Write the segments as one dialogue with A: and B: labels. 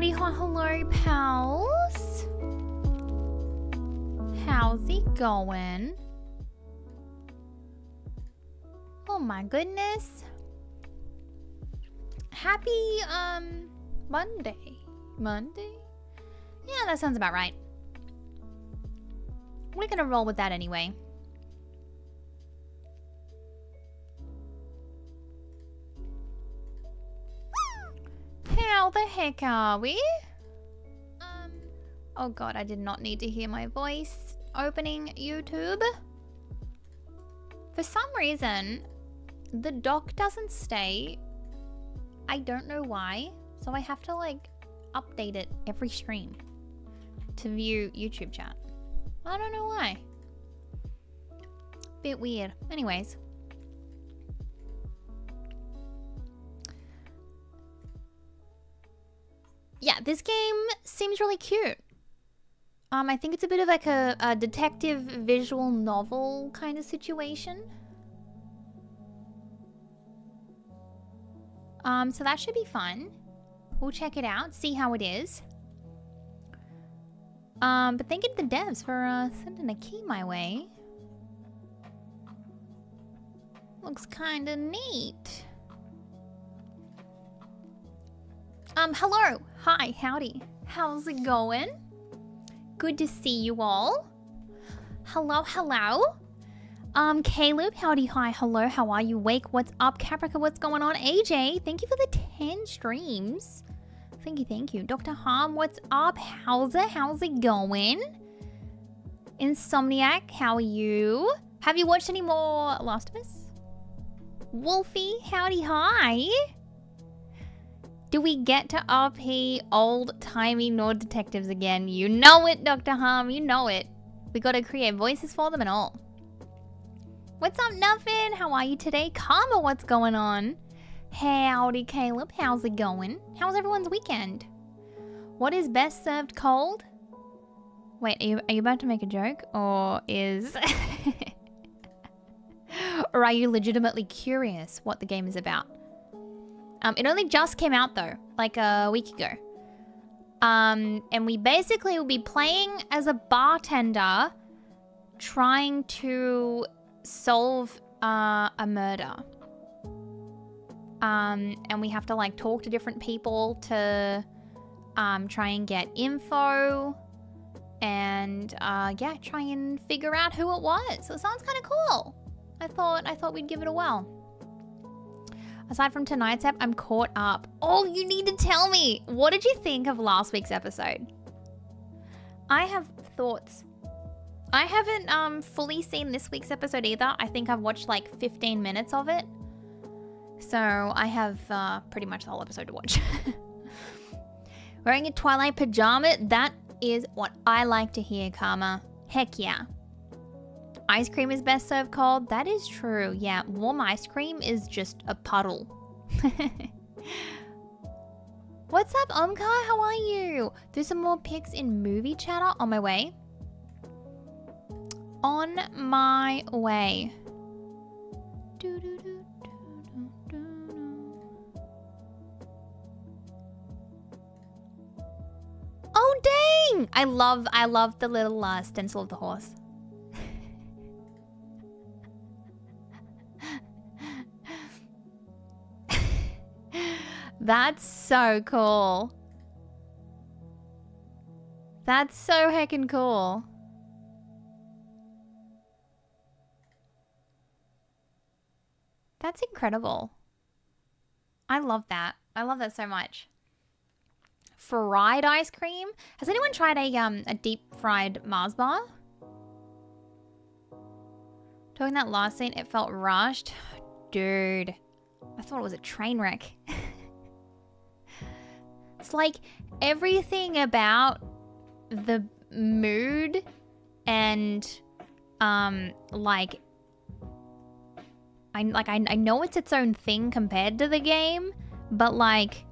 A: howdy, hi, hello, pals. How's it going? Oh my goodness. Happy, Monday. Monday? Yeah, that sounds about right. We're gonna roll with that anyway. How the heck are we? Oh god, I did not need to hear my voice opening YouTube. For some reason, the dock doesn't stay. I don't know why. So I have to like update it every stream to view YouTube chat. I don't know why. Bit weird. Anyways. Yeah, this game seems really cute. I think it's a bit of like a detective visual novel kind of situation. So that should be fun. We'll check it out, see how it is. But thank you to the devs for sending a key my way. Looks kinda neat. Hello. Hi, howdy. How's it going? Good to see you all. Hello, hello. Caleb, howdy, hi, hello, how are you? Wake, what's up? Caprica, what's going on? AJ, thank you for the 10 streams. Thank you. Dr. Harm, what's up? How's it going? Insomniac, how are you? Have you watched any more Last of Us? Wolfie, howdy, hi. Do we get to RP old-timey Nord detectives again? You know it, Dr. Harm, you know it. We gotta create voices for them and all. What's up, Nuffin? How are you today? Karma, what's going on? Howdy, Caleb. How's it going? How's everyone's weekend? What is best served cold? Wait, are you about to make a joke? Or is... or are you legitimately curious what the game is about? It only just came out though, like a week ago. And we basically will be playing as a bartender trying to solve a murder. And we have to like talk to different people to try and get info and yeah, try and figure out who it was. So it sounds kind of cool. I thought we'd give it a whirl. Aside from tonight's ep, I'm caught up. Oh, you need to tell me. What did you think of last week's episode? I have thoughts. I haven't fully seen this week's episode either. I think I've watched like 15 minutes of it. So I have pretty much the whole episode to watch. Wearing a Twilight pajama, that is what I like to hear, Karma. Heck yeah. Ice cream is best served cold. That is true. Yeah, warm ice cream is just a puddle. What's up, Omkar? How are you? Do some more pics in movie chatter on my way. On my way. Oh dang! I love the little stencil of the horse. That's so cool. That's so heckin' cool. That's incredible. I love that. I love that so much. Fried ice cream? Has anyone tried a deep fried Mars bar? During that last scene, it felt rushed. Dude, I thought it was a train wreck. It's like everything about the mood and like I know it's its own thing compared to the game, but like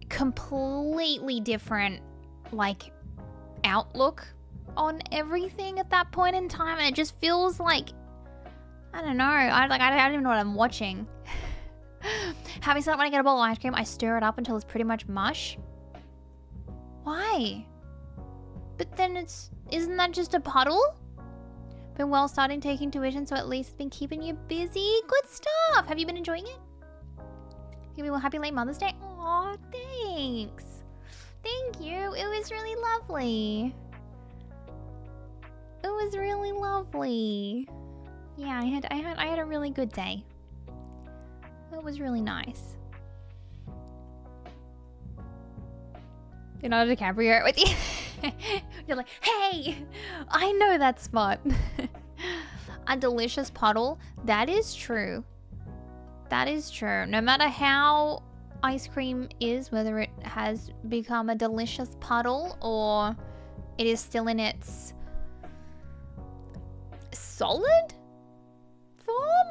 A: completely different like outlook on everything at that point in time, and it just feels like I don't know. I don't even know what I'm watching. Having said that, when I get a bowl of ice cream, I stir it up until it's pretty much mush. Why? But then isn't that just a puddle? Been well starting taking tuition, so at least it's been keeping you busy. Good stuff. Have you been enjoying it? You be well, happy late Mother's Day. Aw, thanks. Thank you. It was really lovely. It was really lovely. Yeah, I had a really good day. It was really nice. Leonardo DiCaprio with you. You're like, hey, I know that spot. A delicious puddle. That is true. That is true. No matter how ice cream is, whether it has become a delicious puddle or it is still in its solid form.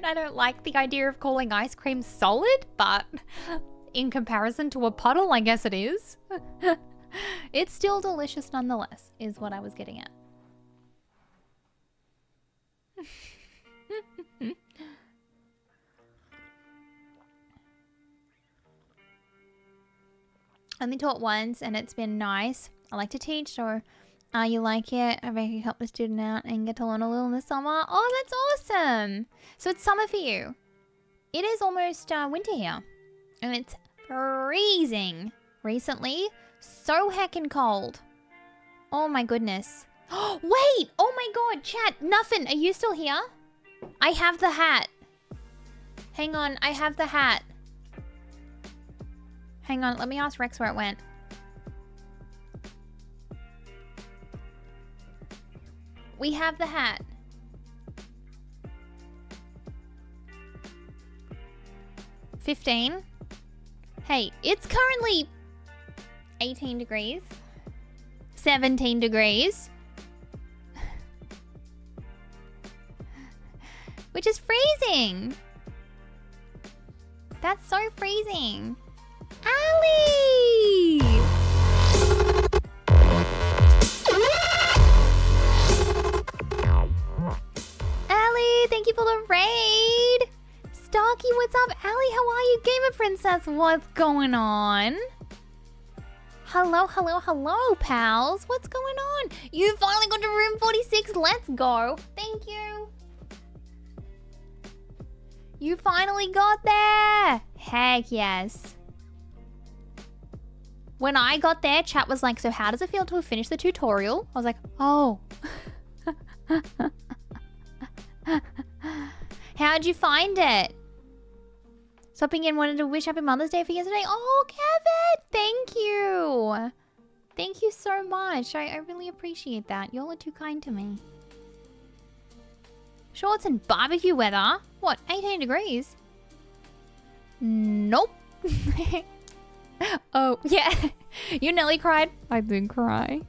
A: I don't like the idea of calling ice cream solid, but in comparison to a puddle, I guess it is. It's still delicious nonetheless, is what I was getting at. Only taught once and it's been nice. I like to teach, so you like it. I bet you help the student out and get to learn a little in the summer. Oh, that's awesome. So it's summer for you. It is almost winter here. And it's freezing recently. So heckin' cold. Oh my goodness. Wait! Oh my god, chat. Nothing. Are you still here? I have the hat. Hang on, I have the hat. Hang on, let me ask Rex where it went. We have the hat. $15. Hey, it's currently 18 degrees. 17 degrees. Which is freezing. That's so freezing. Ali! Ali, thank you for the raid. Starkey, what's up? Ali, how are you? Gamer Princess, what's going on? Hello, hello, hello, pals. What's going on? You finally got to room 46. Let's go. Thank you. You finally got there. Heck yes. When I got there, chat was like, so how does it feel to have finished the tutorial? I was like, oh. How'd you find it? Stopping in, wanted to wish Happy Mother's Day for yesterday. Oh, Kevin, thank you. Thank you so much. I really appreciate that. Y'all are too kind to me. Shorts and barbecue weather? What, 18 degrees? Nope. Oh, yeah. You nearly cried? I did cry.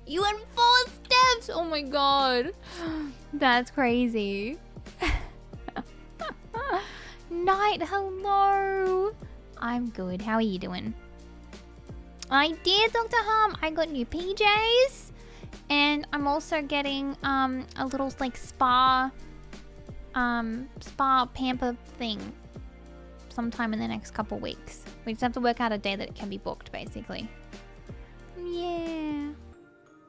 A: You went 4 steps! Oh my god. That's crazy. Night, hello. I'm good. How are you doing? I did, Dr. Hum. I got new PJs. And I'm also getting a little like spa pamper thing sometime in the next couple weeks. We just have to work out a day that it can be booked, basically. Yeah.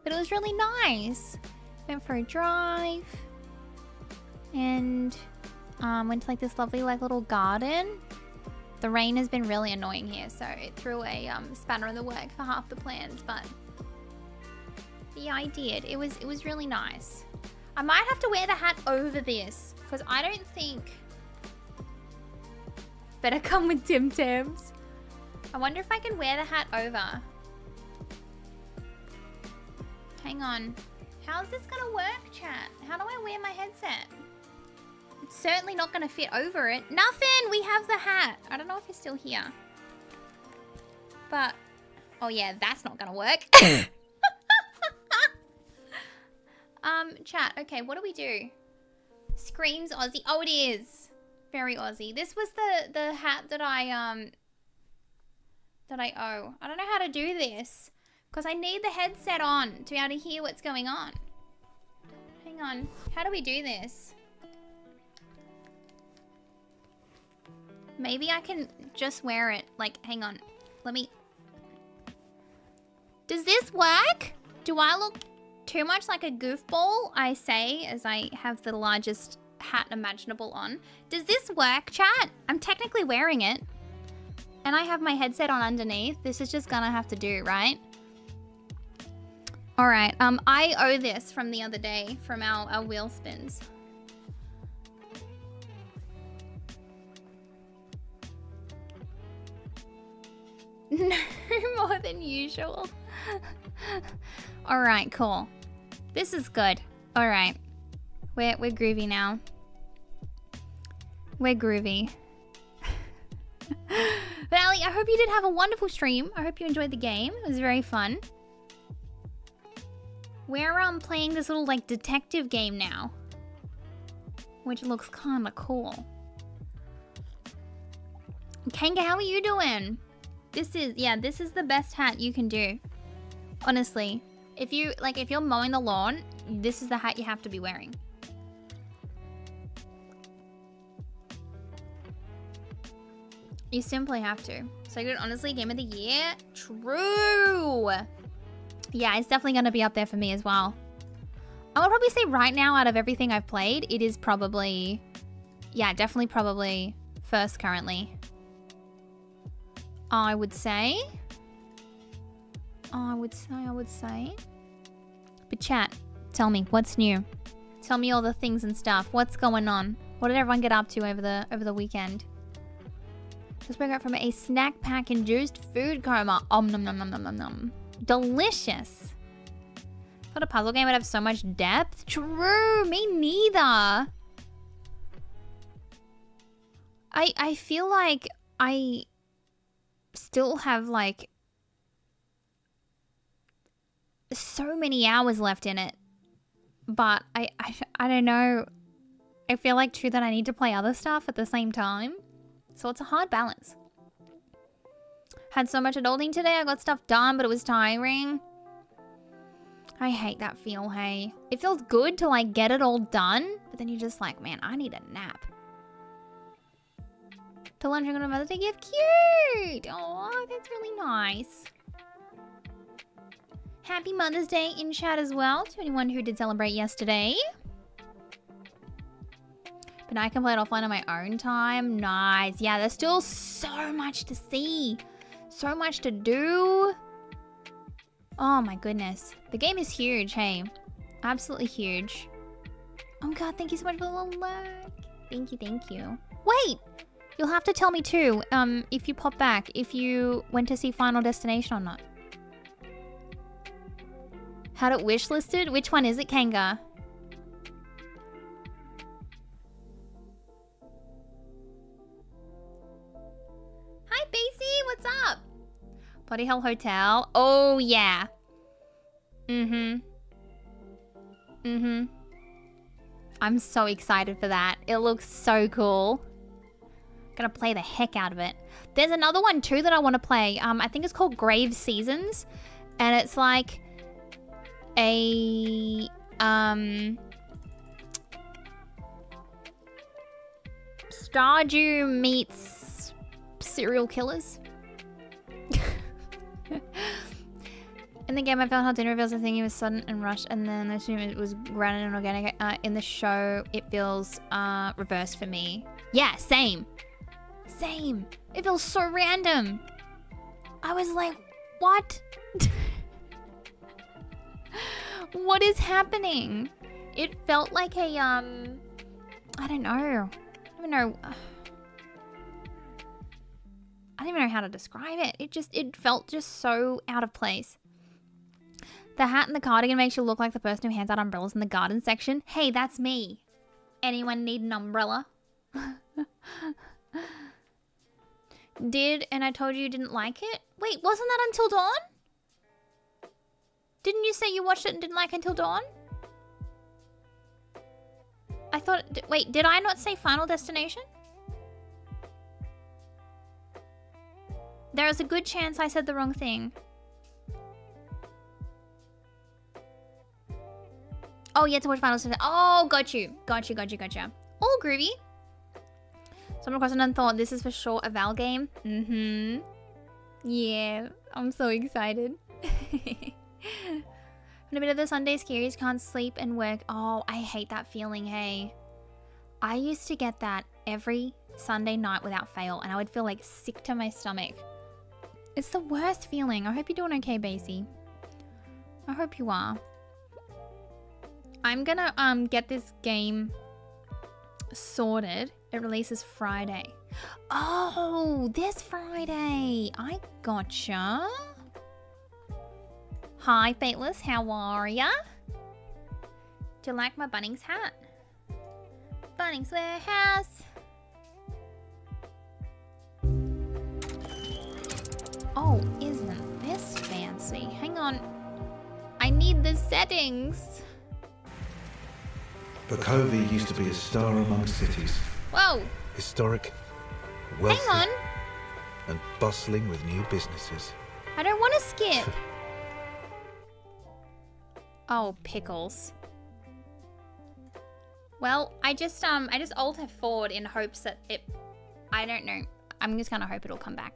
A: But it was really nice. Went for a drive. And went to like this lovely like little garden. The rain has been really annoying here, so it threw a spanner in the work for half the plans, but yeah, I did. It was really nice. I might have to wear the hat over this, because I don't think... Better come with Tim Tams. I wonder if I can wear the hat over. Hang on. How's this gonna work, chat? How do I wear my headset? It's certainly not gonna fit over it. Nothing! We have the hat. I don't know if you're still here. But... Oh yeah, that's not gonna work. Chat. Okay, what do we do? Screams Aussie. Oh, it is. Very Aussie. This was the hat that I owe. I don't know how to do this. Because I need the headset on to be able to hear what's going on. Hang on. How do we do this? Maybe I can just wear it. Like, hang on. Let me... Does this work? Do I look too much like a goofball, I say, as I have the largest hat imaginable on? Does this work, chat? I'm technically wearing it. And I have my headset on underneath. This is just gonna have to do, right? Alright, I owe this from the other day, from our wheel spins. No more than usual. Alright, cool. This is good. Alright. We're groovy now. We're groovy. But Ali, I hope you did have a wonderful stream. I hope you enjoyed the game. It was very fun. We're playing this little like detective game now, which looks kind of cool. Kanga, how are you doing? This is the best hat you can do. Honestly, if you're mowing the lawn, this is the hat you have to be wearing. You simply have to. So good, honestly, game of the year. True. Yeah, it's definitely gonna be up there for me as well. I would probably say right now, out of everything I've played, it is probably, yeah, definitely probably first currently. I would say. But chat, tell me, what's new? Tell me all the things and stuff. What's going on? What did everyone get up to over the weekend? Just woke up from a snack pack induced food coma. Nom nom nom nom nom nom. Delicious. Thought a puzzle game would have so much depth. True, me neither. I feel like I still have like so many hours left in it, but I don't know. I feel like too that I need to play other stuff at the same time, so it's a hard balance. Had so much adulting today. I got stuff done, but it was tiring. I hate that feel, hey. It feels good to like get it all done, but then you're just like, man, I need a nap. To lunch, I'm gonna Mother's Day gift. Cute! Oh, that's really nice. Happy Mother's Day in chat as well to anyone who did celebrate yesterday. But now I can play it offline on my own time. Nice. Yeah, there's still so much to see. So much to do. Oh my goodness. The game is huge, hey. Absolutely huge. Oh god, thank you so much for the little like. Thank you, thank you. Wait! You'll have to tell me too, if you pop back, if you went to see Final Destination or not. Had it wishlisted? Which one is it, Kanga? Hi, Basie, what's up? Body Hell Hotel. Oh, yeah. I'm so excited for that. It looks so cool. Gonna play the heck out of it. There's another one too that I want to play. I think it's called Grave Seasons, and it's like a Stardew meets serial killers. In the game, I felt how dinner reveals the thing it was sudden and rushed, and then I assume it was grounded and organic. In the show, it feels reversed for me. Yeah, same. Same. It feels so random. I was like, what? What is happening? It felt like a, I don't know. I don't even know how to describe it. It felt just so out of place. The hat and the cardigan makes you look like the person who hands out umbrellas in the garden section. Hey, that's me. Anyone need an umbrella? And I told you didn't like it? Wait, wasn't that Until Dawn? Didn't you say you watched it and didn't like Until Dawn? I thought... Wait, did I not say Final Destination? There is a good chance I said the wrong thing. Oh, you had to watch Final Destination. Oh, got you. Gotcha. All groovy. So Someone across and thought this is for sure a Val game. Mm-hmm. Yeah, I'm so excited. And a bit of the Sunday scaries, can't sleep and work. Oh, I hate that feeling, hey. I used to get that every Sunday night without fail, and I would feel like sick to my stomach. It's the worst feeling. I hope you're doing okay, Basie. I hope you are. I'm gonna get this game sorted. It releases Friday. Oh, this Friday. I gotcha. Hi, Fateless. How are ya? Do you like my Bunnings hat? Bunnings Warehouse. Oh, isn't this fancy? Hang on. I need the settings.
B: Bakovia used to be a star among cities.
A: Whoa.
B: Historic, wealthy,
A: Hang on.
B: and bustling with new businesses.
A: I don't want to skip. Oh, pickles. Well, I just Alt F4'd in hopes that I don't know. I'm just gonna hope it'll come back.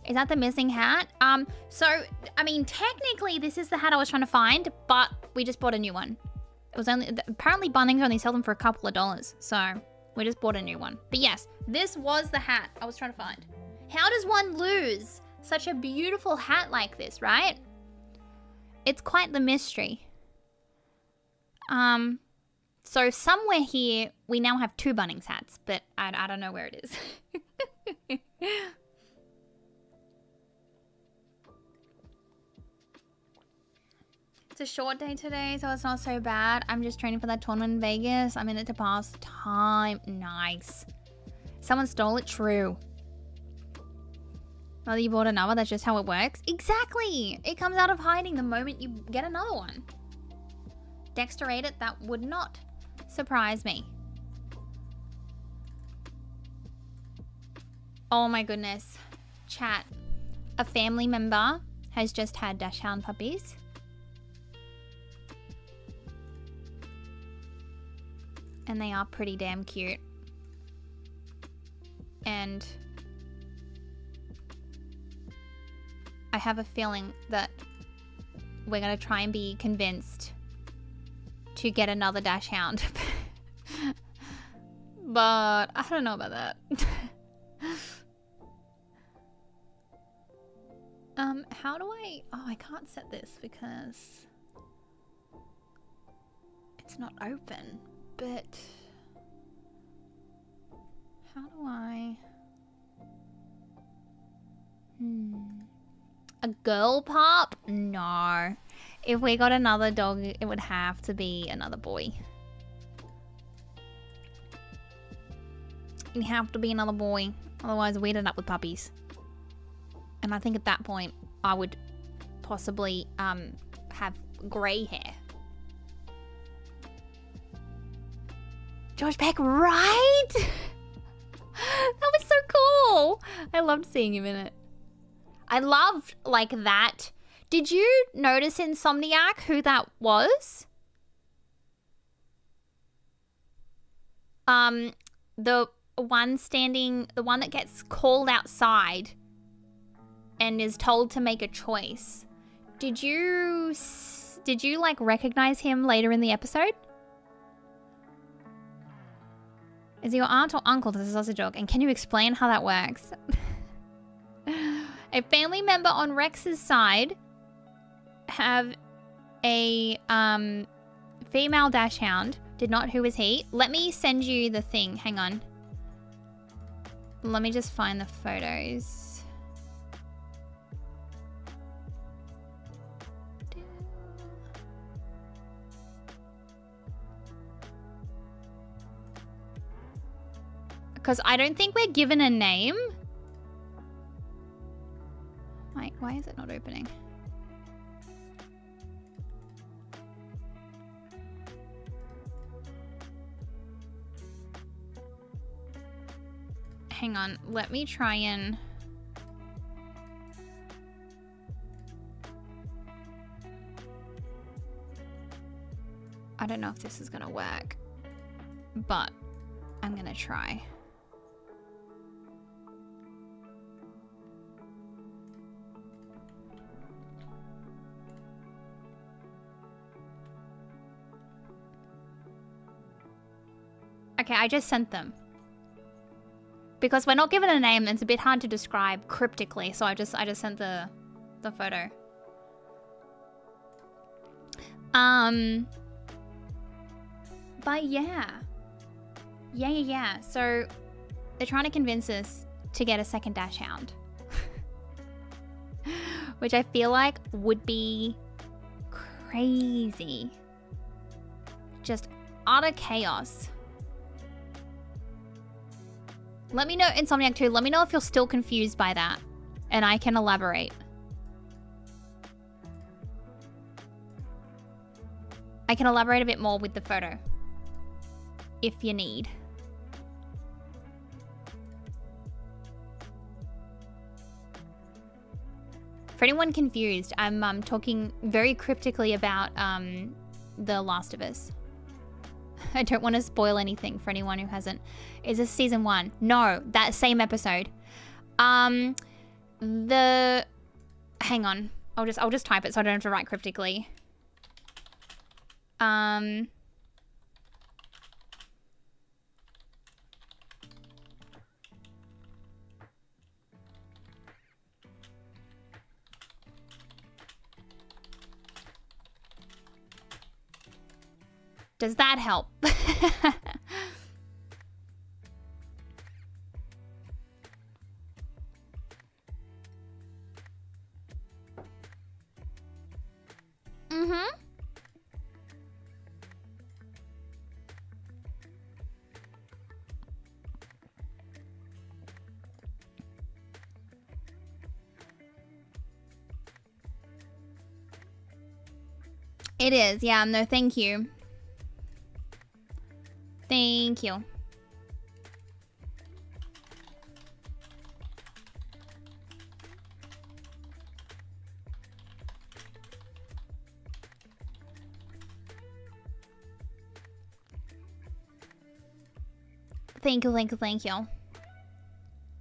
A: Is that the missing hat? So, I mean, technically this is the hat I was trying to find, but we just bought a new one. It was apparently Bunnings only sell them for a couple of dollars, so we just bought a new one. But yes, this was the hat I was trying to find. How does one lose such a beautiful hat like this, right? It's quite the mystery. So somewhere here, we now have 2 Bunnings hats, but I don't know where it is. It's a short day today, so it's not so bad. I'm just training for that tournament in Vegas. I'm in it to pass time. Nice. Someone stole it, true. Well, you bought another, that's just how it works. Exactly! It comes out of hiding the moment you get another one. Dexter ate it, that would not surprise me. Oh my goodness. Chat. A family member has just had Dachshund puppies. And they are pretty damn cute. And I have a feeling that we're going to try and be convinced to get another Dachshund. But I don't know about that. How do I... Oh, I can't set this because it's not open. But how do I... A girl pup? No. If we got another dog, it would have to be another boy. It'd have to be another boy. Otherwise, we'd end up with puppies. And I think at that point, I would possibly have grey hair. Josh Peck, right? That was so cool. I loved seeing him in it. I loved, like, that. Did you notice Insomniac who that was? The one that gets called outside and is told to make a choice. Did you like recognize him later in the episode? Is he your aunt or uncle to the sausage dog? And can you explain how that works? A family member on Rex's side have a female Dachshund. Did not. Who is he? Let me send you the thing. Hang on. Let me just find the photos. Because I don't think we're given a name. Wait, why is it not opening? Hang on, let me try and... I don't know if this is gonna work, but I'm gonna try. Okay, I just sent them. Because we're not given a name, and it's a bit hard to describe cryptically, so I just sent the photo. But yeah. Yeah. So they're trying to convince us to get a second Dachshund. Which I feel like would be crazy. Just utter chaos. Let me know, Insomniac 2, let me know if you're still confused by that. And I can elaborate. I can elaborate a bit more with the photo. If you need. For anyone confused, I'm talking very cryptically about The Last of Us. I don't want to spoil anything for anyone who hasn't. Is this season 1? No, that same episode. Hang on. I'll just type it so I don't have to write cryptically. Does that help? It is, yeah, no, thank you. Thank you. Thank you.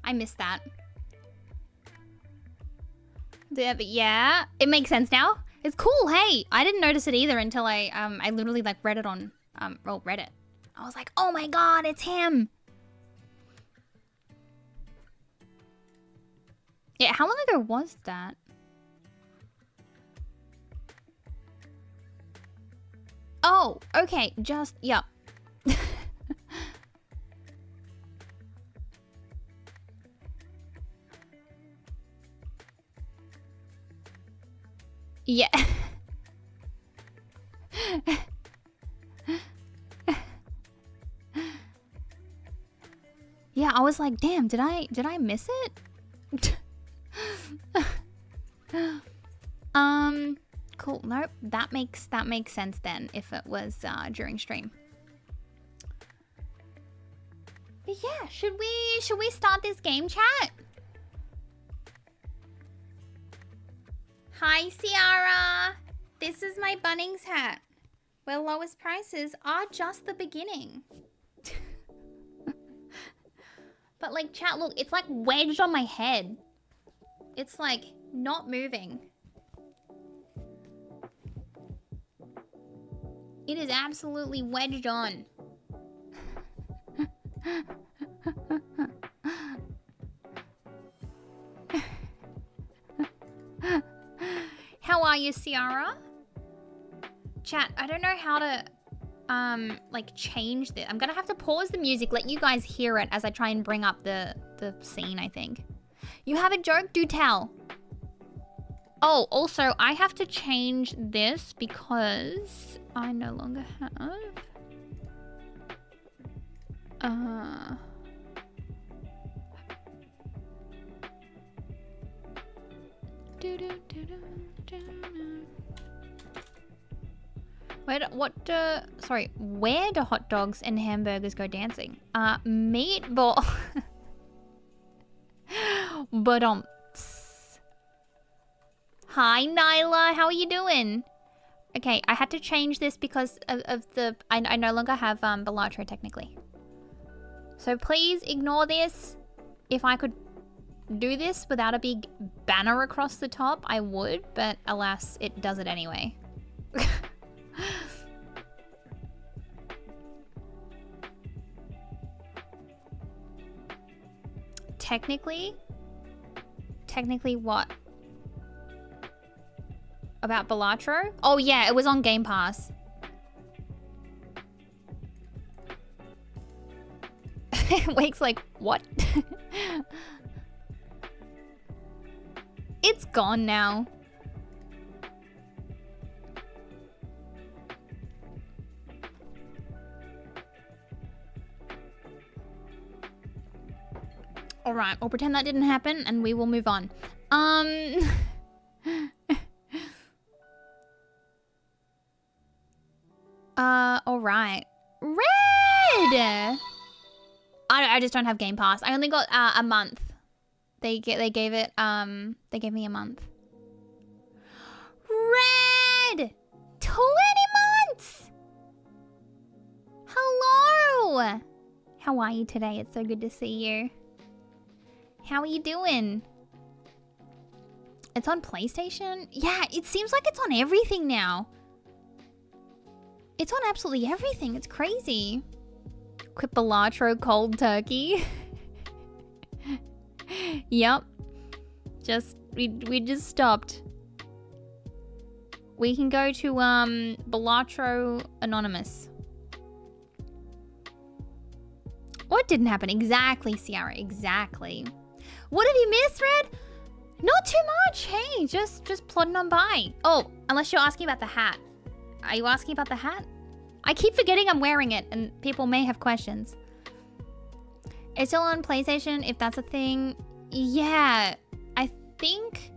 A: I missed that. Yeah, it makes sense now. It's cool, hey! I didn't notice it either until I literally like read it on, Reddit. I was like, oh my god, it's him! Yeah, how long ago was that? Oh, okay, yeah. Yeah. Yeah, I was like, damn, did I miss it? Cool. Nope, that makes sense then if it was during stream. But yeah, should we start this game, chat? Hi, Ciara. This is my Bunnings hat, where lowest prices are just the beginning. But like, chat, look, it's like wedged on my head. It's like not moving. It is absolutely wedged on. How are you, Ciara? Chat, I don't know how to like change this. I'm gonna have to pause the music, let you guys hear it as I try and bring up the scene, I think. You have a joke? Do tell. Oh, also, I have to change this because I no longer have... Where do hot dogs and hamburgers go dancing? Meatball. But Hi, Nyla. How are you doing? Okay, I had to change this because of the... I no longer have Balatro, technically. So please ignore this. If I could do this without a big banner across the top, I would, but alas, it does it anyway. Technically what? About Balatro? Oh yeah, it was on Game Pass. Wake's like, what? It's gone now. All right, we'll pretend that didn't happen and we will move on. All right. Red! I just don't have Game Pass. I only got a month. They gave me a month. Red! 20 months! Hello! How are you today? It's so good to see you. How are you doing? It's on PlayStation? Yeah, it seems like it's on everything now. It's on absolutely everything. It's crazy. Quit Balatro cold turkey. Yep. We just stopped. We can go to Balatro Anonymous. What didn't happen? Exactly, Ciara. Exactly. What have you missed, Red? Not too much. Hey, just plodding on by. Oh, unless you're asking about the hat. Are you asking about the hat? I keep forgetting I'm wearing it, and people may have questions. It's still on PlayStation, if that's a thing. Yeah, I think,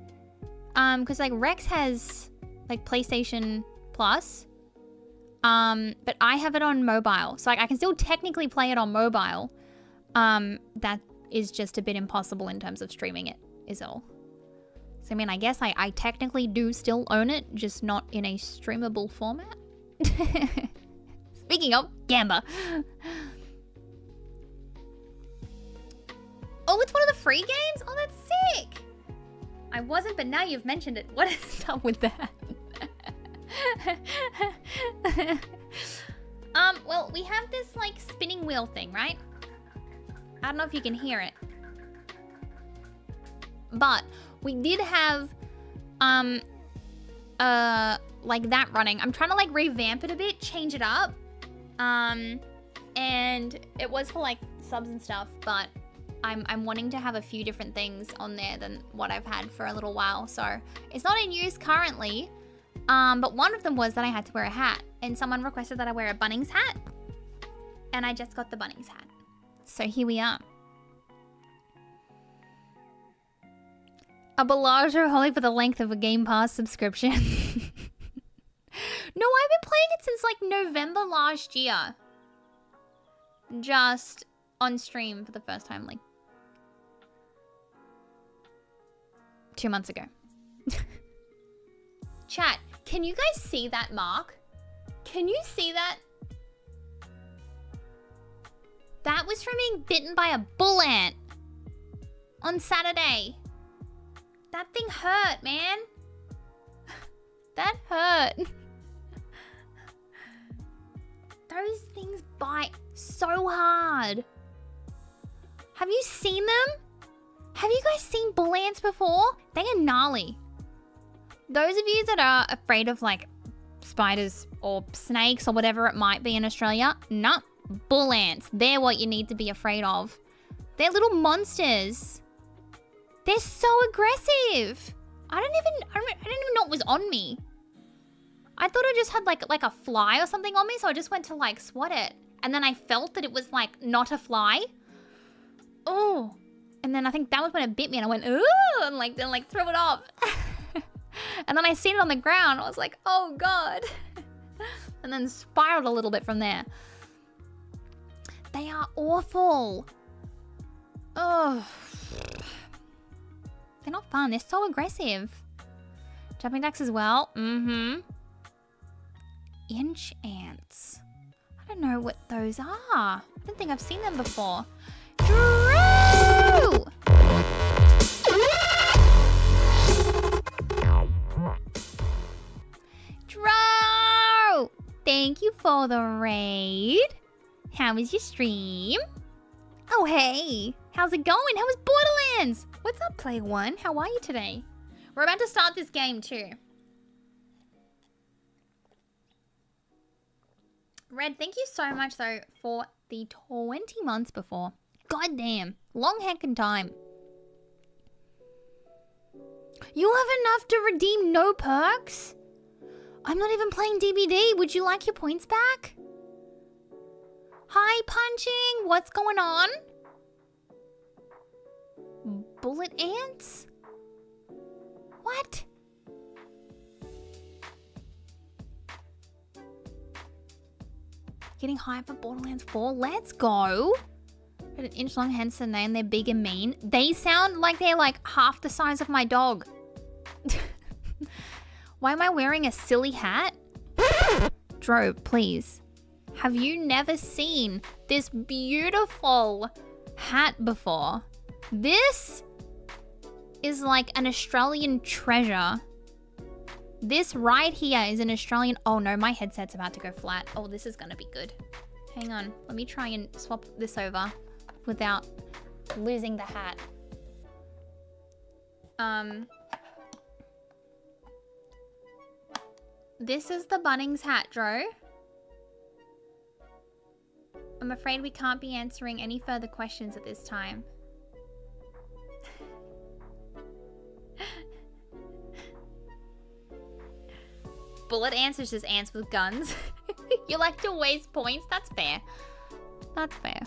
A: because like Rex has like PlayStation Plus, but I have it on mobile, so like I can still technically play it on mobile. That is just a bit impossible in terms of streaming it, is all. So I mean, I guess I technically do still own it, just not in a streamable format. Speaking of, Gamba. Oh, it's one of the free games? Oh, that's sick. I wasn't, but now you've mentioned it. What is up with that? Well, we have this, like, spinning wheel thing, right? I don't know if you can hear it. But we did have, like that running. I'm trying to, like, revamp it a bit, change it up. And it was for, like, subs and stuff, but I'm wanting to have a few different things on there than what I've had for a little while. So it's not in use currently. But one of them was that I had to wear a hat, and someone requested that I wear a Bunnings hat, and I just got the Bunnings hat. So here we are. A Bellagio Holly for the length of a Game Pass subscription. No, I've been playing it since like November last year. Just on stream for the first time like 2 months ago. Chat, can you guys see that mark? Can you see that? That was from being bitten by a bull ant on Saturday. That thing hurt, man. That hurt. Those things bite so hard. Have you seen them? Have you guys seen bull ants before? They are gnarly. Those of you that are afraid of like spiders or snakes or whatever it might be in Australia, no, bull ants. They're what you need to be afraid of. They're little monsters. They're so aggressive. I didn't even know it was on me. I thought I just had like a fly or something on me, so I just went to like swat it. And then I felt that it was like not a fly. Oh. And then I think that was when it bit me and I went, ooh, and like then like threw it off. And then I seen it on the ground. I was like, oh God. And then spiraled a little bit from there. They are awful. Oh. They're not fun. They're so aggressive. Jumping ducks as well. Mm-hmm. Inch ants. I don't know what those are. I don't think I've seen them before. Drew! Drew! Thank you for the raid. How was your stream? Oh, hey. How's it going? How was Borderlands? What's up, Player One? How are you today? We're about to start this game, too. Red, thank you so much, though, for the 20 months before. God damn. Long heckin' time. You have enough to redeem no perks? I'm not even playing DBD. Would you like your points back? Hi, Punching. What's going on? Bullet ants? What? Getting hype for Borderlands 4? Let's go. Got an inch long Henson and they're big and mean. They sound like they're like half the size of my dog. Why am I wearing a silly hat? Dro, please. Have you never seen this beautiful hat before? This is like an Australian treasure. This right here is an Australian... Oh no, my headset's about to go flat. Oh, this is gonna be good. Hang on, let me try and swap this over without losing the hat. This is the Bunnings hat, Dro. I'm afraid we can't be answering any further questions at this time. Bullet ants is just ants with guns. You like to waste points? That's fair. That's fair.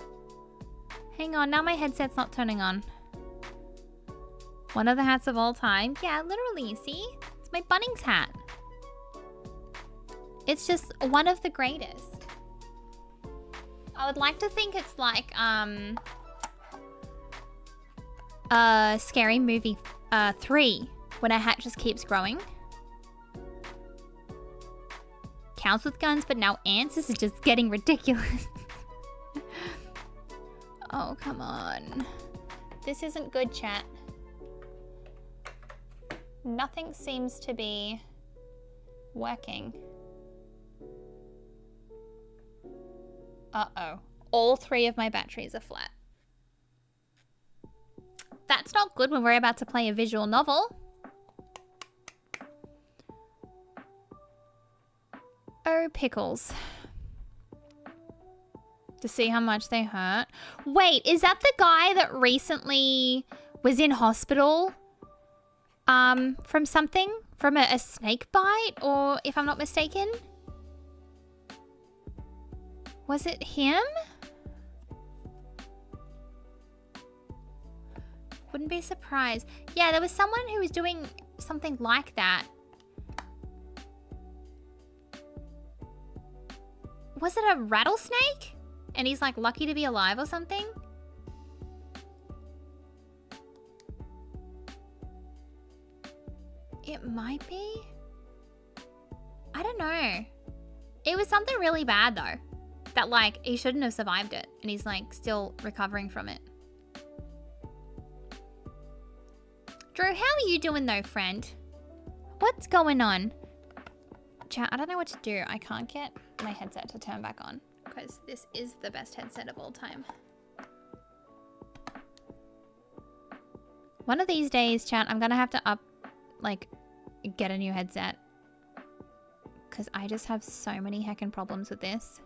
A: Hang on, now my headset's not turning on. One of the hats of all time? Yeah, literally, see? It's my Bunnings hat. It's just one of the greatest. I would like to think it's like, Scary Movie 3, when a hat just keeps growing. Counts with guns, but now ants? This is just getting ridiculous. Oh, come on. This isn't good, chat. Nothing seems to be working. Uh-oh. All 3 of my batteries are flat. That's not good when we're about to play a visual novel. Oh, pickles. To see how much they hurt. Wait, is that the guy that recently was in hospital? From something? From a snake bite? Or, if I'm not mistaken? Was it him? Wouldn't be surprised. Yeah, there was someone who was doing something like that. Was it a rattlesnake? And he's like lucky to be alive or something? It might be. I don't know. It was something really bad though. That like, he shouldn't have survived it. And he's like still recovering from it. Drew, how are you doing though, friend? What's going on? Chat, I don't know what to do. I can't get my headset to turn back on. Because this is the best headset of all time. One of these days, chat, I'm gonna have to get a new headset. Because I just have so many heckin' problems with this.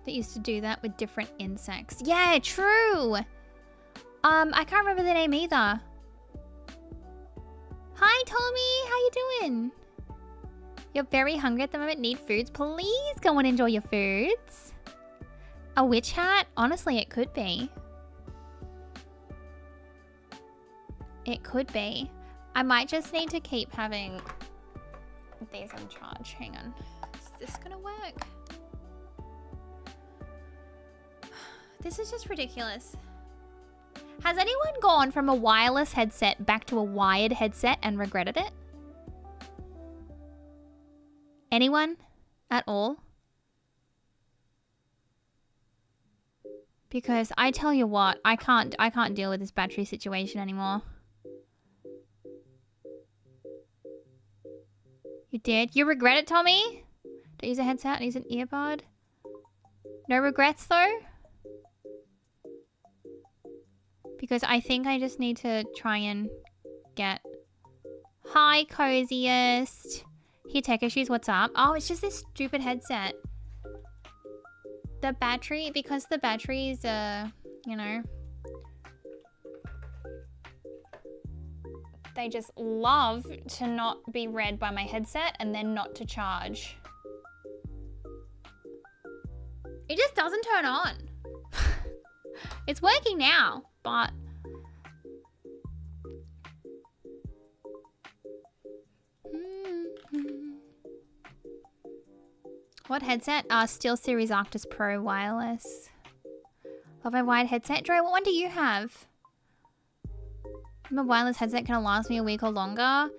A: They used to do that with different insects. Yeah, true! I can't remember the name either. Hi, Tommy! How you doing? You're very hungry at the moment. Need foods? Please go and enjoy your foods. A witch hat? Honestly, it could be. It could be. I might just need to keep having these on charge. Hang on. Is this gonna work? This is just ridiculous. Has anyone gone from a wireless headset back to a wired headset and regretted it? Anyone at all? Because I tell you what, I can't deal with this battery situation anymore. You did? You regret it, Tommy? Don't use a headset, use an earbud. No regrets though? Because I think I just need to try and get... Hi, coziest. Here, tech issues, what's up? Oh, it's just this stupid headset. The battery, because the batteries, you know... They just love to not be read by my headset and then not to charge. It just doesn't turn on. It's working now, but... What headset? SteelSeries Arctis Pro wireless. Love my wired headset. Dre, what one do you have? My wireless headset can last me a week or longer.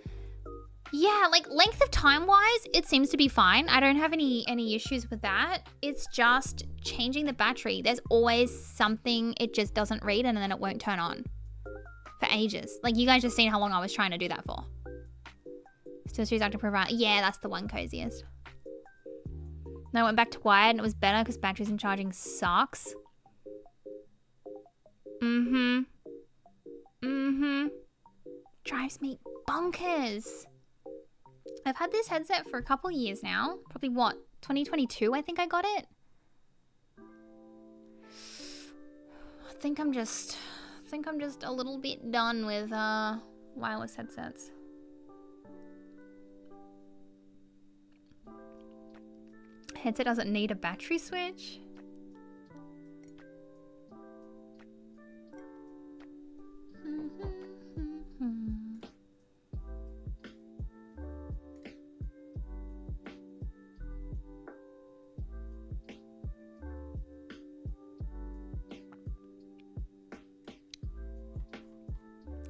A: Yeah, like length of time wise, it seems to be fine. I don't have any issues with that. It's just changing the battery. There's always something it just doesn't read and then it won't turn on for ages. Like you guys just seen how long I was trying to do that for. SteelSeries Arctis Pro. Yeah, that's the one coziest. No, I went back to wired and it was better because batteries and charging sucks. Drives me bonkers. I've had this headset for a couple years now. Probably what, 2022 I think I got it. I think I'm just a little bit done with wireless headsets. Headset doesn't need a battery switch.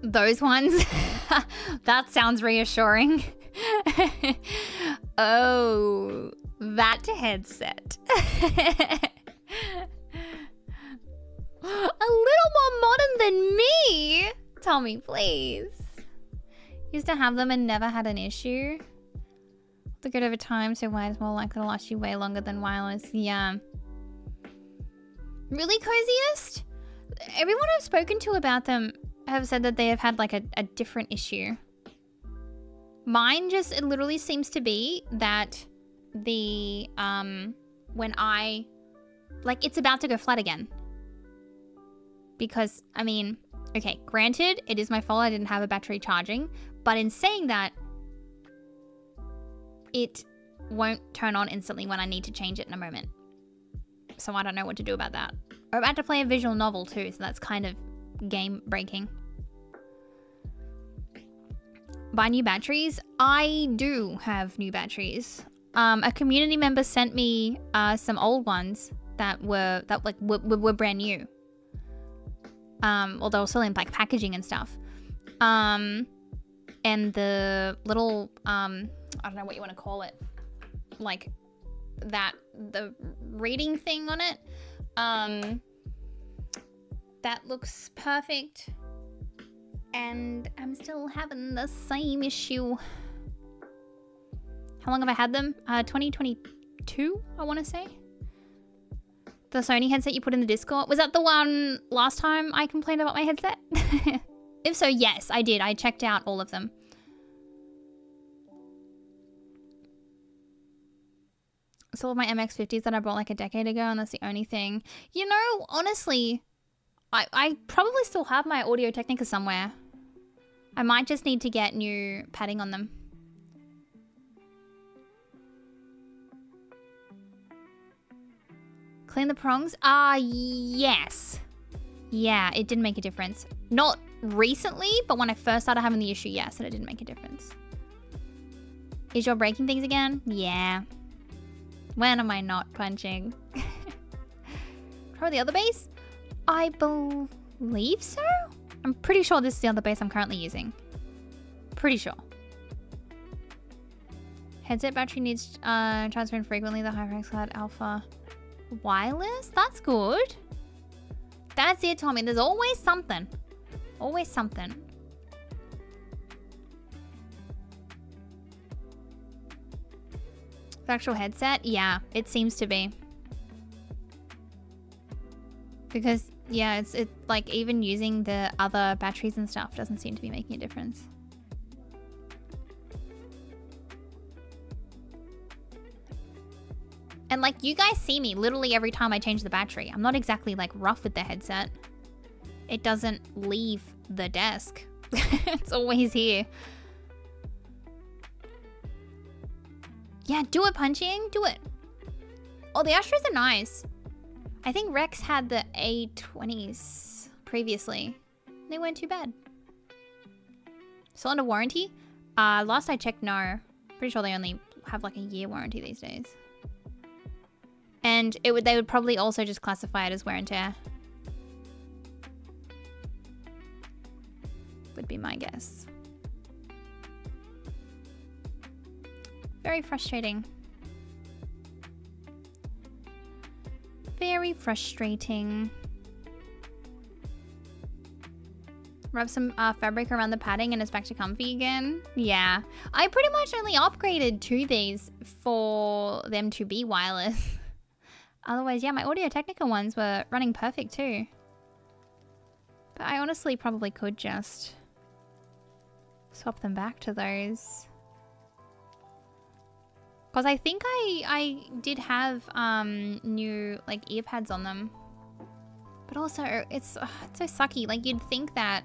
A: Those ones? That sounds reassuring. Oh, that headset. A little more modern than me. Tell me, please. Used to have them and never had an issue. They're good over time, so wired is more likely to last you way longer than wireless. Yeah. Really, coziest? Everyone I've spoken to about them have said that they have had like a different issue. Mine just, it literally seems to be that the, when I, like it's about to go flat again. Because, I mean, okay, granted, it is my fault I didn't have a battery charging, but in saying that, it won't turn on instantly when I need to change it in a moment. So I don't know what to do about that. I'm about to play a visual novel too, so that's kind of game breaking. Buy new batteries? I do have new batteries. A community member sent me some old ones that were brand new. Although still in like packaging and stuff. And the little I don't know what you want to call it, like that, the reading thing on it, that looks perfect, and I'm still having the same issue. How long have I had them? 2022, I want to say. The Sony headset you put in the Discord, was that the one last time I complained about my headset? If so, yes, I did. I checked out all of them. It's all of my MX-50s that I bought like a decade ago, and that's the only thing. You know, honestly, I probably still have my Audio-Technica somewhere. I might just need to get new padding on them. Clean the prongs? Yes. Yeah, it did make a difference. Not recently, but when I first started having the issue, yes, and it didn't make a difference. Is your breaking things again? Yeah. When am I not punching? Try the other base? I believe so? I'm pretty sure this is the other base I'm currently using. Pretty sure. Headset battery needs transferring frequently. The HyperX Cloud Alpha wireless. That's good. That's it, Tommy. There's always something. Always something. The actual headset? Yeah, it seems to be. Because, yeah, it's like even using the other batteries and stuff doesn't seem to be making a difference. And like, you guys see me literally every time I change the battery. I'm not exactly like rough with the headset. It doesn't leave the desk. It's always here. Yeah, do it, Punching. Do it. Oh, the Astros are nice. I think Rex had the A20s previously. They weren't too bad. Still under warranty? Last I checked, no. Pretty sure they only have like a year warranty these days. And they would probably also just classify it as wear and tear. Would be my guess. Very frustrating. Very frustrating. Rub some fabric around the padding and it's back to comfy again. Yeah. I pretty much only upgraded to these for them to be wireless. Otherwise, yeah, my Audio-Technica ones were running perfect too. But I honestly probably could just swap them back to those. Because I think I did have new like earpads on them. But also, it's so sucky. Like, you'd think that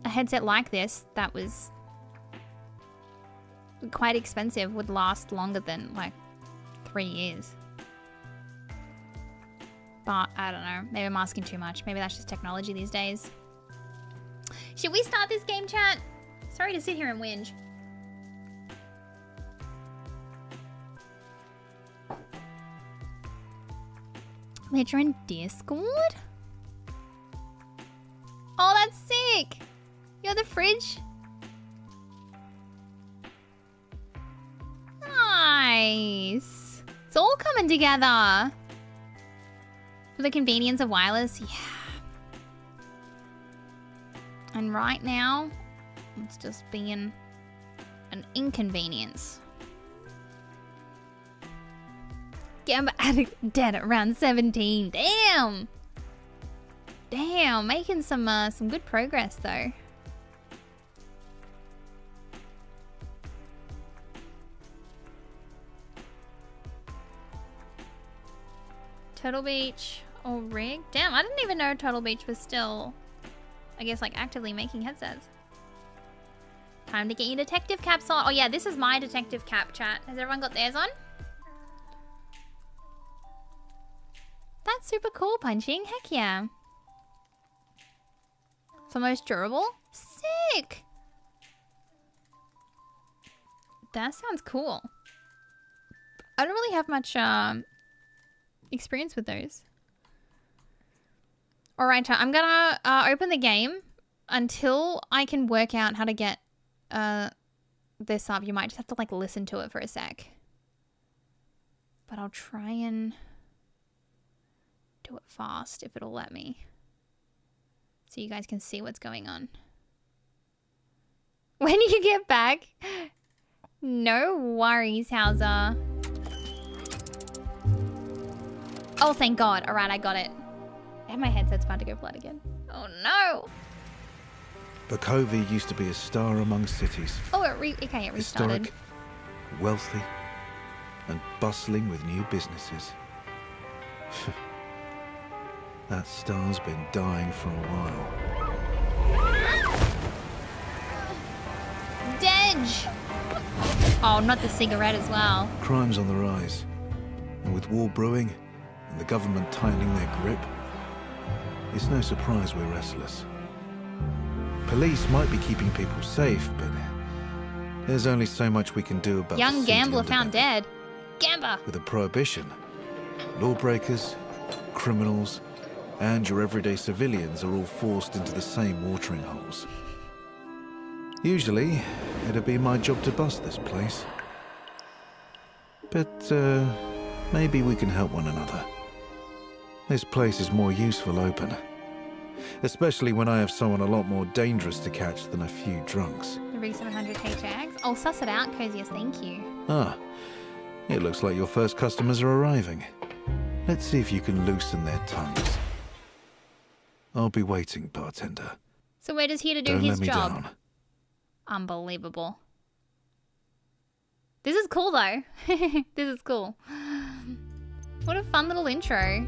A: a headset like this that was quite expensive would last longer than like 3 years. But I don't know. Maybe I'm asking too much. Maybe that's just technology these days. Should we start this game, chat? Sorry to sit here and whinge. Wait, you're in Discord? Oh, that's sick! You're the fridge? Nice! It's all coming together! For the convenience of wireless, yeah. And right now, it's just being an inconvenience. Gamba addict dead at round 17. Damn! Damn, making some good progress though. Turtle Beach or Rig? Damn, I didn't even know Turtle Beach was still, I guess, like actively making headsets. Time to get your detective caps on. Oh yeah, this is my detective cap, chat. Has everyone got theirs on? That's super cool, Punching. Heck yeah. It's the most durable? Sick! That sounds cool. I don't really have much experience with those. Alright, I'm gonna open the game. Until I can work out how to get this up, you might just have to like listen to it for a sec. But I'll try and do it fast if it'll let me. So you guys can see what's going on. When you get back, no worries, Hauser. Oh, thank God. All right, I got it. And my headset's about to go flat again. Oh, no.
B: Bakovia used to be a star among cities.
A: Oh, it restarted.
B: Historic, wealthy, and bustling with new businesses. That star's been dying for a while.
A: Dedge! Oh, not the cigarette as well.
B: Crime's on the rise. And with war brewing and the government tightening their grip, it's no surprise we're restless. Police might be keeping people safe, but there's only so much we can do about
A: Young
B: the
A: gambler found dead. Gamba!
B: With a prohibition, lawbreakers, criminals, and your everyday civilians are all forced into the same watering holes. Usually, it'd be my job to bust this place. But, maybe we can help one another. This place is more useful open. Especially when I have someone a lot more dangerous to catch than a few drunks.
A: The Rig 700 HX. I'll suss it out, Coziest, thank you.
B: Ah, it looks like your first customers are arriving. Let's see if you can loosen their tongues. I'll be waiting, bartender.
A: So we're just here to do
B: Don't
A: his
B: let me
A: job.
B: down.
A: Unbelievable. This is cool though. This is cool. What a fun little intro.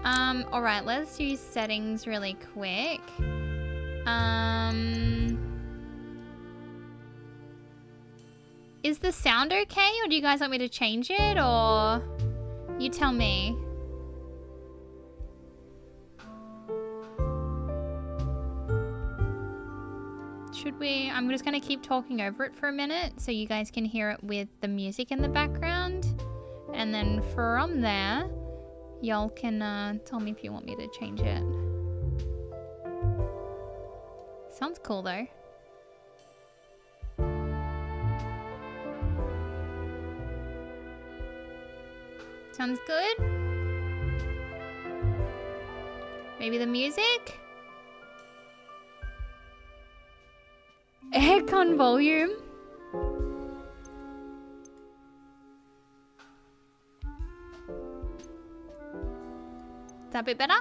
A: Alright, let's do settings really quick. Is the sound okay, or do you guys want me to change it, or you tell me? Should we? I'm just gonna keep talking over it for a minute so you guys can hear it with the music in the background. And then from there, y'all can tell me if you want me to change it. Sounds cool though. Sounds good. Maybe the music? Aircon volume. Is that a bit better?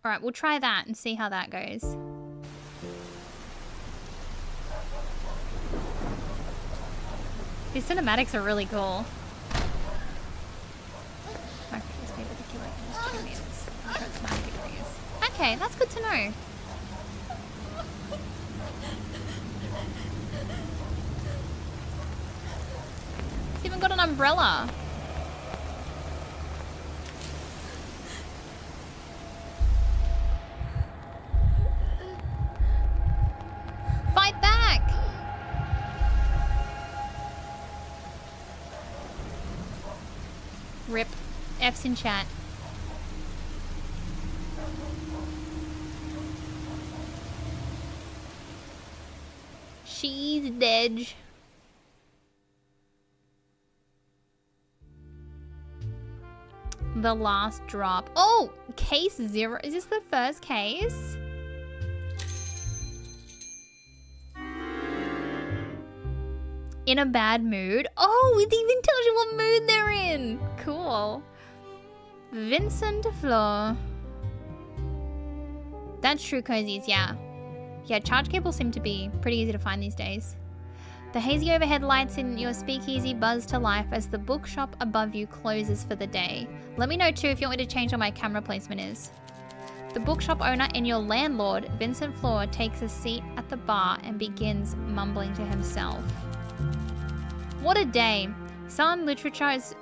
A: Alright, we'll try that and see how that goes. These cinematics are really cool. Okay, that's good to know. It's even got an umbrella. Fight back! Rip. F's in chat. She's dead. The last drop. Oh! Case 0. Is this the first case? In a bad mood. Oh, it even tells you what mood they're in. Cool. Vincent Fleur. That's true, cozies, yeah. Yeah, charge cables seem to be pretty easy to find these days. The hazy overhead lights in your speakeasy buzz to life as the bookshop above you closes for the day. Let me know too if you want me to change what my camera placement is. The bookshop owner and your landlord, Vincent Fleur, takes a seat at the bar and begins mumbling to himself. What a day. Some literature is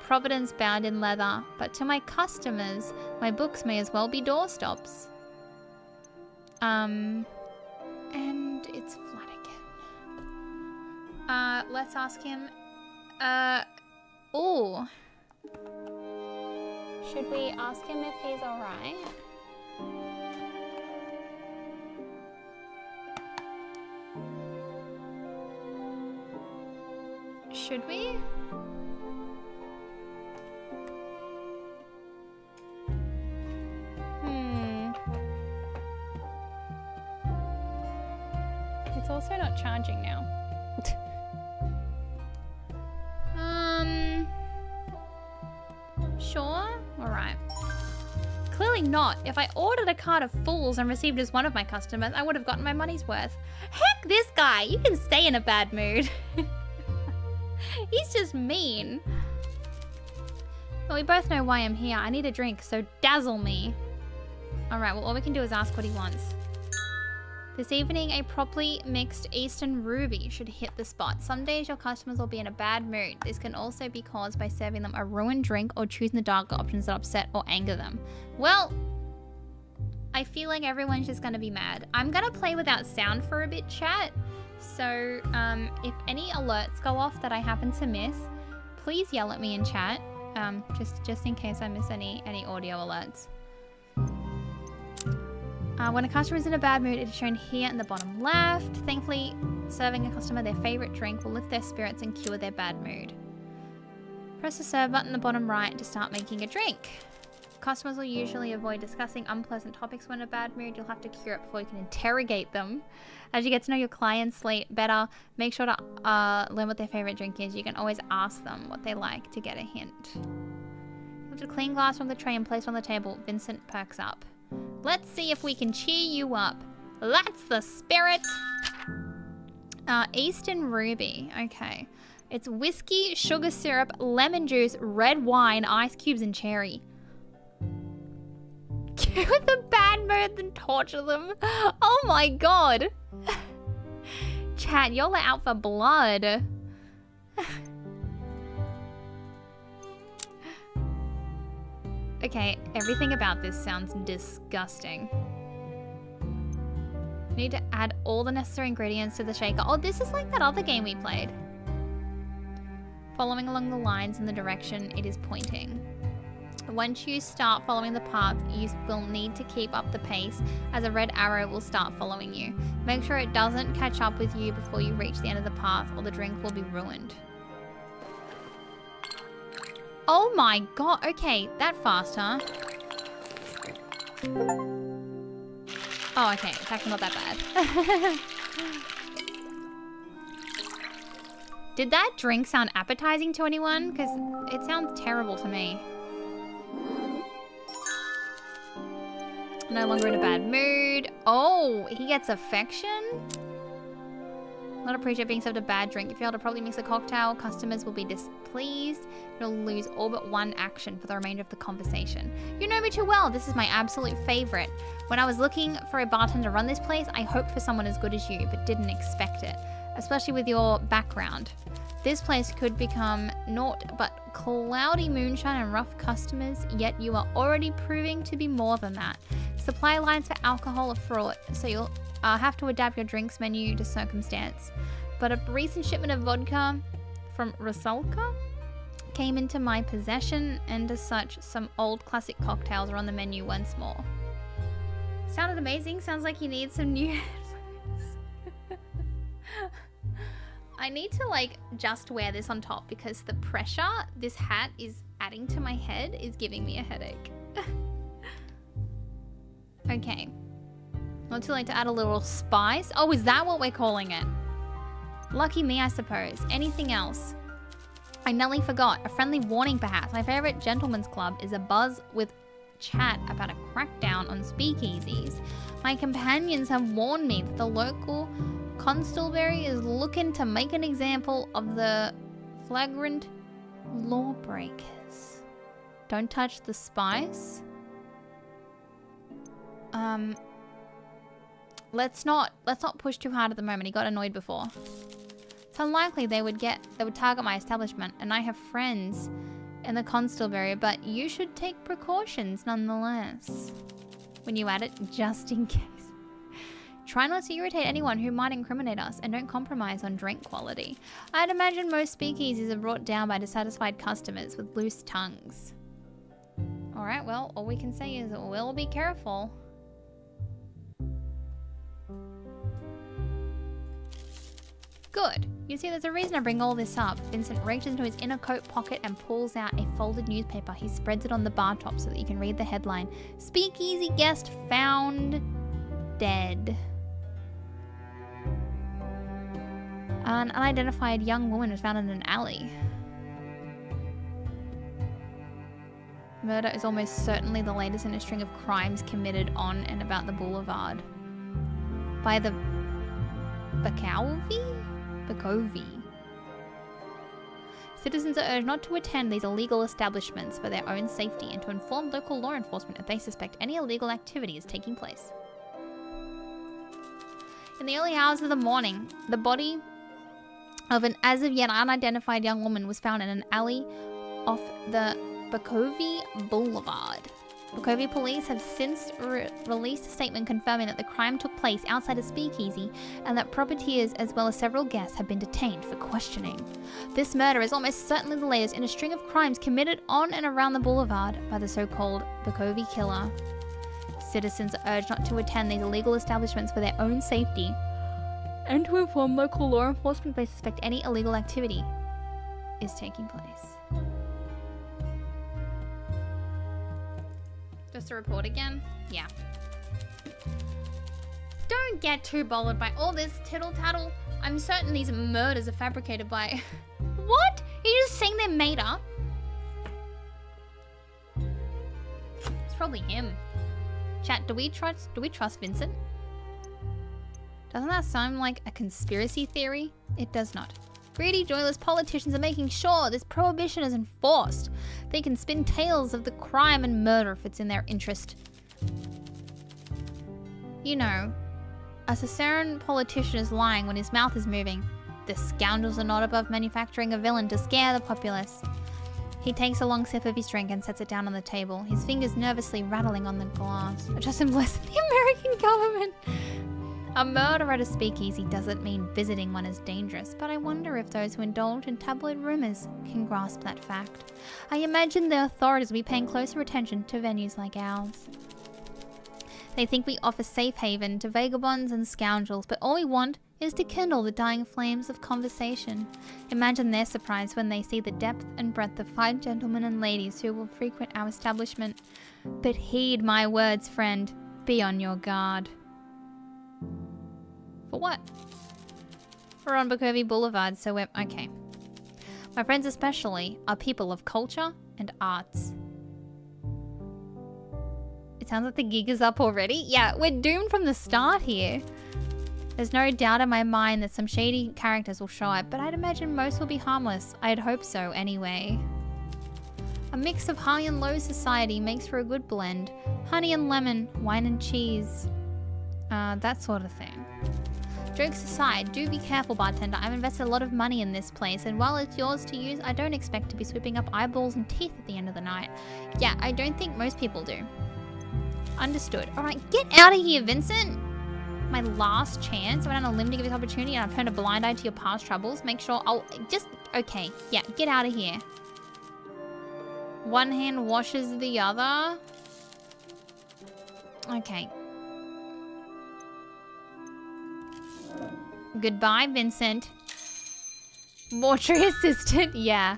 A: providence bound in leather, but to my customers, my books may as well be doorstops. And it's flat again. Let's ask him. Oh. Should we ask him if he's alright? Should we? It's also not charging now. Sure? Alright. Clearly not. If I ordered a cart of fools and received as one of my customers, I would have gotten my money's worth. Heck this guy! You can stay in a bad mood. He's just mean. Well, we both know why I'm here. I need a drink, so dazzle me. Alright, well all we can do is ask what he wants. This evening, a properly mixed Eastern Ruby should hit the spot. Some days your customers will be in a bad mood. This can also be caused by serving them a ruined drink or choosing the darker options that upset or anger them. Well, I feel like everyone's just gonna be mad. I'm gonna play without sound for a bit, chat. So, if any alerts go off that I happen to miss, please yell at me in chat. Just in case I miss any audio alerts. When a customer is in a bad mood, it is shown here in the bottom left. Thankfully, serving a customer their favorite drink will lift their spirits and cure their bad mood. Press the serve button in the bottom right to start making a drink. Customers will usually avoid discussing unpleasant topics when in a bad mood. You'll have to cure it before you can interrogate them. As you get to know your clients better, make sure to learn what their favorite drink is. You can always ask them what they like to get a hint. Lift a clean glass from the tray and place it on the table. Vincent perks up. Let's see if we can cheer you up. That's the spirit. Eastern Ruby. Okay. It's whiskey, sugar syrup, lemon juice, red wine, ice cubes, and cherry. Cure the bad mood and torture them. Oh my god. Chat, y'all are out for blood. Okay, everything about this sounds disgusting. Need to add all the necessary ingredients to the shaker. Oh, this is like that other game we played. Following along the lines in the direction it is pointing. Once you start following the path, you will need to keep up the pace, as a red arrow will start following you. Make sure it doesn't catch up with you before you reach the end of the path, or the drink will be ruined. Oh my god, okay, that fast, huh? Oh, okay, it's actually not that bad. Did that drink sound appetizing to anyone? Because it sounds terrible to me. No longer in a bad mood. Oh, he gets affection? Not appreciate being served a bad drink. If you fail to properly mix a cocktail, customers will be displeased. You'll lose all but one action for the remainder of the conversation. You know me too well. This is my absolute favorite. When I was looking for a bartender to run this place, I hoped for someone as good as you, but didn't expect it. Especially with your background. This place could become naught but cloudy moonshine and rough customers, yet you are already proving to be more than that. Supply lines for alcohol are fraught, so you'll have to adapt your drinks menu to circumstance. But a recent shipment of vodka from Rusalka came into my possession, and as such, some old classic cocktails are on the menu once more. Sounded amazing. Sounds like you need some new headphones. I need to like just wear this on top because the pressure this hat is adding to my head is giving me a headache. Okay. Not too late to add a little spice. Oh, is that what we're calling it? Lucky me, I suppose. Anything else? I nearly forgot. A friendly warning, perhaps. My favorite gentleman's club is abuzz with chat about a crackdown on speakeasies. My companions have warned me that the local constabulary is looking to make an example of the flagrant lawbreakers. Don't touch the spice. Let's not push too hard at the moment. He got annoyed before. It's unlikely they would target my establishment, and I have friends in the constabulary, but you should take precautions nonetheless when you add it, just in case. Try not to irritate anyone who might incriminate us, and don't compromise on drink quality. I'd imagine most speakeasies are brought down by dissatisfied customers with loose tongues. Alright, well, all we can say is we'll be careful. Good. You see, there's a reason I bring all this up. Vincent reaches into his inner coat pocket and pulls out a folded newspaper. He spreads it on the bar top so that you can read the headline. Speakeasy guest found dead. An unidentified young woman was found in an alley. Murder is almost certainly the latest in a string of crimes committed on and about the boulevard by the Bakovi? Citizens are urged not to attend these illegal establishments for their own safety and to inform local law enforcement if they suspect any illegal activity is taking place. In the early hours of the morning, the body of an as of yet unidentified young woman was found in an alley off the Bakovi Boulevard. Bakovi police have since released a statement confirming that the crime took place outside a speakeasy and that proprietors as well as several guests have been detained for questioning. This murder is almost certainly the latest in a string of crimes committed on and around the boulevard by the so-called Bakovi killer. Citizens are urged not to attend these illegal establishments for their own safety and to inform local law enforcement if they suspect any illegal activity is taking place. Just a report again? Yeah. Don't get too bothered by all this tittle-tattle. I'm certain these murders are fabricated by... What? You're just saying they're made up? It's probably him. Chat, do we trust Vincent? Doesn't that sound like a conspiracy theory? It does not. Greedy, joyless politicians are making sure this prohibition is enforced. They can spin tales of the crime and murder if it's in their interest. You know, a Caesarean politician is lying when his mouth is moving. The scoundrels are not above manufacturing a villain to scare the populace. He takes a long sip of his drink and sets it down on the table, his fingers nervously rattling on the glass. Just bless the American government. A murder at a speakeasy doesn't mean visiting one is dangerous, but I wonder if those who indulge in tabloid rumors can grasp that fact. I imagine the authorities will be paying closer attention to venues like ours. They think we offer safe haven to vagabonds and scoundrels, but all we want is to kindle the dying flames of conversation. Imagine their surprise when they see the depth and breadth of fine gentlemen and ladies who will frequent our establishment. But heed my words, friend. Be on your guard. For what? We're on Bukovi Boulevard, so we're... Okay. My friends especially are people of culture and arts. It sounds like the gig is up already. Yeah, we're doomed from the start here. There's no doubt in my mind that some shady characters will show up, but I'd imagine most will be harmless. I'd hope so anyway. A mix of high and low society makes for a good blend. Honey and lemon, wine and cheese. That sort of thing. Jokes aside, do be careful, bartender. I've invested a lot of money in this place, and while it's yours to use, I don't expect to be sweeping up eyeballs and teeth at the end of the night. Yeah, I don't think most people do. Understood. Alright, get out of here, Vincent! My last chance. I went on a limb to give this opportunity and I've turned a blind eye to your past troubles. Make sure I'll just... Okay, yeah, get out of here. One hand washes the other. Okay. Goodbye, Vincent. Mortuary assistant, yeah.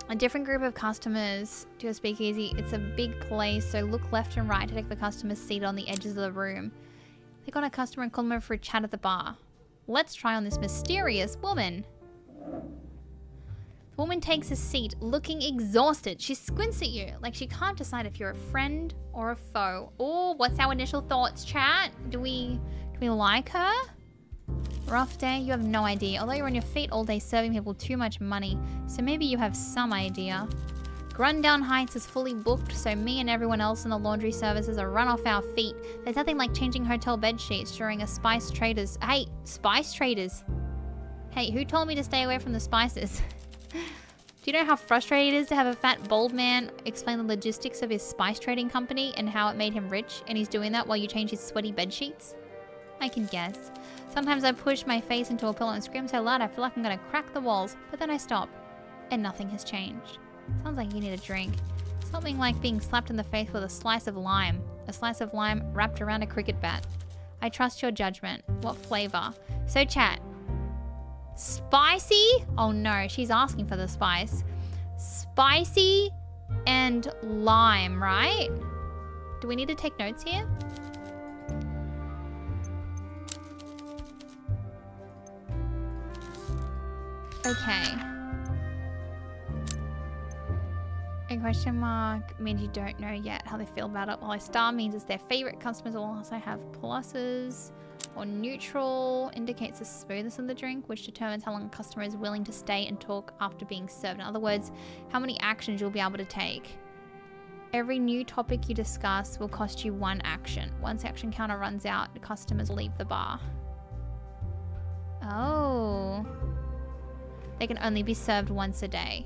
A: A different group of customers to a speakeasy. It's a big place, so look left and right to take the customers seated on the edges of the room. Click on a customer and call them over for a chat at the bar. Let's try on this mysterious woman. The woman takes a seat, looking exhausted. She squints at you, like she can't decide if you're a friend or a foe. Oh, what's our initial thoughts, chat? Do we like her? Rough day? You have no idea. Although you're on your feet all day serving people too much money, so maybe you have some idea. Grundown Heights is fully booked, so me and everyone else in the laundry services are run off our feet. There's nothing like changing hotel bed sheets during a Spice Traders. Hey, Spice Traders. Hey, who told me to stay away from the spices? Do you know how frustrating it is to have a fat, bald man explain the logistics of his spice trading company and how it made him rich, and he's doing that while you change his sweaty bed sheets? I can guess. Sometimes I push my face into a pillow and scream so loud I feel like I'm gonna crack the walls, but then I stop, and nothing has changed. Sounds like you need a drink. Something like being slapped in the face with a slice of lime. A slice of lime wrapped around a cricket bat. I trust your judgment. What flavor? So chat. Spicy? Oh no, she's asking for the spice. Spicy and lime, right? Do we need to take notes here? Okay. A question mark means you don't know yet how they feel about it, while a star means it's their favorite. Customers will also have pluses. Or neutral indicates the smoothness of the drink, which determines how long a customer is willing to stay and talk after being served. In other words, how many actions you'll be able to take. Every new topic you discuss will cost you 1 action. Once the action counter runs out, the customers leave the bar. Oh. They can only be served once a day.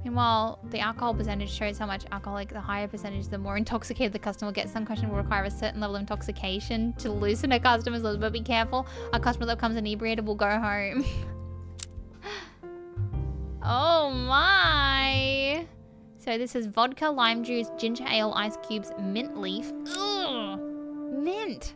A: Meanwhile, the alcohol percentage shows how much alcoholic, the higher percentage, the more intoxicated the customer will get. Some question will require a certain level of intoxication to loosen a customer's lips, but be careful. A customer that comes inebriated will go home. Oh my. So this is vodka, lime juice, ginger ale, ice cubes, mint leaf. Ugh. Mint.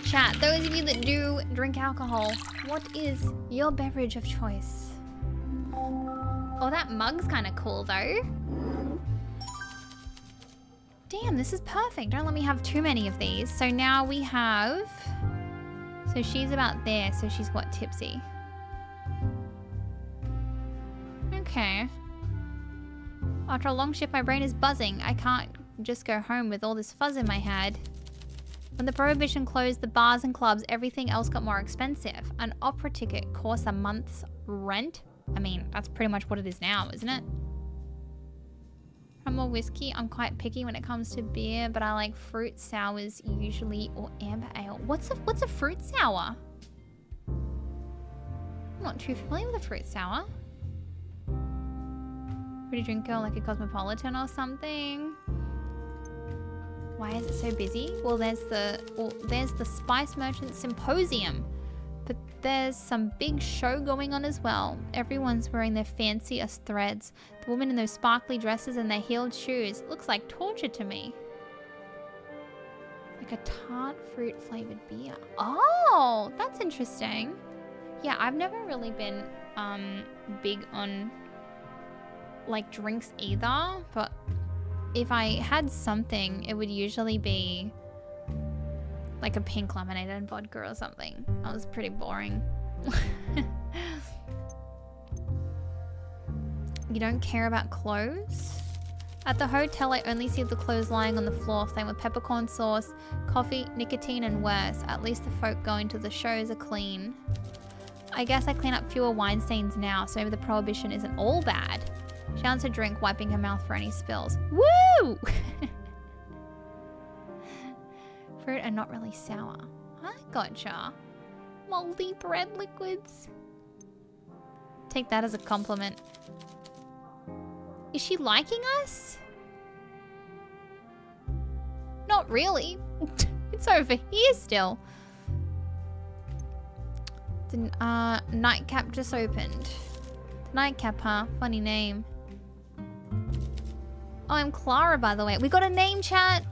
A: Chat, those of you that do drink alcohol, what is your beverage of choice? Oh, that mug's kind of cool though. Damn, this is perfect. Don't let me have too many of these. So now we have... So she's about there, so she's what, tipsy? Okay. After a long shift, my brain is buzzing. I can't just go home with all this fuzz in my head. When the Prohibition closed the bars and clubs, everything else got more expensive. An opera ticket costs a month's rent. I mean, that's pretty much what it is now, isn't it? Rum or whiskey, I'm quite picky when it comes to beer, but I like fruit sours usually, or amber ale. What's a fruit sour? I'm not too familiar with a fruit sour. Pretty drink girl, like a cosmopolitan or something. Why is it so busy? Well, there's the Spice Merchant Symposium, but there's some big show going on as well. Everyone's wearing their fanciest threads. The women in those sparkly dresses and their heeled shoes. It looks like torture to me. Like a tart fruit flavored beer. Oh, that's interesting. Yeah, I've never really been big on like drinks either, but if I had something, it would usually be like a pink lemonade and vodka or something. That was pretty boring. You don't care about clothes? At the hotel, I only see the clothes lying on the floor. Same with peppercorn sauce, coffee, nicotine, and worse. At least the folk going to the shows are clean. I guess I clean up fewer wine stains now, so maybe the Prohibition isn't all bad. She wants to drink, wiping her mouth for any spills. Woo! Fruit are not really sour. I gotcha. Moldy bread liquids. Take that as a compliment. Is she liking us? Not really. It's over here still. The nightcap just opened. Nightcap, huh? Funny name. Oh, I'm Clara, by the way. We got a name, chat.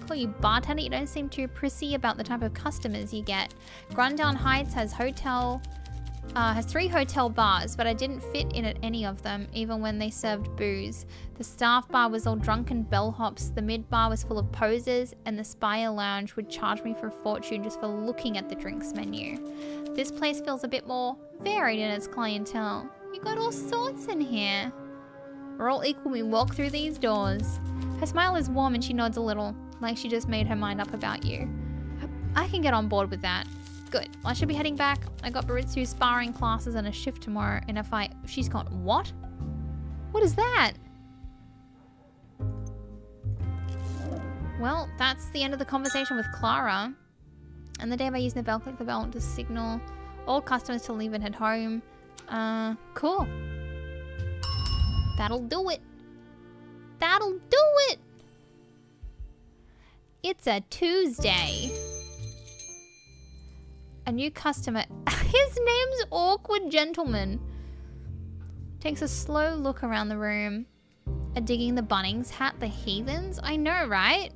A: Call you bartender. You don't seem too prissy about the type of customers you get. Grundown Heights has 3 hotel bars, but I didn't fit in at any of them, even when they served booze. The staff bar was all drunken bellhops, the mid bar was full of posers, and the Spire Lounge would charge me for a fortune just for looking at the drinks menu. This place feels a bit more varied in its clientele. You got all sorts in here. We're all equal when we walk through these doors. Her smile is warm and she nods a little, like she just made her mind up about you. I can get on board with that. Good. I should be heading back. I got Baritsu's sparring classes and a shift tomorrow, and if she's got what? What is that? Well, that's the end of the conversation with Clara. And the day by using the bell, click the bell to signal all customers to leave and head home. Cool. That'll do it. That'll do it. It's a Tuesday. A new customer. His name's Awkward Gentleman. Takes a slow look around the room. Digging the Bunnings hat, the heathens? I know, right?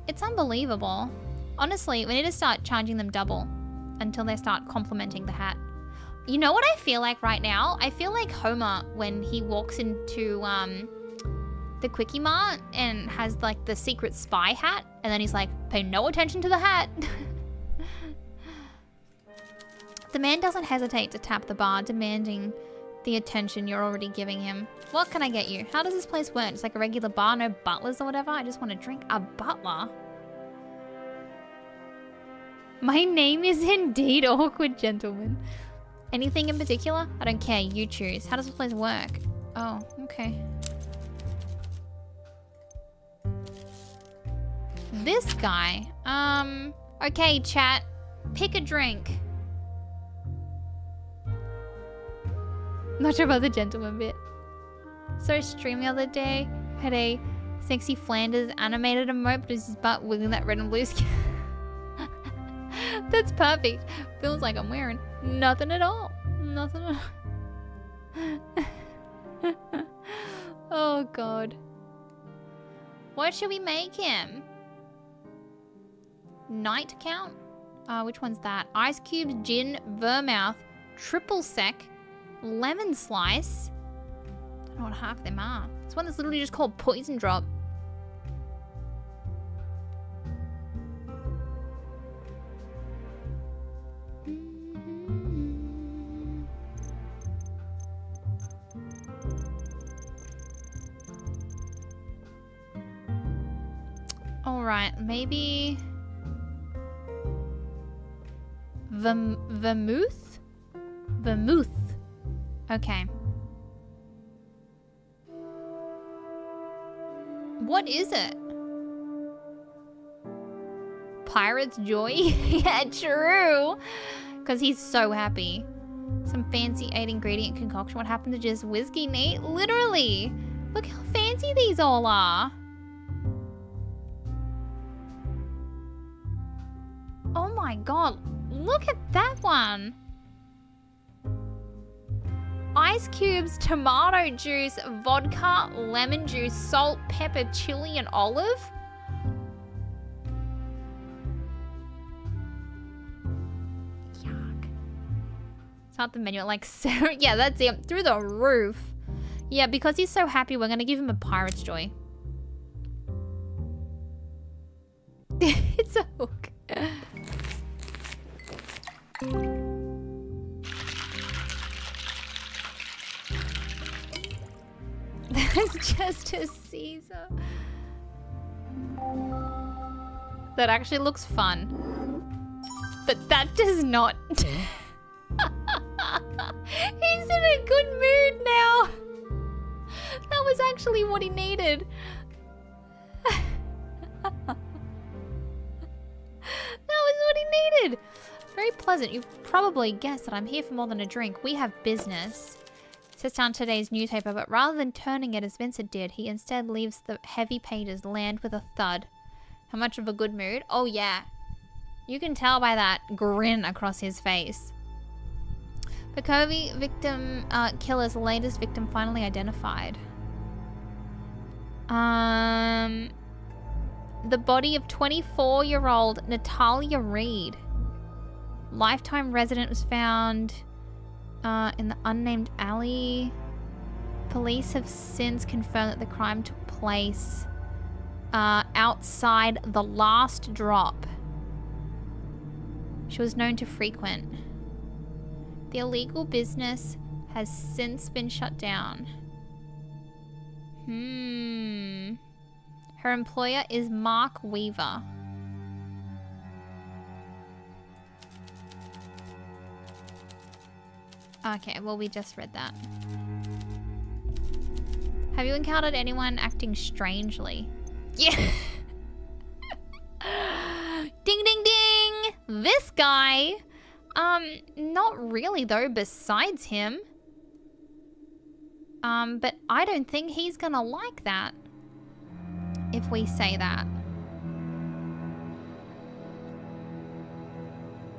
A: It's unbelievable. Honestly, we need to start charging them double until they start complimenting the hat. You know what I feel like right now? I feel like Homer when he walks into the Quickie Mart and has like the secret spy hat, and then he's like, pay no attention to the hat. The man doesn't hesitate to tap the bar, demanding the attention you're already giving him. What can I get you? How does this place work? It's like a regular bar, no butlers or whatever? I just want to drink. A butler? My name is indeed Awkward Gentleman. Anything in particular? I don't care, you choose. How does this place work? Oh, okay. This guy. Okay, chat. Pick a drink. Not sure about the gentleman bit. So stream the other day, had a sexy Flanders animated emote, but his butt wiggling that red and blue skin. That's perfect. Feels like I'm wearing nothing at all. Nothing. Oh god. What should we make him? Night count? Which one's that? Ice cubes, gin, vermouth, triple sec, lemon slice. Don't know what half of them are. This one that's literally just called poison drop. Alright, maybe... Vermouth? Vermouth. Okay. What is it? Pirate's Joy? Yeah, true. Because he's so happy. Some fancy 8-ingredient concoction. What happened to just whiskey neat? Literally. Look how fancy these all are. Oh my god. Look at that one. Ice cubes, tomato juice, vodka, lemon juice, salt, pepper, chili, and olive. Yuck. It's not the menu, like, yeah, that's it. Through the roof. Yeah, because he's so happy, we're gonna give him a Pirate's Joy. It's a hook. That's just a Caesar. That actually looks fun. But that does not. He's in a good mood now. That was actually what he needed. That was what he needed. Very pleasant. You've probably guessed that I'm here for more than a drink. We have business. Sets down today's newspaper, but rather than turning it as Vincent did, he instead leaves the heavy pages land with a thud. How much of a good mood? Oh yeah. You can tell by that grin across his face. Pekovi victim killer's latest victim finally identified. The body of 24-year-old Natalia Reed. Lifetime resident was found in the unnamed alley. Police have since confirmed that the crime took place outside the Last Drop. She was known to frequent. The illegal business has since been shut down. Her employer is Mark Weaver. Okay, well, we just read that. Have you encountered anyone acting strangely? Yeah. Ding, ding, ding! This guy. Not really, though, besides him. But I don't think he's gonna like that. If we say that.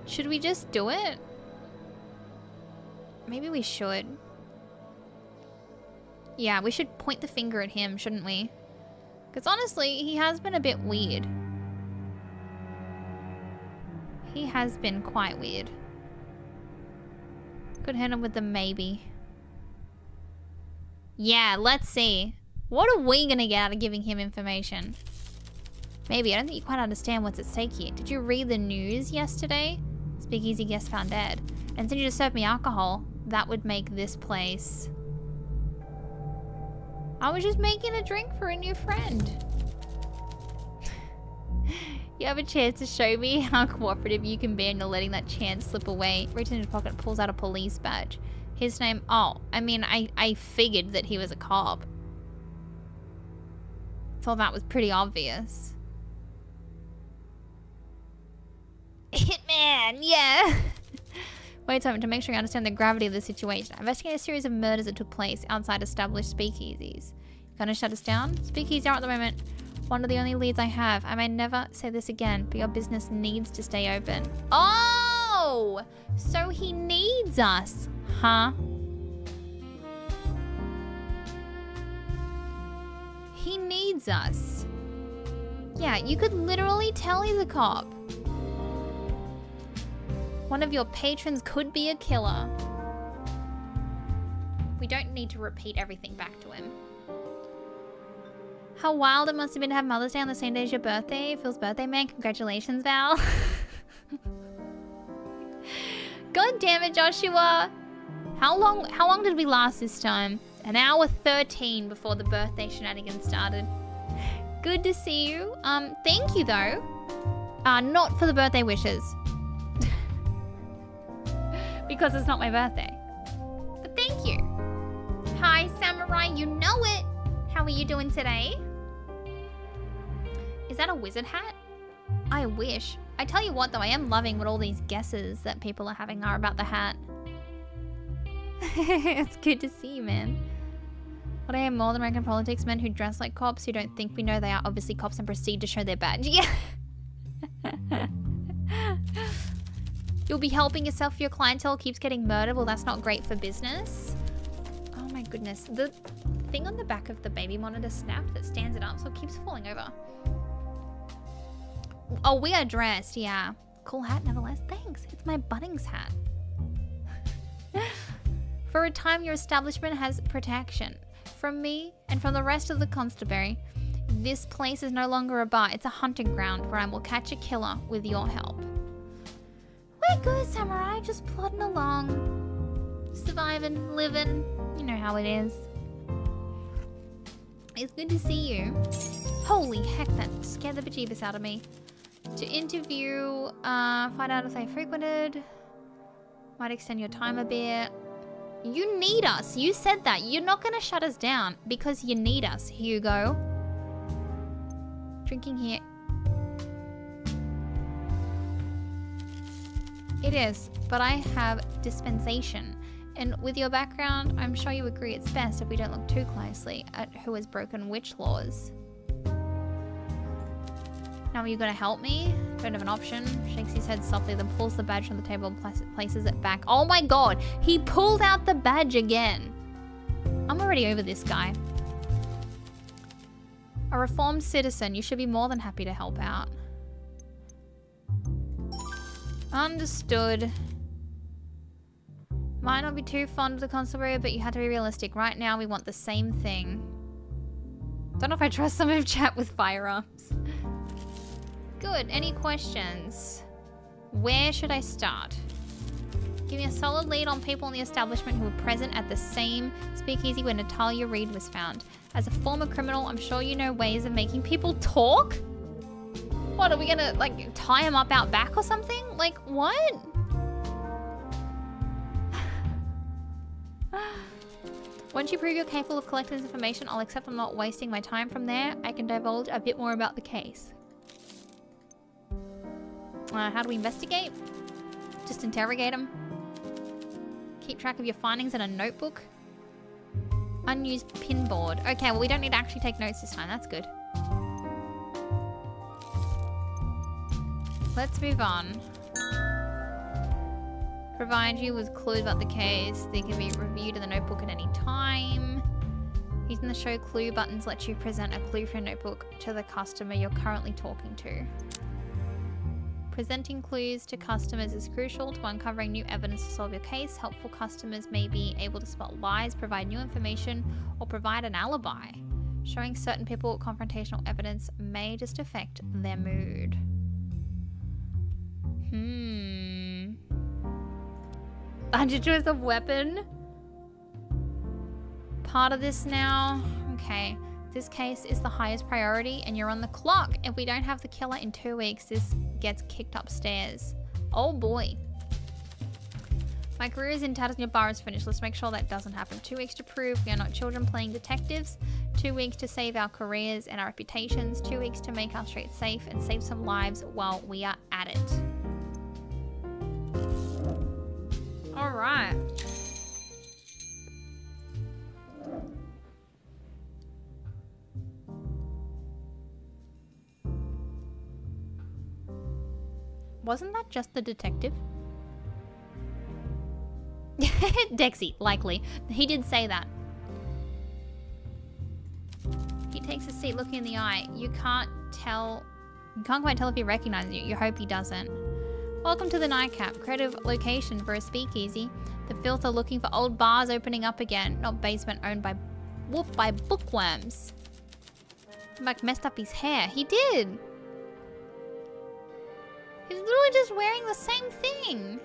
A: Should we just do it? Maybe we should. Yeah, we should point the finger at him, shouldn't we? Because honestly, he has been a bit weird. He has been quite weird. Could hit him with the maybe. Yeah, let's see. What are we gonna get out of giving him information? Maybe. I don't think you quite understand what's at stake here. Did you read the news yesterday? Speakeasy guest found dead. And since you just served me alcohol, that would make this place... I was just making a drink for a new friend. You have a chance to show me how cooperative you can be and you're letting that chance slip away. Reaches into his pocket and pulls out a police badge. His name... Oh, I mean, I figured that he was a cop. Thought that was pretty obvious. Hitman, yeah. Wait a moment to make sure you understand the gravity of the situation. Investigate a series of murders that took place outside established speakeasies. Gonna shut us down? Speakeasies are at the moment one of the only leads I have. I may never say this again, but your business needs to stay open. Oh! Oh, so he needs us, huh? He needs us. Yeah, you could literally tell he's a cop. One of your patrons could be a killer. We don't need to repeat everything back to him. How wild it must have been to have Mother's Day on the same day as your birthday. Phil's birthday, man. Congratulations, Val. God damn it, Joshua. How long did we last this time? An hour 13 before the birthday shenanigans started. Good to see you. Thank you though. Not for the birthday wishes. Because it's not my birthday. But thank you. Hi, Samurai, you know it. How are you doing today? Is that a wizard hat? I wish. I tell you what though, I am loving what all these guesses that people are having are about the hat. It's good to see you, man. What I am more than American politics, men who dress like cops who don't think we know they are obviously cops and proceed to show their badge. Yeah. You'll be helping yourself if your clientele keeps getting murdered. Well, that's not great for business. Oh my goodness. The thing on the back of the baby monitor snapped that stands it up, so it keeps falling over. Oh, we are dressed, yeah. Cool hat, nevertheless. Thanks. It's my Bunnings hat. For a time, your establishment has protection. From me and from the rest of the constabulary, this place is no longer a bar. It's a hunting ground where I will catch a killer with your help. We're good, Samurai. Just plodding along. Surviving, living. You know how it is. It's good to see you. Holy heck, that scared the bejeebus out of me. To interview, find out if they frequented. Might extend your time a bit. You need us. You said that. You're not going to shut us down because you need us, Hugo. Drinking here. It is, but I have dispensation. And with your background, I'm sure you agree it's best if we don't look too closely at who has broken which laws. Now are you going to help me? Don't have an option. Shakes his head softly, then pulls the badge from the table and places it back. Oh my god! He pulled out the badge again! I'm already over this guy. A reformed citizen. You should be more than happy to help out. Understood. Might not be too fond of the constabulary, but you have to be realistic. Right now, we want the same thing. Don't know if I trust some of chat with firearms. Good. Any questions? Where should I start? Give me a solid lead on people in the establishment who were present at the same speakeasy where Natalia Reed was found. As a former criminal, I'm sure you know ways of making people talk? What, are we gonna, like, tie him up out back or something? Like, what? Once you prove you're capable of collecting this information, I'll accept I'm not wasting my time from there. I can divulge a bit more about the case. How do we investigate? Just interrogate him. Keep track of your findings in a notebook. Unused pinboard. Okay, well we don't need to actually take notes this time. That's good. Let's move on. Provide you with clues about the case. They can be reviewed in the notebook at any time. Using the show clue buttons lets you present a clue from your notebook to the customer you're currently talking to. Presenting clues to customers is crucial to uncovering new evidence to solve your case. Helpful customers may be able to spot lies, provide new information, or provide an alibi. Showing certain people confrontational evidence may just affect their mood. Hundred choice of weapon. Part of this now. Okay. This case is the highest priority and you're on the clock. If we don't have the killer in 2 weeks, this gets kicked upstairs. Oh boy. My career is in tatters and your bar is finished. Let's make sure that doesn't happen. 2 weeks to prove we are not children playing detectives. 2 weeks to save our careers and our reputations. 2 weeks to make our streets safe and save some lives while we are at it. All right. Wasn't that just the detective? Dexy, likely. He did say that. He takes a seat looking in the eye. You can't quite tell if he recognizes you. You hope he doesn't. Welcome to the Nightcap. Creative location for a speakeasy. The filth are looking for old bars opening up again. Not basement owned by bookworms. Mike messed up his hair. He did. He's literally just wearing the same thing.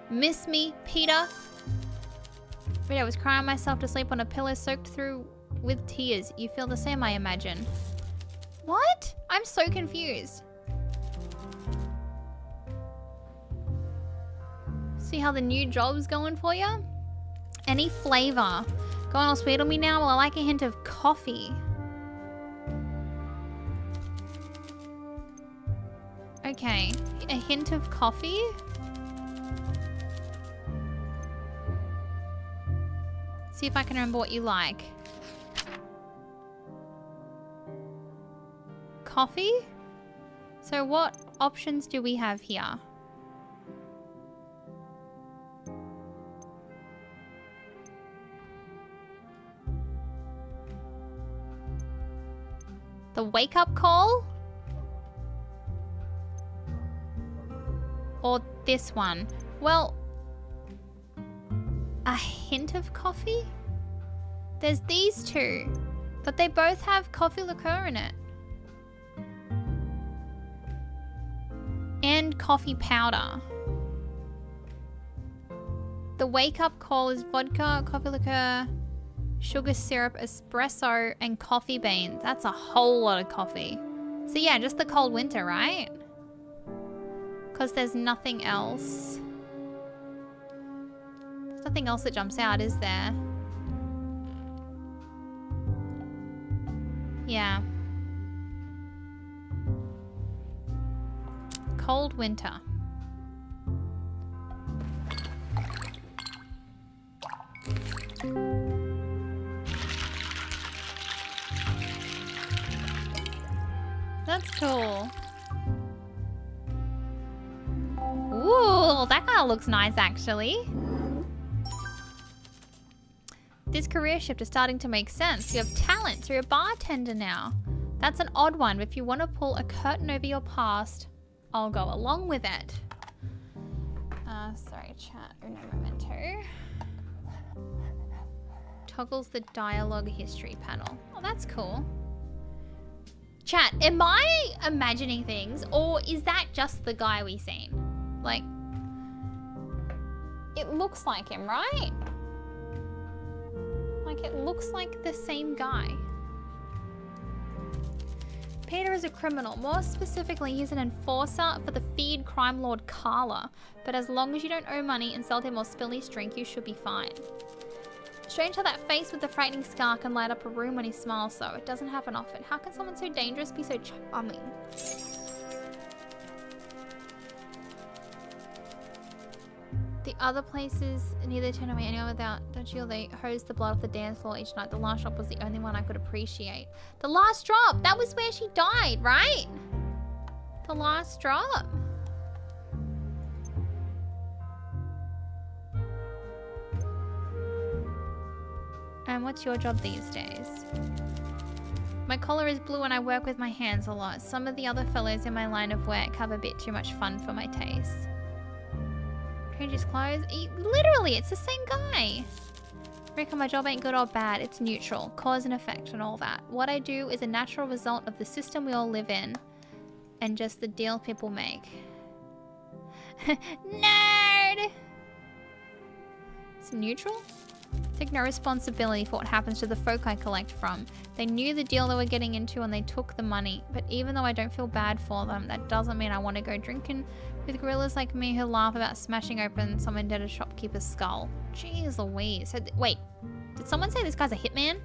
A: Miss me, Peter? I was crying myself to sleep on a pillow soaked through with tears. You feel the same, I imagine. What? I'm so confused. See how the new job's going for you? Any flavor. Going all sweet on me now? Well, I like a hint of coffee. Okay, a hint of coffee? See if I can remember what you like. Coffee? So what options do we have here? The wake-up call? Or this one? Well, a hint of coffee? There's these two, but they both have coffee liqueur in it. And coffee powder. The wake-up call is vodka, coffee liqueur, sugar syrup, espresso, and coffee beans. That's a whole lot of coffee. So yeah, just the cold winter, right? Because there's nothing else. There's nothing else that jumps out, is there? Yeah. Cold winter. That's cool. Ooh, that kind of looks nice, actually. This career shift is starting to make sense. You have talent, so you're a bartender now. That's an odd one, but if you want to pull a curtain over your past, I'll go along with it. Sorry, chat. Uno momento. Toggles the dialogue history panel. Oh, that's cool. Chat, am I imagining things, or is that just the guy we seen? Like, it looks like him, right? Like, it looks like the same guy. Peter is a criminal. More specifically, he's an enforcer for the feared crime lord Carla. But as long as you don't owe money and sell him or spill his drink, you should be fine. Strange how that face with the frightening scar can light up a room when he smiles, though. It doesn't happen often. How can someone so dangerous be so charming? The other places neither turn away anyone without, don't you? They hose the blood off the dance floor each night. The last drop was the only one I could appreciate. The last drop! That was where she died, right? The last drop. And what's your job these days? My collar is blue and I work with my hands a lot. Some of the other fellows in my line of work have a bit too much fun for my taste. Change his clothes? Literally, it's the same guy. Reckon my job ain't good or bad. It's neutral. Cause and effect and all that. What I do is a natural result of the system we all live in. And just the deal people make. Nerd! It's neutral? Take no responsibility for what happens to the folk I collect from. They knew the deal they were getting into and they took the money. But even though I don't feel bad for them, that doesn't mean I want to go drinking with gorillas like me who laugh about smashing open some indebted shopkeeper's skull. Jeez Louise. So wait, did someone say this guy's a hitman?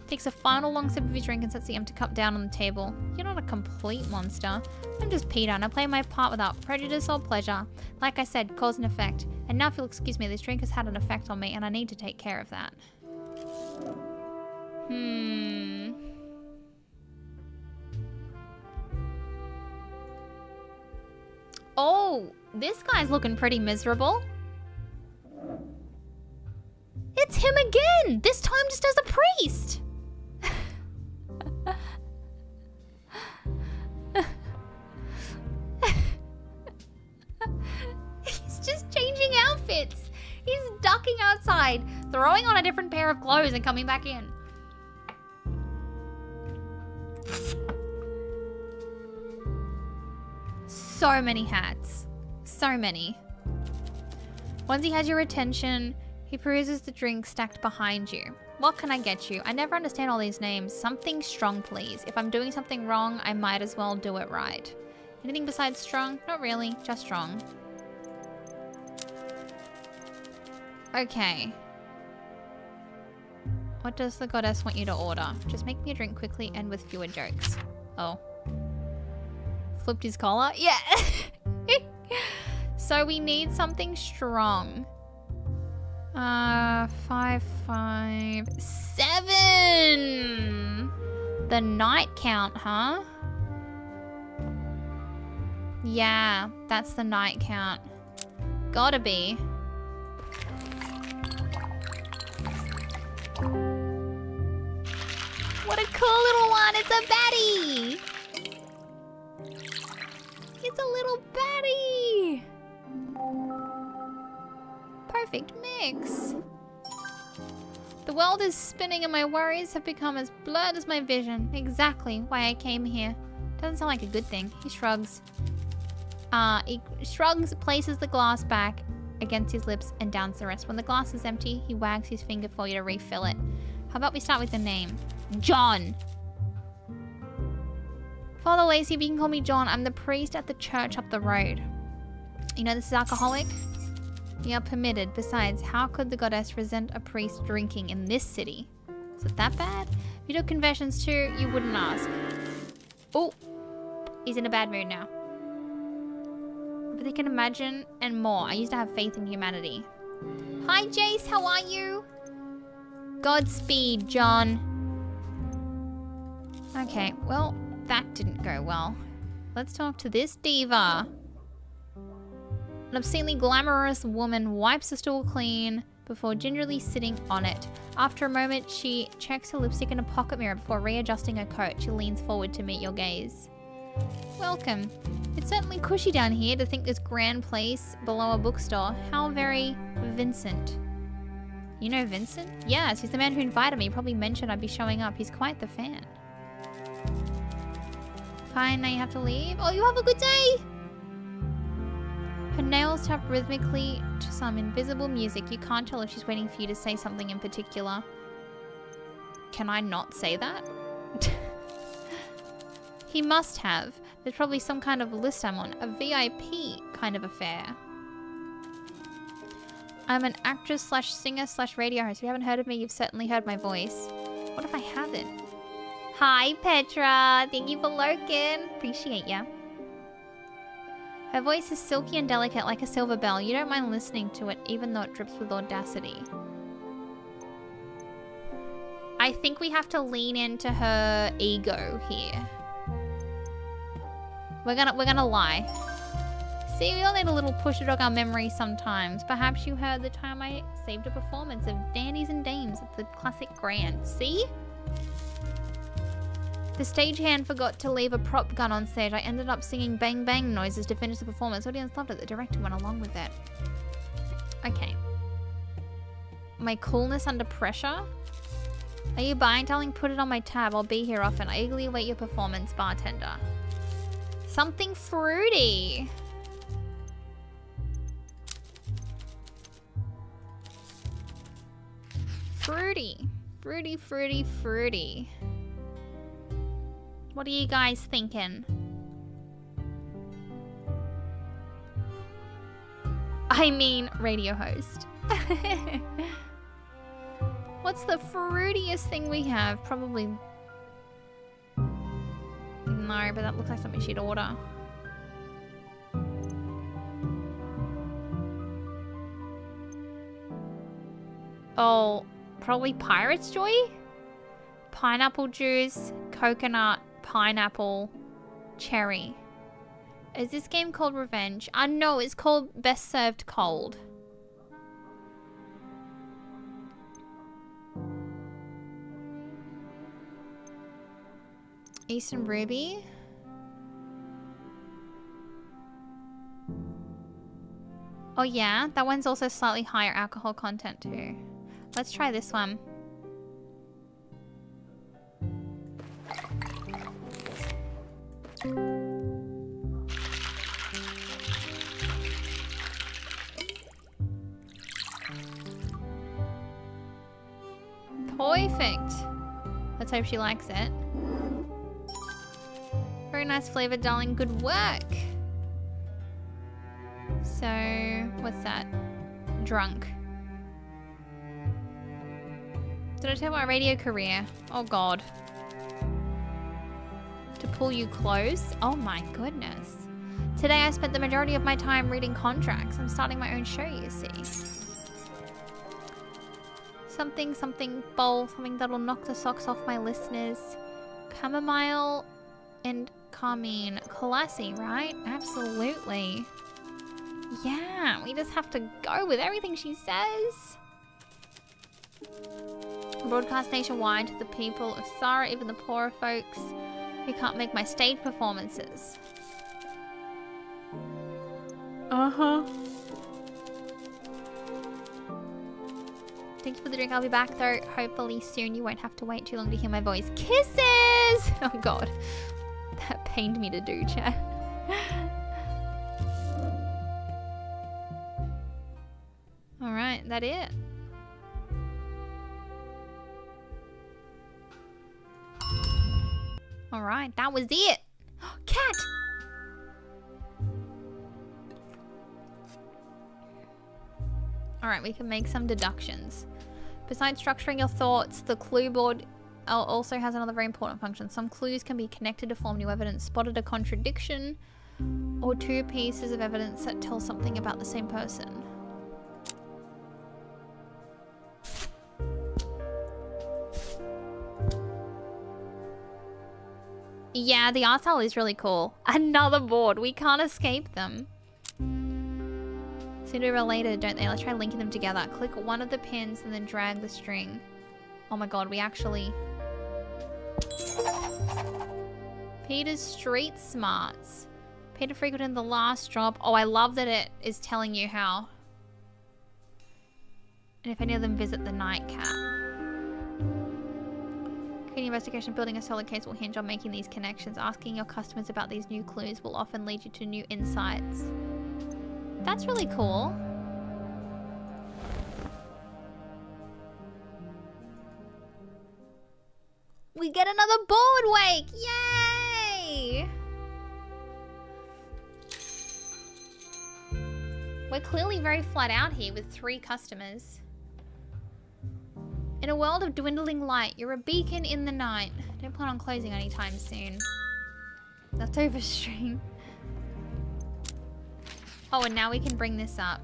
A: Takes a final long sip of his drink and sets the empty cup down on the table. You're not a complete monster. I'm just Peter and I play my part without prejudice or pleasure. Like I said, cause and effect. And now if you'll excuse me, this drink has had an effect on me and I need to take care of that. This guy's looking pretty miserable. It's him again! This time just as a priest! He's just changing outfits. He's ducking outside, throwing on a different pair of clothes and coming back in. So many hats. So many. Once he has your attention, he peruses the drink stacked behind you. What can I get you? I never understand all these names. Something strong, please. If I'm doing something wrong, I might as well do it right. Anything besides strong? Not really, just strong. Okay. What does the goddess want you to order? Just make me a drink quickly and with fewer jokes. Oh. Flipped his collar? Yeah. So we need something strong. 5, 5, 7. The night count, huh? Yeah, that's the night count. Gotta be. What a cool little one! It's a baddie! It's a little baddie! Perfect mix. The world is spinning and my worries have become as blurred as my vision. Exactly why I came here. Doesn't sound like a good thing. He shrugs. He shrugs, places the glass back against his lips and downs the rest. When the glass is empty, he wags his finger for you to refill it. How about we start with the name? John. Father Lacey, you can call me John. I'm the priest at the church up the road. You know this is alcoholic? You are permitted. Besides, how could the goddess resent a priest drinking in this city? Is it that bad? If you took confessions too, you wouldn't ask. Oh, he's in a bad mood now. But they can imagine and more. I used to have faith in humanity. Hi, Jace. How are you? Godspeed, John. Okay, well, that didn't go well. Let's talk to this diva. An obscenely glamorous woman wipes the stool clean before gingerly sitting on it. After a moment, she checks her lipstick in a pocket mirror before readjusting her coat. She leans forward to meet your gaze. Welcome. It's certainly cushy down here to think this grand place below a bookstore. How very Vincent. You know Vincent? Yes, he's the man who invited me. Probably mentioned I'd be showing up. He's quite the fan. Fine, now you have to leave. Oh, you have a good day! Her nails tap rhythmically to some invisible music. You can't tell if she's waiting for you to say something in particular. Can I not say that? He must have. There's probably some kind of list I'm on. A VIP kind of affair. I'm an actress slash singer slash radio host. If you haven't heard of me, you've certainly heard my voice. What if I haven't? Hi, Petra. Thank you for lurking. Appreciate ya. Her voice is silky and delicate like a silver bell. You don't mind listening to it, even though it drips with audacity. I think we have to lean into her ego here. We're gonna lie. See, we all need a little push to jog our memory sometimes. Perhaps you heard the time I saved a performance of Dandies and Dames at the Classic Grand. See? The stagehand forgot to leave a prop gun on stage. I ended up singing bang bang noises to finish the performance. Audience loved it. The director went along with it. Okay. My coolness under pressure? Are you buying, darling? Put it on my tab. I'll be here often. I eagerly await your performance, bartender. Something fruity. Fruity. Fruity, fruity, fruity. What are you guys thinking? I mean, radio host. What's the fruitiest thing we have? Probably... No, but that looks like something she'd order. Oh, probably Pirate's Joy? Pineapple juice, coconut, pineapple, cherry. Is this game called Revenge? No, it's called Best Served Cold. Eastern Ruby. Oh yeah, that one's also slightly higher alcohol content too. Let's try this one. Perfect. Let's hope she likes it. Very nice flavor, darling. Good work. So, what's that? Drunk. Did I tell my radio career? Oh god. To pull you close? Oh my goodness. Today I spent the majority of my time reading contracts. I'm starting my own show, you see. Something bowl, something that'll knock the socks off my listeners. Chamomile and carmine. Classy, right? Absolutely. Yeah, we just have to go with everything she says. Broadcast nationwide to the people of Sara, even the poorer folks who can't make my stage performances. Uh-huh. Thank you for the drink. I'll be back though. Hopefully soon. You won't have to wait too long to hear my voice. Kisses! Oh god. That pained me to do, chat. Alright, that it. Alright, that was it. Cat! Alright, we can make some deductions. Besides structuring your thoughts, the clue board also has another very important function. Some clues can be connected to form new evidence, spotted a contradiction, or two pieces of evidence that tell something about the same person. Yeah, the art style is really cool. Another board. We can't escape them. Seem to be related, don't they? Let's try linking them together. Click one of the pins and then drag the string. Oh my god, we actually... Peter's street smarts. Peter frequented the last drop. Oh, I love that it is telling you how. And if any of them visit the nightcap. Creating investigation, building a solid case will hinge on making these connections. Asking your customers about these new clues will often lead you to new insights. That's really cool. We get another board wake! Yay! We're clearly very flat out here with 3 customers. In a world of dwindling light, you're a beacon in the night. Don't plan on closing anytime soon. That's overstring. Oh, and now we can bring this up.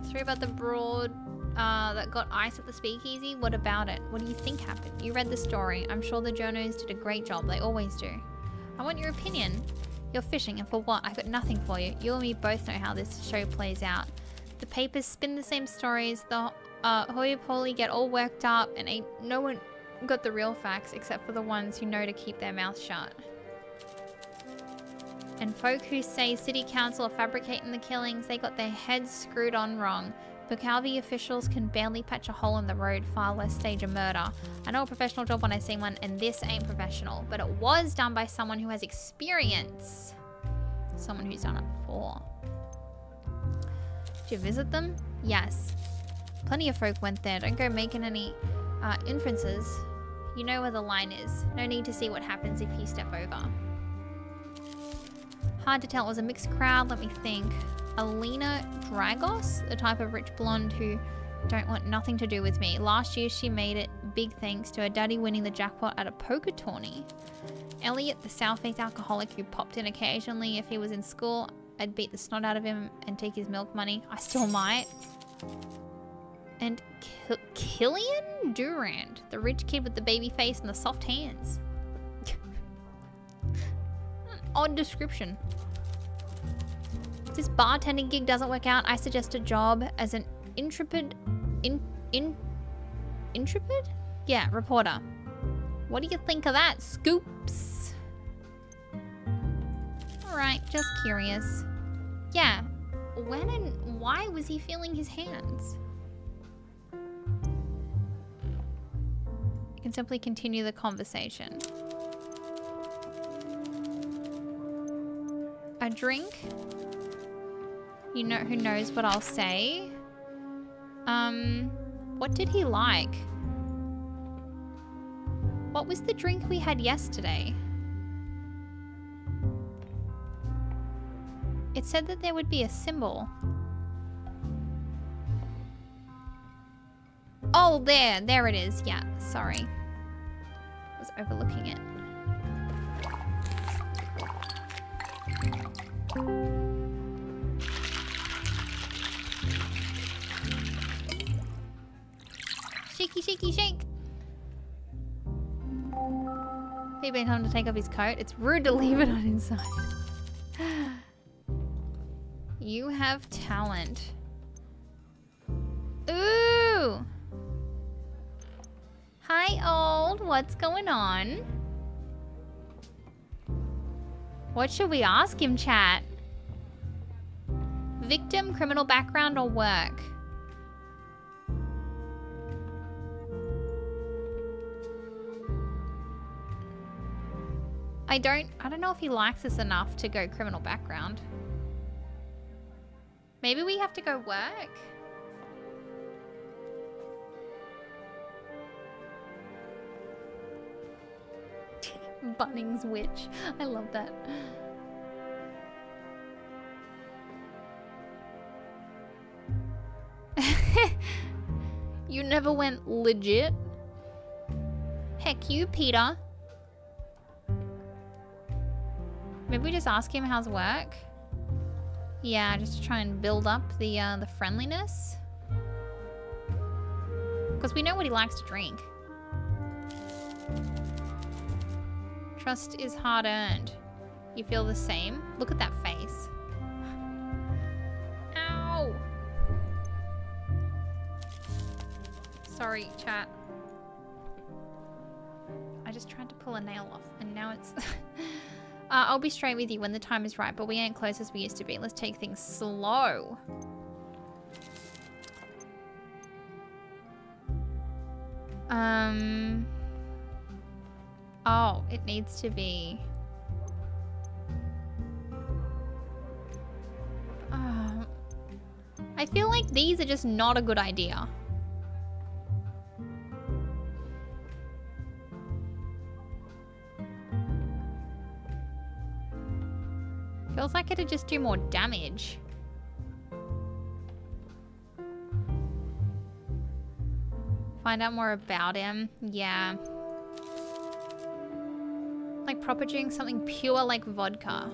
A: Sorry about the broad that got ice at the speakeasy. What about it? What do you think happened? You read the story. I'm sure the journos did a great job. They always do. I want your opinion. You're fishing, and for what? I've got nothing for you. You and me both know how this show plays out. The papers spin the same stories. The holy get all worked up, and ain't no one got the real facts except for the ones who know to keep their mouth shut. And folk who say city council are fabricating the killings, they got their heads screwed on wrong. Bukalvi officials can barely patch a hole in the road, far less stage a murder. I know a professional job when I see one, and this ain't professional, but it was done by someone who has experience. Someone who's done it before. Did you visit them? Yes. Plenty of folk went there. Don't go making any inferences. You know where the line is. No need to see what happens if you step over. Hard to tell. It was a mixed crowd. Let me think. Alina Dragos, the type of rich blonde who don't want nothing to do with me. Last year she made it big thanks to her daddy winning the jackpot at a poker tourney. Elliot, the South-East alcoholic who popped in occasionally if he was in school. I'd beat the snot out of him and take his milk money. I still might. And Killian Durand, the rich kid with the baby face and the soft hands. odd description. If this bartending gig doesn't work out, I suggest a job as an intrepid reporter. What do you think of that, Scoops? Alright, just curious. Yeah, when and why was he feeling his hands? You can simply continue the conversation. A drink? You know, who knows what I'll say? What did he like? What was the drink we had yesterday? It said that there would be a symbol. Oh, there it is. Yeah, sorry. I was overlooking it. Shaky, shaky, shake. People come to take off his coat. It's rude to leave it on inside. You have talent. Ooh. Hi, old. What's going on? What should we ask him, chat? Victim, criminal background, or work? I don't know if he likes us enough to go criminal background. Maybe we have to go work? Bunnings witch. I love that. You never went legit? Heck you, Peter. Maybe we just ask him how's work? Yeah, just to try and build up the friendliness. Because we know what he likes to drink. Trust is hard earned. You feel the same? Look at that face. Ow! Sorry, chat. I just tried to pull a nail off and now it's... I'll be straight with you when the time is right, but we ain't close as we used to be. Let's take things slow. Oh, it needs to be... I feel like these are just not a good idea. Feels like it'd just do more damage. Find out more about him. Yeah. Like proper drink, something pure like vodka.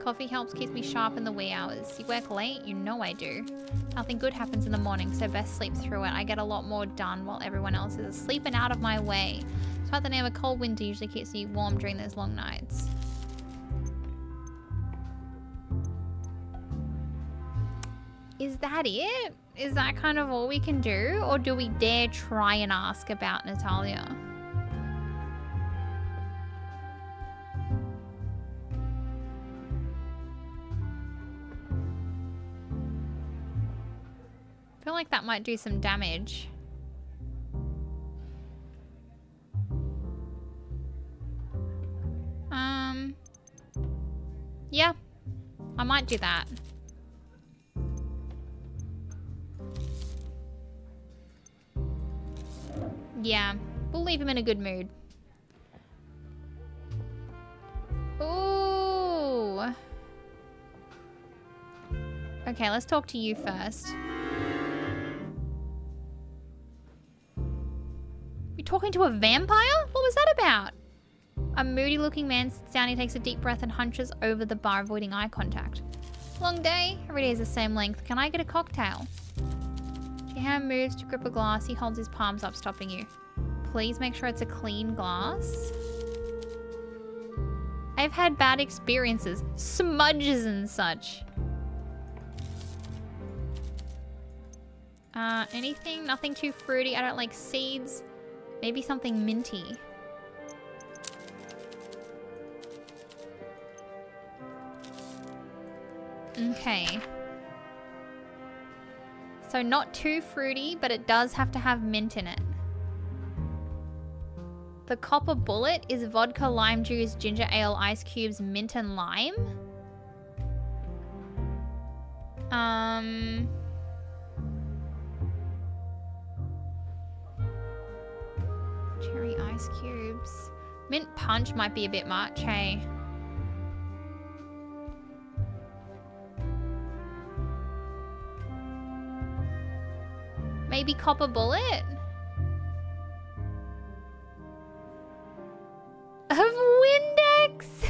A: Coffee helps keep me sharp in the wee hours. You work late? You know I do. Nothing good happens in the morning, so best sleep through it. I get a lot more done while everyone else is asleep and out of my way. Despite the name of cold winter usually keeps me warm during those long nights. Is that it? Is that kind of all we can do? Or do we dare try and ask about Natalia? I feel like that might do some damage. Yeah, I might do that. Yeah, we'll leave him in a good mood. Ooh. Okay, let's talk to you first. You talking to a vampire? What was that about? A moody looking man sits down, he takes a deep breath and hunches over the bar, avoiding eye contact. Long day? Every day is the same length. Can I get a cocktail? Your hand moves to grip a glass. He holds his palms up, stopping you. Please make sure it's a clean glass. I I've had bad experiences. Smudges and such. Anything? Nothing too fruity. I don't like seeds. Maybe something minty. Okay. So not too fruity, but it does have to have mint in it. The copper bullet is vodka, lime juice, ginger ale, ice cubes, mint and lime. Cherry ice cubes. Mint punch might be a bit much, hey? Maybe copper bullet? Of Windex!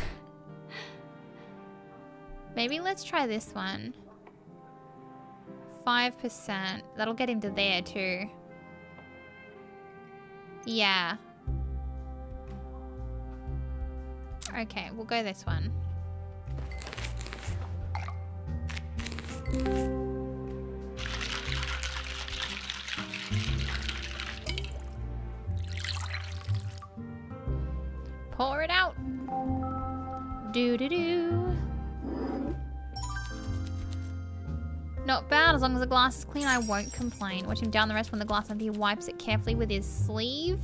A: Maybe let's try this one. 5%. That'll get him to there too. Yeah. Okay, we'll go this one. Pour it out. Do-do-do. Not bad. As long as the glass is clean, I won't complain. Watch him down the rest when the glass empty. He wipes it carefully with his sleeve.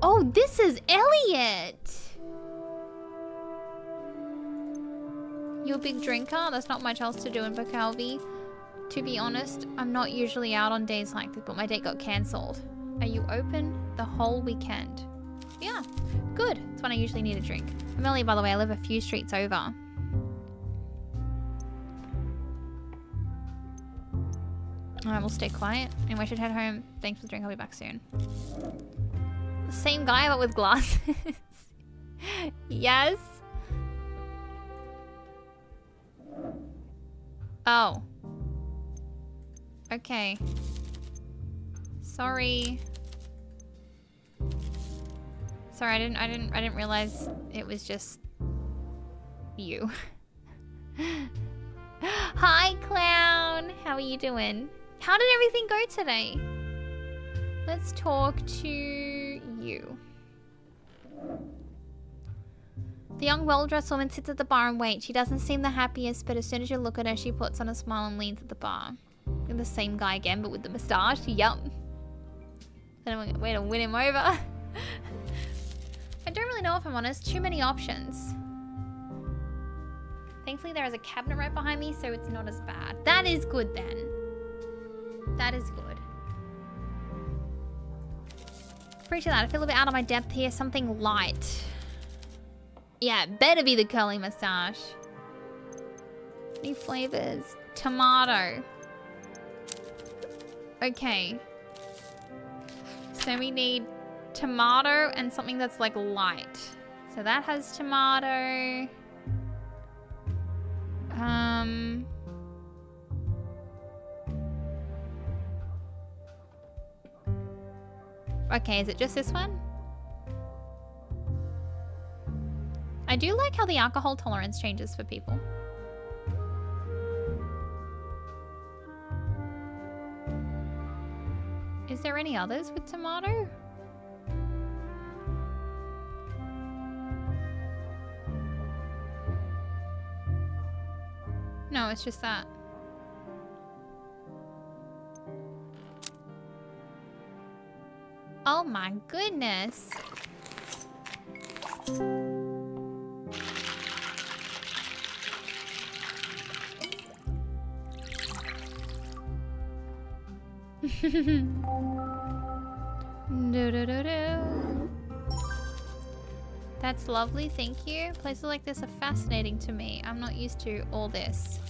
A: Oh, this is Elliot. You a big drinker? There's not much else to do in Bacalvi. To be honest, I'm not usually out on days like this, but my date got cancelled. Are you open the whole weekend? Yeah, good. It's when I usually need a drink. I'm Ellie, by the way. I live a few streets over. Alright, we'll stay quiet. Anyway, I should head home. Thanks for the drink. I'll be back soon. Same guy, but with glasses. Yes. Oh. Okay. Sorry. Sorry, I didn't realize it was just you. Hi, clown. How are you doing? How did everything go today? Let's talk to you. The young, well-dressed woman sits at the bar and waits. She doesn't seem the happiest, but as soon as you look at her, she puts on a smile and leans at the bar. You're the same guy again, but with the moustache. Yup. Way to win him over. I don't really know if I'm honest. Too many options. Thankfully, there is a cabinet right behind me, so it's not as bad. That is good, then. That is good. Appreciate that. I feel a bit out of my depth here. Something light. Yeah, it better be the curly mustache. Any flavors? Tomato. Okay. So we need tomato and something that's like light. So that has tomato. Okay, is it just this one? I do like how the alcohol tolerance changes for people. Is there any others with tomato? No, it's just that. Oh my goodness. That's lovely, thank you. Places like this are fascinating to me. I'm not used to all this.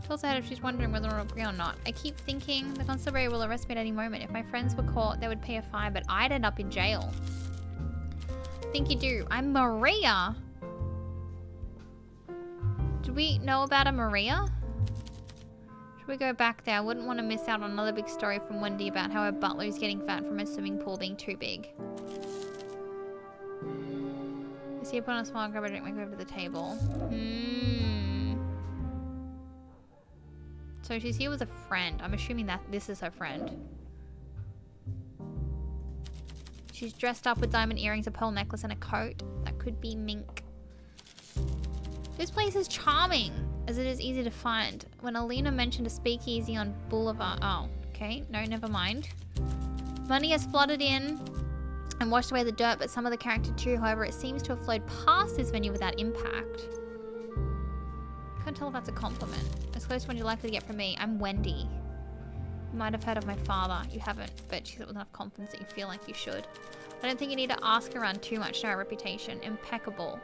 A: Tells her if she's wondering whether I'll agree or not. I keep thinking the constabulary will arrest me at any moment. If my friends were caught, they would pay a fine, but I'd end up in jail. Think you do. I'm Maria. Do we know about a Maria? Should we go back there? I wouldn't want to miss out on another big story from Wendy about how her butler is getting fat from her swimming pool being too big. Is See you put on a smile, grab a drink, make way over to the table. So she's here with a friend. I'm assuming that this is her friend. She's dressed up with diamond earrings, a pearl necklace, and a coat. That could be Mink. This place is charming, as it is easy to find. When Alina mentioned a speakeasy on Boulevard... Oh, okay. No, never mind. Money has flooded in and washed away the dirt, but some of the character too. However, it seems to have flowed past this venue without impact. Can't tell if that's a compliment. As close to one you're likely to get from me. I'm Wendy. You might have heard of my father. You haven't, but she's with enough confidence that you feel like you should. I don't think you need to ask around too much to our reputation. Impeccable.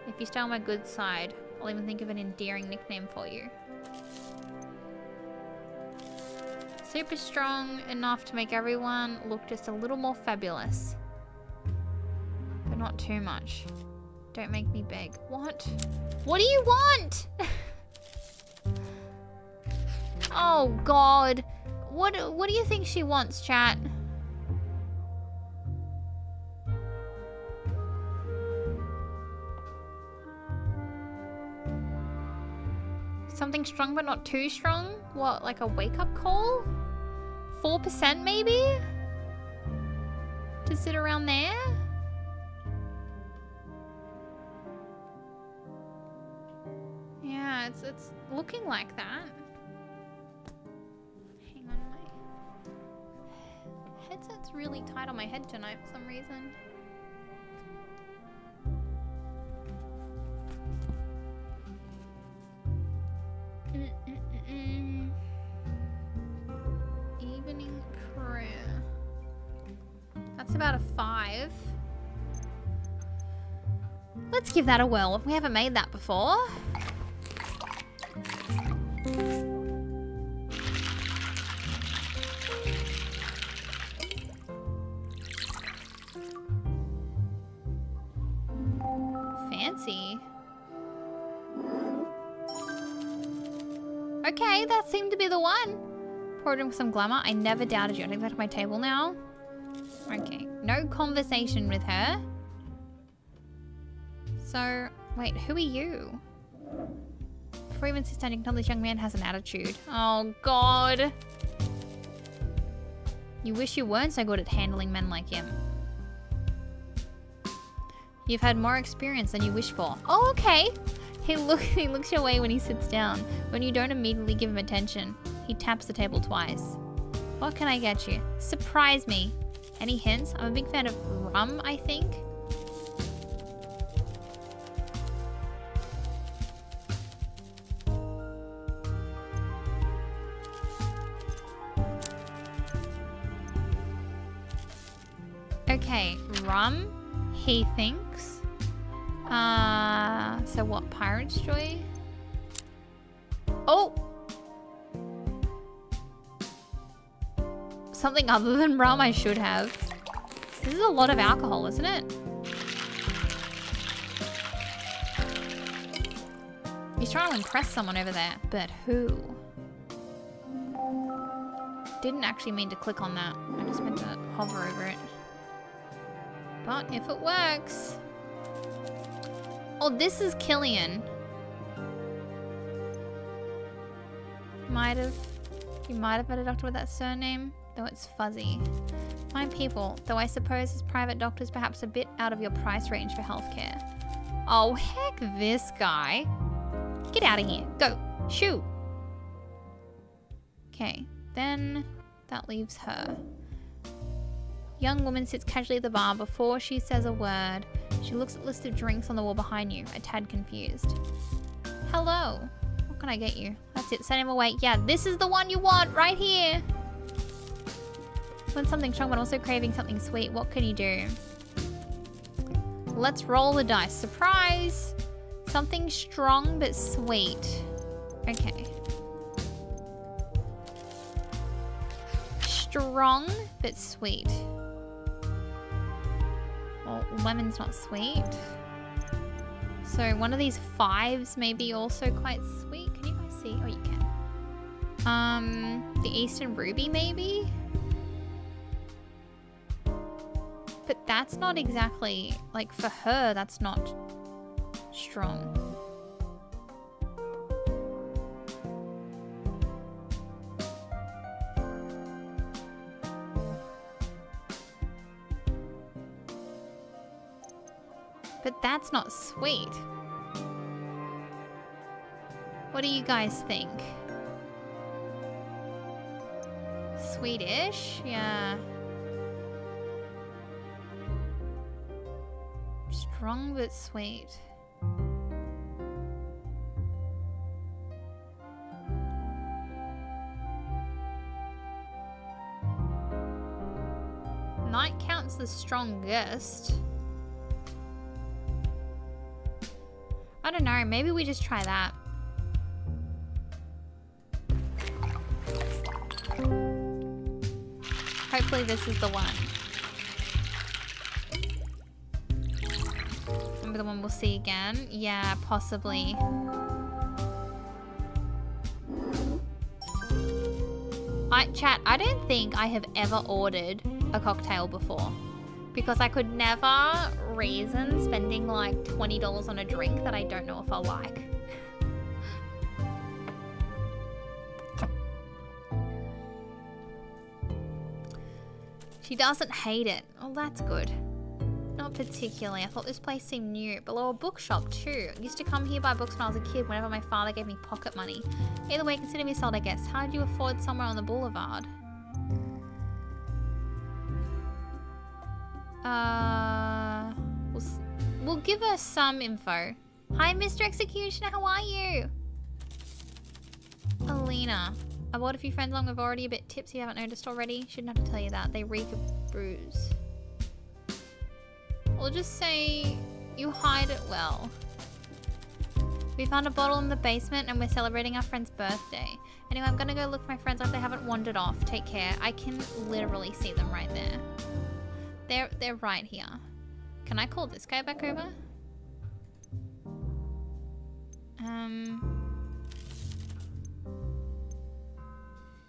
A: If you stay on my good side, I'll even think of an endearing nickname for you. Super strong enough to make everyone look just a little more fabulous. But not too much. Don't make me beg. What? What do you want? Oh God. What do you think she wants, chat? Something strong but not too strong? What, like a wake-up call? 4% maybe? To sit around there? Yeah, it's looking like that. Hang on, my headset's really tight on my head tonight for some reason. Evening prayer. That's about a 5. Let's give that a whirl. We haven't made that before. Fancy. Okay, that seemed to be the one. Poured in with some glamour. I never doubted you. I take that to my table now. Okay. No conversation with her. So, wait, who are you? Before even sit down, you can tell this young man has an attitude. Oh, God. You wish you weren't so good at handling men like him. You've had more experience than you wish for. Oh, okay. He looks your way when he sits down. When you don't immediately give him attention, he taps the table twice. What can I get you? Surprise me. Any hints? I'm a big fan of rum, I think. Okay, rum, he thinks. So what, Pirate's Joy? Oh! Something other than rum I should have. This is a lot of alcohol, isn't it? He's trying to impress someone over there, but who? Didn't actually mean to click on that. I just meant to hover over it. But if it works... Oh, this is Killian. You might have met a doctor with that surname, though it's fuzzy. Fine people, though I suppose as private doctors perhaps a bit out of your price range for healthcare. Oh, heck this guy. Get out of here. Go. Shoo. Okay, then that leaves her. Young woman sits casually at the bar. Before she says a word, she looks at the list of drinks on the wall behind you, a tad confused. Hello. What can I get you? That's it. Send him away. Yeah, this is the one you want right here. Want something strong but also craving something sweet. What can you do? Let's roll the dice. Surprise! Something strong but sweet. Okay. Strong but sweet. Well, lemon's not sweet. So one of these 5s may be also quite sweet. Can you guys see? Oh, you can. The Eastern Ruby maybe? But that's not exactly, like for her, that's not strong. But that's not sweet. What do you guys think? Sweetish? Yeah. Strong but sweet. Night counts the strongest. I don't know, maybe we just try that. Hopefully this is the one. Remember the one we'll see again? Yeah, possibly. Chat, I don't think I have ever ordered a cocktail before. Because I could never reason spending like $20 on a drink that I don't know if I'll like. She doesn't hate it. Oh, that's good. Not particularly. I thought this place seemed new. Below a bookshop too. I used to come here buy books when I was a kid whenever my father gave me pocket money. Either way, consider me sold, I guess. How do you afford somewhere on the boulevard? We'll give her some info. Hi, Mr. Executioner, how are you? Alina. I bought a few friends along. We're already a bit tipsy. You haven't noticed already? Shouldn't have to tell you that. They reek of booze. We'll just say you hide it well. We found a bottle in the basement and we're celebrating our friend's birthday. Anyway, I'm gonna go look for my friends if they haven't wandered off. Take care. I can literally see them right there. They're right here. Can I call this guy back over?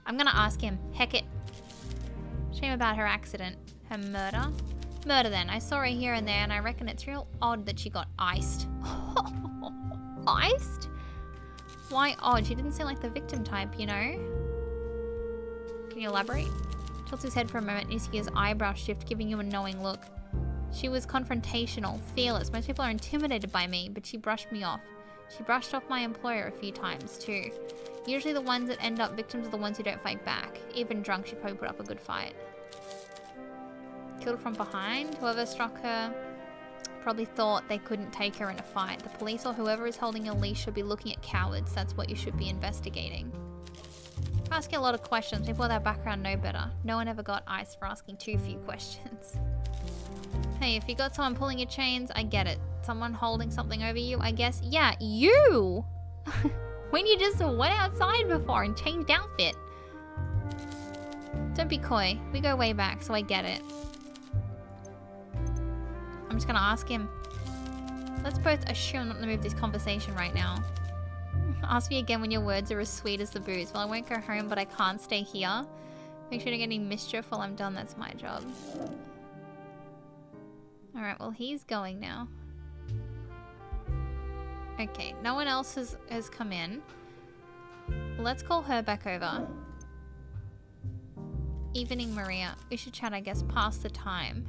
A: I'm gonna ask him. Heck it. Shame about her accident. Her murder? Murder then. I saw her here and there and I reckon it's real odd that she got iced. Iced? Why odd? She didn't seem like the victim type, you know? Can you elaborate? Tilts his head for a moment and you see his eyebrow shift, giving you a knowing look. She was confrontational, fearless. Most people are intimidated by me, but she brushed me off. She brushed off my employer a few times too. Usually the ones that end up victims are the ones who don't fight back. Even drunk, she probably put up a good fight. Killed from behind? Whoever struck her probably thought they couldn't take her in a fight. The police or whoever is holding a leash should be looking at cowards. That's what you should be investigating. Asking a lot of questions. People with that background know better. No one ever got iced for asking too few questions. Hey, if you got someone pulling your chains, I get it. Someone holding something over you, I guess. Yeah, you! When you just went outside before and changed outfit. Don't be coy. We go way back, so I get it. I'm just gonna ask him. Let's both assume not to move this conversation right now. Ask me again when your words are as sweet as the booze. Well, I won't go home, but I can't stay here. Make sure to get any mischief while I'm done. That's my job. Alright, well, he's going now. Okay, no one else has come in. Let's call her back over. Evening, Maria. We should chat, I guess, pass the time.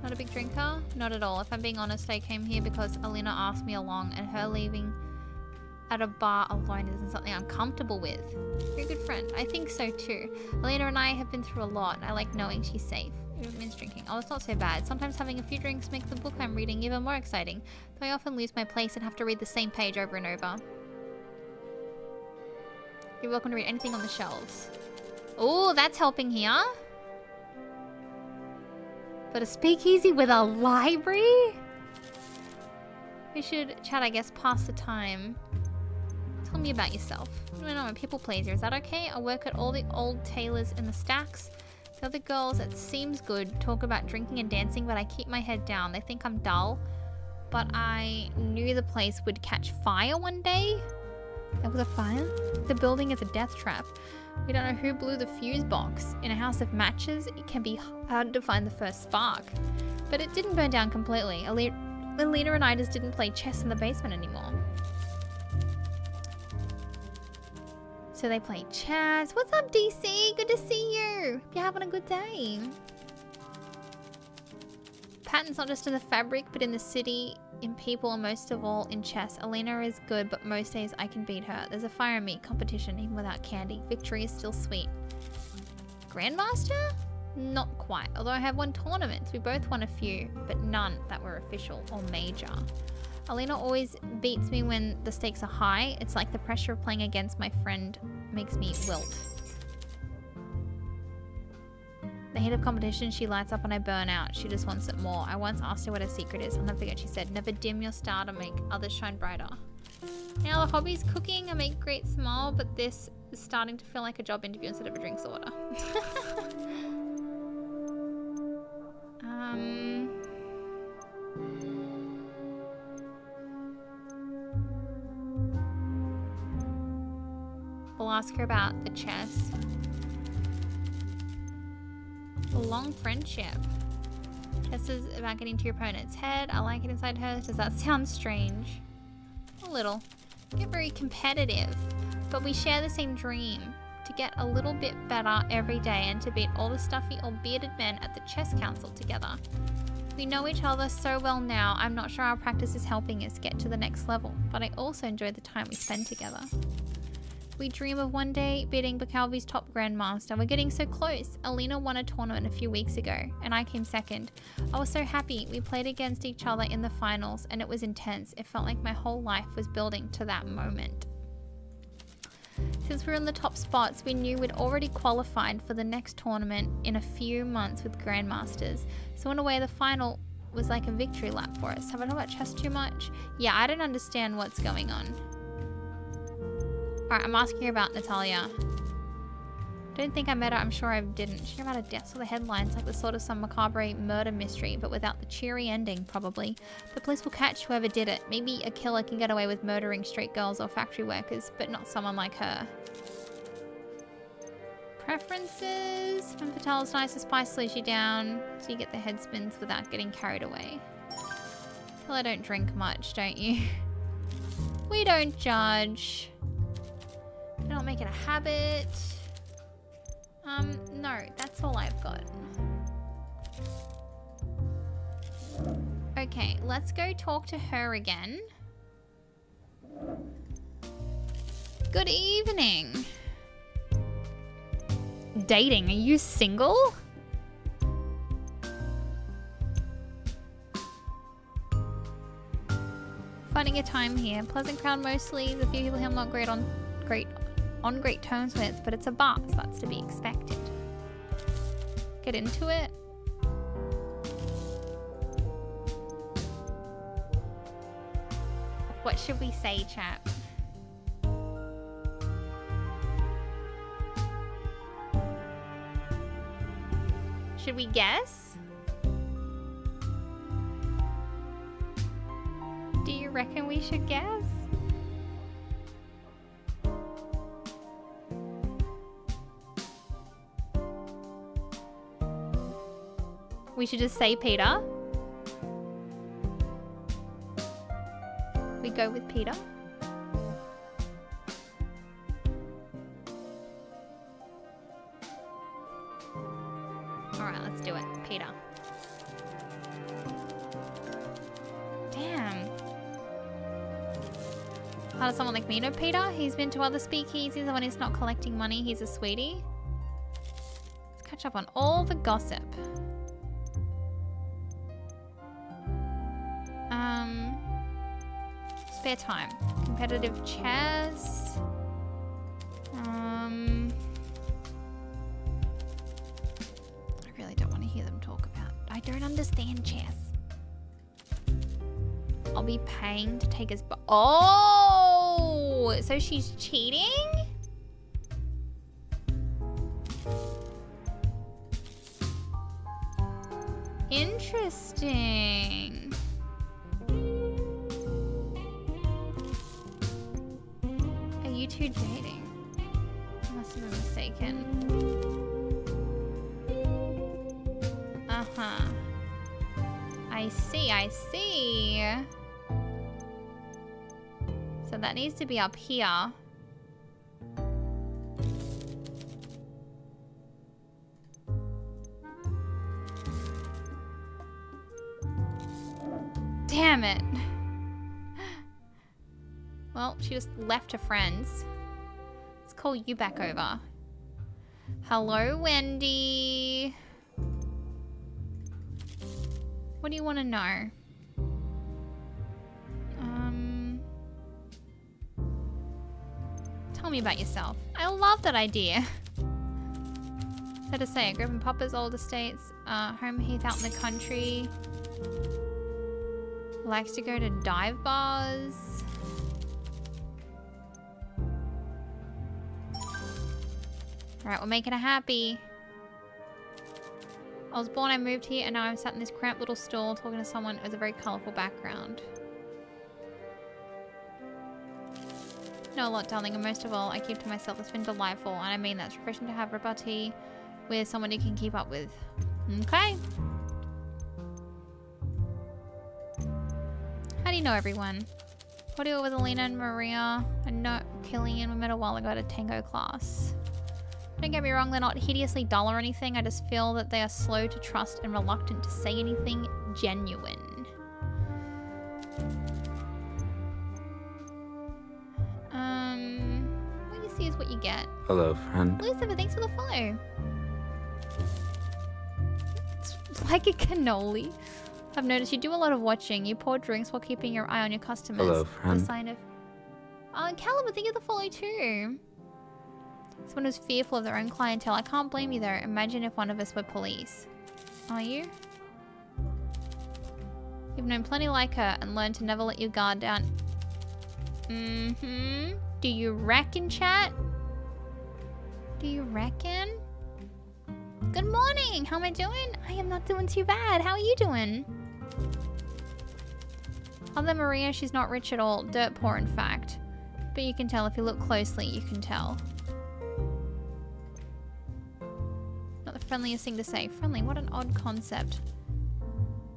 A: Not a big drinker? Not at all. If I'm being honest, I came here because Alina asked me along, and her leaving at a bar alone isn't something I'm comfortable with. You're a good friend. I think so too. Alina and I have been through a lot, and I like knowing she's safe. It means drinking. Oh, it's not so bad. Sometimes having a few drinks makes the book I'm reading even more exciting, though I often lose my place and have to read the same page over and over. You're welcome to read anything on the shelves. Oh, that's helping here. But a speakeasy with a library? We should chat, I guess, pass the time. Tell me about yourself. I don't know, I'm a people pleaser. Is that okay? I work at all the old tailors in the stacks. The other girls, it seems good, talk about drinking and dancing, but I keep my head down. They think I'm dull. But I knew the place would catch fire one day. There was a fire? The building is a death trap. We don't know who blew the fuse box. In a house of matches, it can be hard to find the first spark. But it didn't burn down completely. Alina and I just didn't play chess in the basement anymore. So they play chess. What's up, DC? Good to see you. Hope you're having a good day. Patterns not just in the fabric, but in the city, in people, and most of all in chess. Alina is good, but most days I can beat her. There's a fire in me competition, even without candy. Victory is still sweet. Grandmaster? Not quite. Although I have won tournaments. We both won a few, but none that were official or major. Alina always beats me when the stakes are high. It's like the pressure of playing against my friend makes me wilt. The heat of competition, she lights up when I burn out. She just wants it more. I once asked her what her secret is. I'll never forget she said, never dim your star to make others shine brighter. Now the hobby's cooking. I make great smile, but this is starting to feel like a job interview instead of a drinks order. We'll ask her about the chess. A long friendship. Chess is about getting to your opponent's head. I like it inside hers. Does that sound strange? A little. We get very competitive, but we share the same dream. To get a little bit better every day and to beat all the stuffy old bearded men at the chess council together. We know each other so well now, I'm not sure our practice is helping us get to the next level, but I also enjoy the time we spend together. We dream of one day beating Bacalvi's top grandmaster. We're getting so close. Alina won a tournament a few weeks ago, and I came second. I was so happy. We played against each other in the finals, and it was intense. It felt like my whole life was building to that moment. Since we were in the top spots, we knew we'd already qualified for the next tournament in a few months with grandmasters. So in a way, the final was like a victory lap for us. Have I talked about chess too much? Yeah, I don't understand what's going on. Alright, I'm asking her about Natalia. Don't think I met her, I'm sure I didn't. She came out of deaths with the headlines like the sort of some macabre murder mystery, but without the cheery ending, probably. The police will catch whoever did it. Maybe a killer can get away with murdering street girls or factory workers, but not someone like her. Preferences? Femme fatale's nice, a spice slows you down, so you get the head spins without getting carried away. Well, I don't drink much, don't you? We don't judge. I don't make it a habit. No, that's all I've got. Okay, let's go talk to her again. Good evening. Dating, are you single? Finding a time here. Pleasant crowd mostly. The few people here I'm not on great terms with, but it's a bar, so that's to be expected. Get into it. What should we say, chap? Should we guess? Do you reckon we should guess? We should just say Peter. We go with Peter. Alright, let's do it. Peter. Damn. How does someone like me know Peter? He's been to other speakeasies, and when he's not collecting money, he's a sweetie. Let's catch up on all the gossip. Spare time. Competitive chess. I really don't want to hear them talk about. I don't understand chess. I'll be paying to take us. Oh, so she's cheating? Interesting. Are you two dating? I'm mistaken. Uh-huh. I see, I see. So that needs to be up here. Damn it. Well, she just left her friends. Let's call you back over. Hello, Wendy. What do you want to know? Tell me about yourself. I love that idea. So to say, I grew up in Papa's old estates, home heath out in the country. Likes to go to dive bars. Alright, we're making her happy. I was born, I moved here, and now I'm sat in this cramped little stall talking to someone with a very colourful background. Know a lot, darling, and most of all, I keep to myself. It's been delightful, and I mean that's refreshing to have repartee with someone you can keep up with. Okay. How do you know everyone? What do you with Alina and Maria? And no, Killian, we met a while ago at a tango class. Don't get me wrong, they're not hideously dull or anything. I just feel that they are slow to trust and reluctant to say anything genuine. What you see is what you get.
C: Hello, friend.
A: Lucifer, thanks for the follow. It's like a cannoli. I've noticed you do a lot of watching. You pour drinks while keeping your eye on your customers.
C: Hello, friend.
A: The sign of... Oh, and Caliber, thank you for the follow too. Someone who's fearful of their own clientele. I can't blame you though. Imagine if one of us were police. Are you? You've known plenty like her and learned to never let your guard down. Mm-hmm. Do you reckon, chat? Do you reckon? Good morning! How am I doing? I am not doing too bad. How are you doing? Other than Maria, she's not rich at all. Dirt poor, in fact. But you can tell if you look closely, you can tell. Not the friendliest thing to say. Friendly, what an odd concept.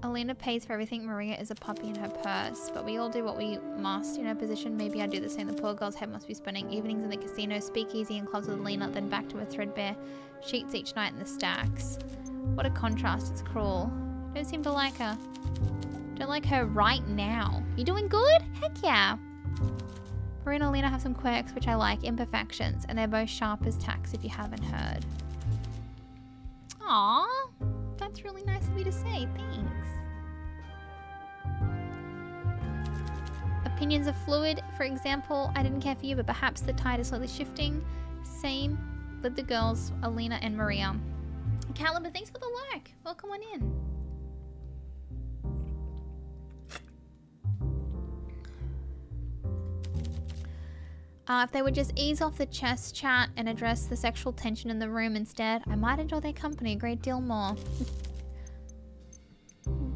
A: Alina pays for everything. Maria is a puppy in her purse. But we all do what we must. In her position, maybe I'd do the same. The poor girl's head must be spinning. Evenings in the casino, speakeasy and clubs with Alina, then back to her threadbare sheets each night in the stacks. What a contrast. It's cruel. Don't seem to like her. Don't like her right now. You doing good? Heck yeah. Maria and Alina have some quirks which I like, imperfections, and they're both sharp as tacks if you haven't heard. Aww, that's really nice of you to say, thanks. Opinions are fluid. For example, I didn't care for you, but perhaps the tide is slowly shifting. Same with the girls, Alina and Maria. Caliber, thanks for the work. Welcome on in. If they would just ease off the chess chat and address the sexual tension in the room instead, I might enjoy their company a great deal more.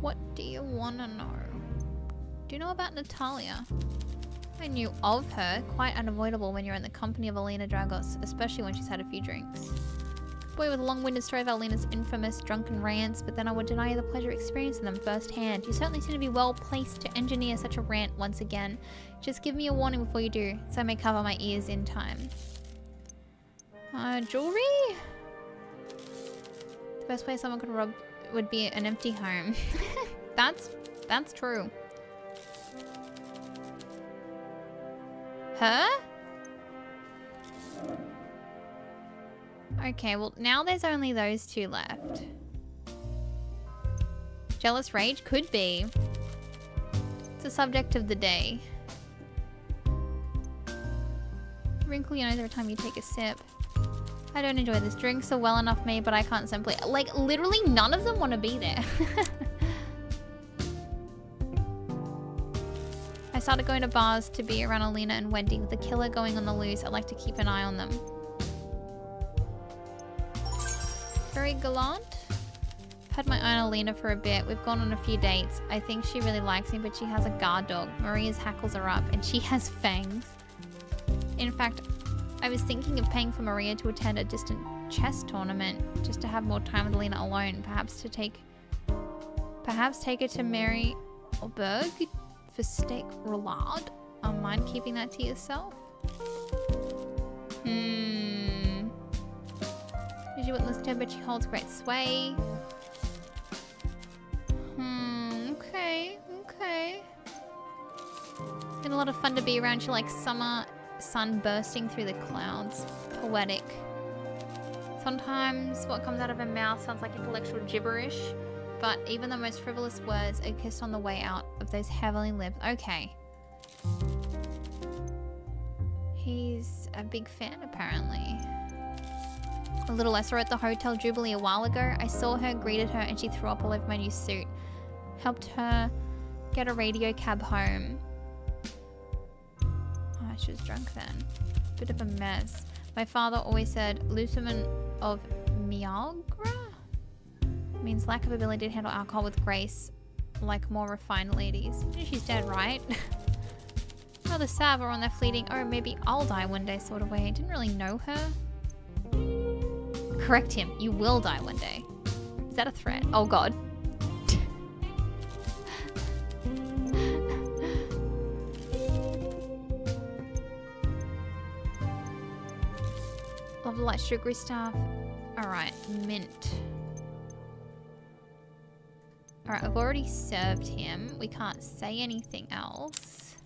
A: What do you want to know? Do you know about Natalia? I knew of her, quite unavoidable when you're in the company of Alina Dragos, especially when she's had a few drinks. Boy with a long-winded story of Alina's infamous drunken rants, but then I would deny you the pleasure of experiencing them firsthand. You certainly seem to be well placed to engineer such a rant once again. Just give me a warning before you do, so I may cover my ears in time. Jewelry? The best place someone could rob would be an empty home. That's true. Her? Okay, well, now there's only those two left. Jealous rage? Could be. It's the subject of the day. Wrinkle your nose every time you take a sip. I don't enjoy this drink so well enough, me, but I can't simply... Like, literally none of them want to be there. I started going to bars to be around Alina and Wendy. With the killer going on the loose, I like to keep an eye on them. Very gallant. I've had my eye on Alina for a bit. We've gone on a few dates. I think she really likes me, but she has a guard dog. Maria's hackles are up, and she has fangs. In fact, I was thinking of paying for Maria to attend a distant chess tournament just to have more time with Lena alone. Perhaps take her to Mary Berg for steak roulade. Mind keeping that to yourself? She wouldn't listen to her, but she holds great sway. Okay. It's been a lot of fun to be around. She likes summer sun bursting through the clouds. Poetic. Sometimes what comes out of her mouth sounds like intellectual gibberish, but even the most frivolous words are kissed on the way out of those heavenly lips. Okay. He's a big fan, apparently. A little I saw her at the Hotel Jubilee a while ago. I saw her, greeted her, and she threw up all over my new suit. Helped her get a radio cab home. Oh, she was drunk then. Bit of a mess. My father always said, Lucimen of Miagra? Means lack of ability to handle alcohol with grace, like more refined ladies. She's dead, right? Rather sad we're on that fleeting, oh, maybe I'll die one day sort of way. I didn't really know her. Correct him. You will die one day. Is that a threat? Oh, God. Love the light sugary stuff. Alright, mint. Alright, I've already served him. We can't say anything else.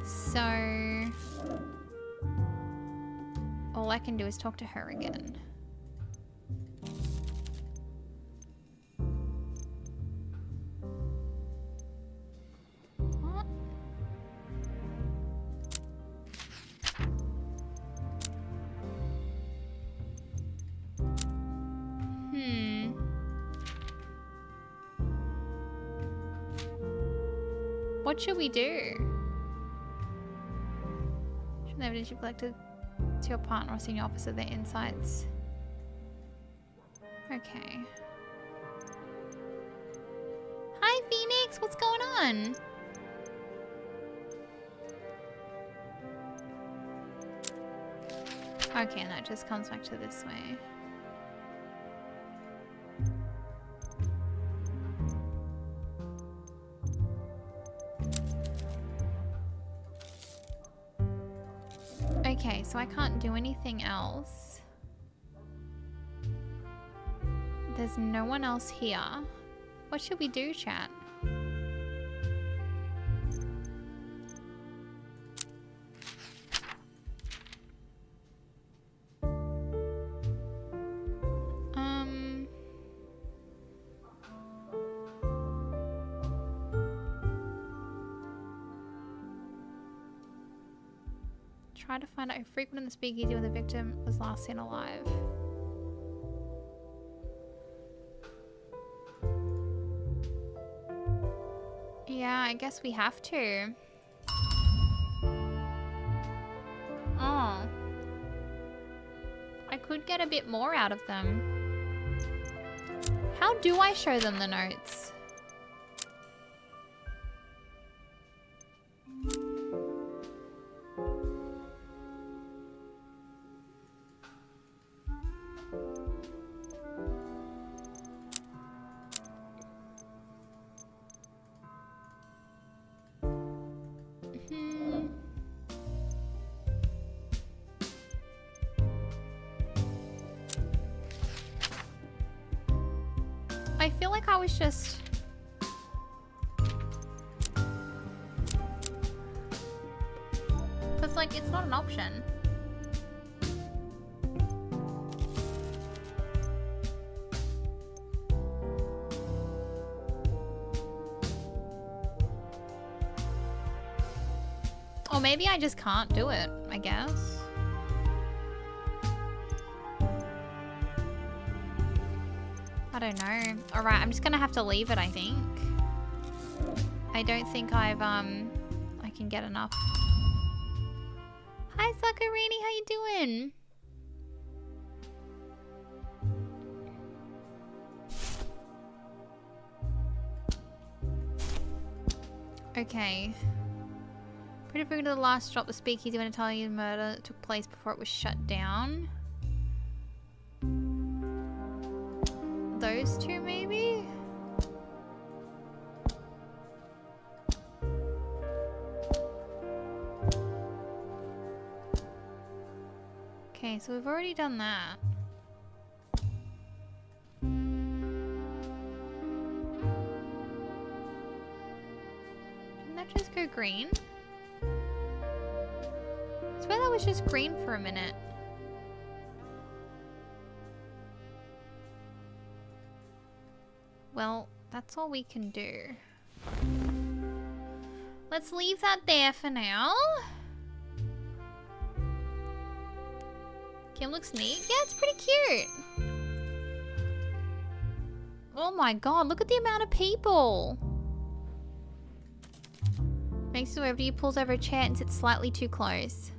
A: So all I can do is talk to her again. What? What should we do? Should the evidence you collected to your partner or senior officer their insights? Okay. Hi, Phoenix! What's going on? Okay, and that just comes back to this way. Okay, so I can't do anything else. There's no one else here. What should we do, chat? Try to find out who frequented the speakeasy when the victim was last seen alive. Yeah, I guess we have to. Oh. I could get a bit more out of them. How do I show them the notes? I feel like I was just... Because, like, it's not an option. Or maybe I just can't do it, I guess. I don't know. Alright, I'm just gonna have to leave it, I think. I don't think I can get enough. Hi, Sakarini, how you doing? Okay. Pretty figured to the last stop, the speakeasy when Italian murder took place before it was shut down. Those two, maybe? Okay, so we've already done that. Didn't that just go green? I swear that was just green for a minute. Well, that's all we can do. Let's leave that there for now. Kim looks neat. Yeah, it's pretty cute. Oh my god, look at the amount of people. Makes it wherever you pulls over a chair and sits slightly too close.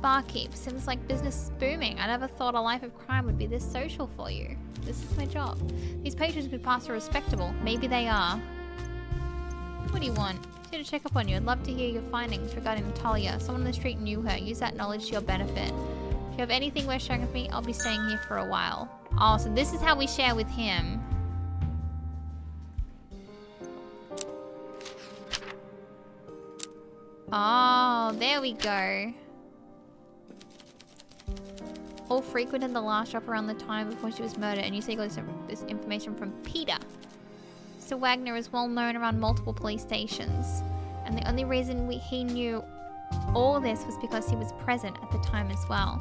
A: Barkeep, seems like business is booming. I never thought a life of crime would be this social for you. This is my job. These patrons could pass for respectable. Maybe they are. What do you want? Here to check up on you. I'd love to hear your findings regarding Natalia. Someone on the street knew her. Use that knowledge to your benefit. If you have anything worth sharing with me, I'll be staying here for a while. Oh, so this is how we share with him. Oh, there we go. All frequented the last shop around the time before she was murdered, and you say you got this information from Peter. Mr. Wagner is well known around multiple police stations, and the only reason he knew all this was because he was present at the time as well.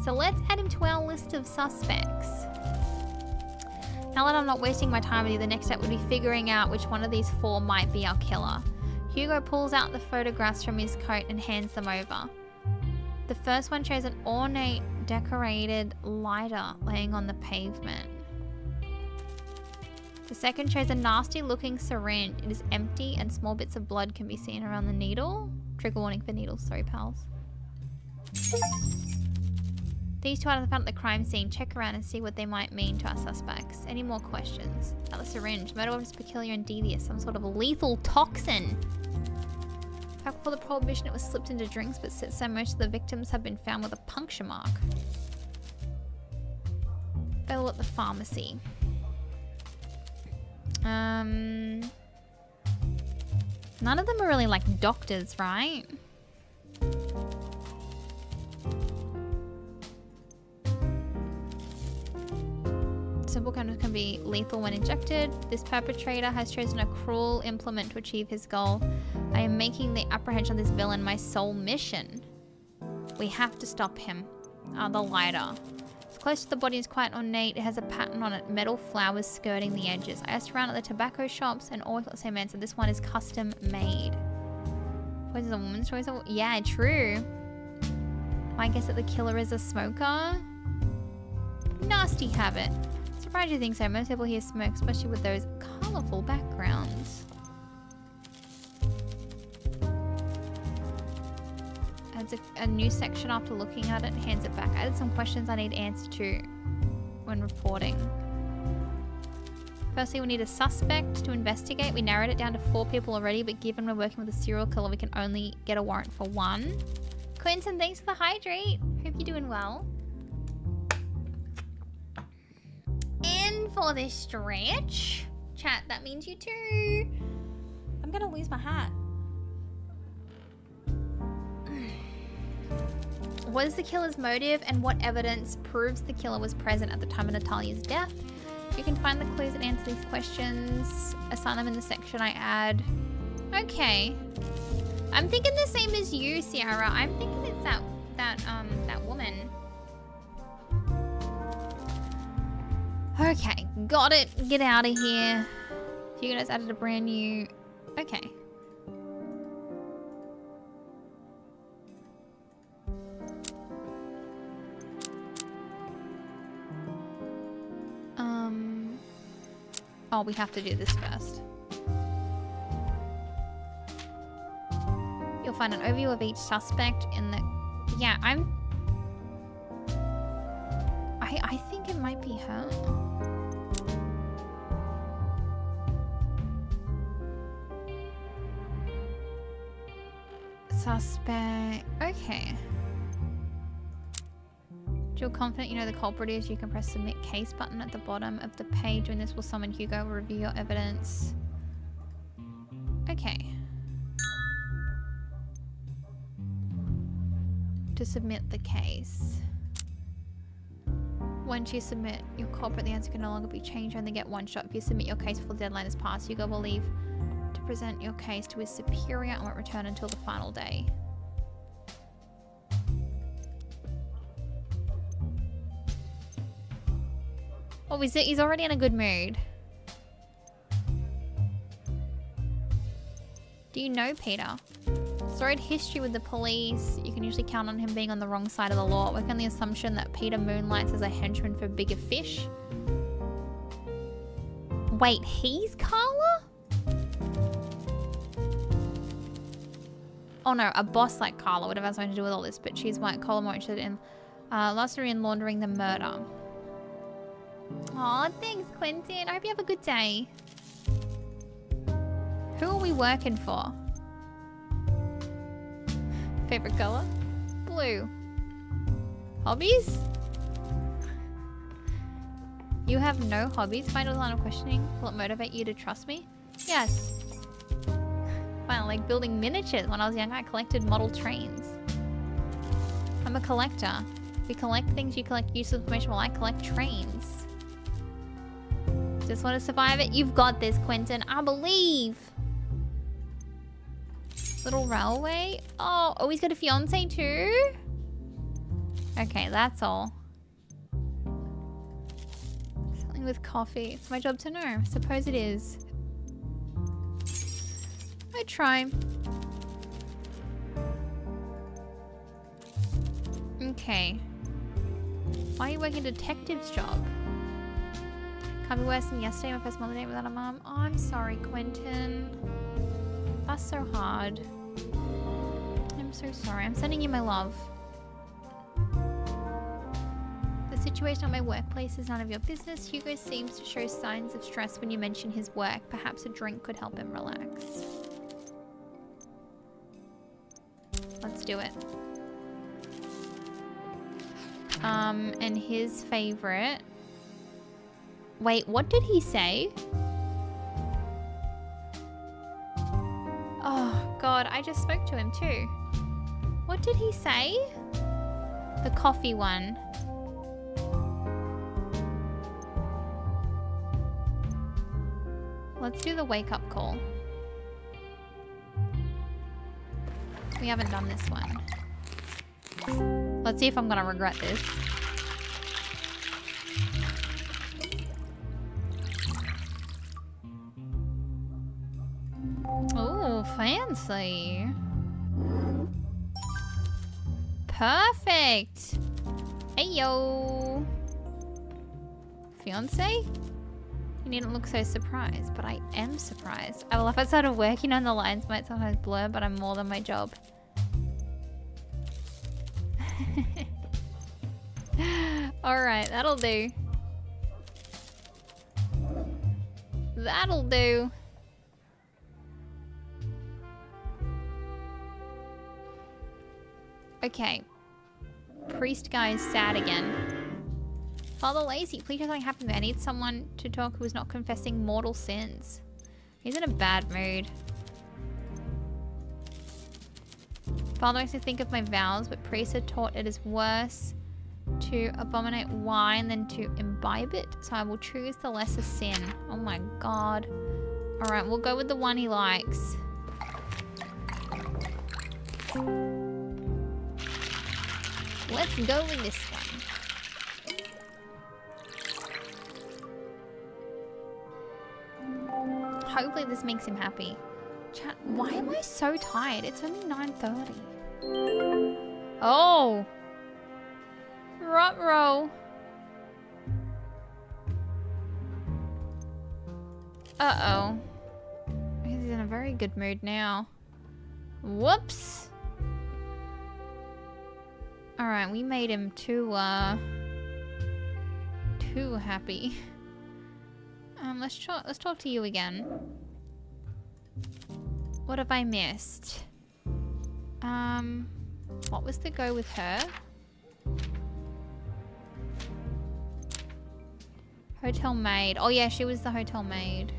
A: So let's add him to our list of suspects. Now that I'm not wasting my time with you, the next step would be figuring out which one of these four might be our killer. Hugo pulls out the photographs from his coat and hands them over. The first one shows an ornate, decorated lighter laying on the pavement. The second shows a nasty-looking syringe. It is empty and small bits of blood can be seen around the needle. Trigger warning for needles, sorry pals. These two items found at the crime scene. Check around and see what they might mean to our suspects. Any more questions? About the syringe. Murder weapon is peculiar and devious. Some sort of lethal toxin. Back before the prohibition, it was slipped into drinks, but since then most of the victims have been found with a puncture mark. Available at the pharmacy. None of them are really like doctors, right? Simple chemicals can be lethal when injected. This perpetrator has chosen a cruel implement to achieve his goal. I am making the apprehension of this villain my sole mission. We have to stop him. The lighter. It's close to the body, is quite ornate. It has a pattern on it. Metal flowers skirting the edges. I asked around at the tobacco shops and all got the same answer. This one is custom made. What is a woman's choice? Yeah, true. I guess that the killer is a smoker. Nasty habit. Surprised you think so. Most people here smoke, especially with those colourful backgrounds. Adds a new section after looking at it, hands it back. Added some questions I need answers to when reporting. Firstly, we need a suspect to investigate. We narrowed it down to 4 people already, but given we're working with a serial killer, we can only get a warrant for 1. Quentin, thanks for the hydrate. Hope you're doing well. And for this stretch, chat, that means you too. I'm gonna lose my hat. What is the killer's motive and what evidence proves the killer was present at the time of Natalia's death? You can find the clues and answer these questions. Assign them in the section I add. Okay. I'm thinking the same as you, Ciara. I'm thinking it's that woman. Okay, got it. Get out of here. You guys added a brand new... Okay. Oh, we have to do this first. You'll find an overview of each suspect in the... Yeah, I think it might be her. Suspect. Okay. If you're confident you know the culprit is, you can press submit case button at the bottom of the page. When this will summon Hugo, will review your evidence. Okay. To submit the case. Once you submit your culprit, the answer can no longer be changed. You only get one shot. If you submit your case before the deadline is passed, Hugo will leave to present your case to his superior and won't return until the final day. Oh, is it? He's already in a good mood. Do you know Peter? Storied history with the police. You can usually count on him being on the wrong side of the law. Work on the assumption that Peter moonlights as a henchman for bigger fish. Wait, he's Carla? Oh no, a boss like Carla would have had something to do with all this, but she's white collar, more interested in larceny and laundering than murder. Aw, thanks, Quentin. I hope you have a good day. Who are we working for? Favorite color? Blue. Hobbies? You have no hobbies? Final line of questioning. Will it motivate you to trust me? Yes. I like building miniatures. When I was young, I collected model trains. I'm a collector. We collect things, you collect useful information while I collect trains. Just want to survive it? You've got this, Quentin. I believe. Little railway. Oh, he's got a fiance too? Okay, that's all. Something with coffee. It's my job to know. I suppose it is. I try. Okay. Why are you working a detective's job? Can't be worse than yesterday, my first mother date without a mum. Oh, I'm sorry, Quentin. That's so hard. I'm so sorry. I'm sending you my love. The situation at my workplace is none of your business. Hugo seems to show signs of stress when you mention his work. Perhaps a drink could help him relax. Let's do it. And his favorite. Wait, what did he say? Oh, God, I just spoke to him too. What did he say? The coffee one. Let's do the wake-up call. We haven't done this one. Let's see if I'm gonna regret this. Oh, fancy. Perfect. Hey, yo. Fiance? You needn't look so surprised, but I am surprised. I love I started working on the lines might sometimes blur, but I'm more than my job. Alright, that'll do. That'll do. Okay. Priest guy is sad again. Father Lazy, please do something happen to me. I need someone to talk who is not confessing mortal sins. He's in a bad mood. Father makes me think of my vows, but priests are taught it is worse to abominate wine than to imbibe it, so I will choose the lesser sin. Oh my God. Alright, we'll go with the one he likes. Let's go with this one. Hopefully this makes him happy. Chat, why am I so tired? It's only 9:30. Oh! Ruh-roh. Uh-oh. He's in a very good mood now. Whoops! Alright, we made him too happy. Let's talk to you again. What have I missed? What was the go with her? Hotel maid. Oh yeah, she was the hotel maid.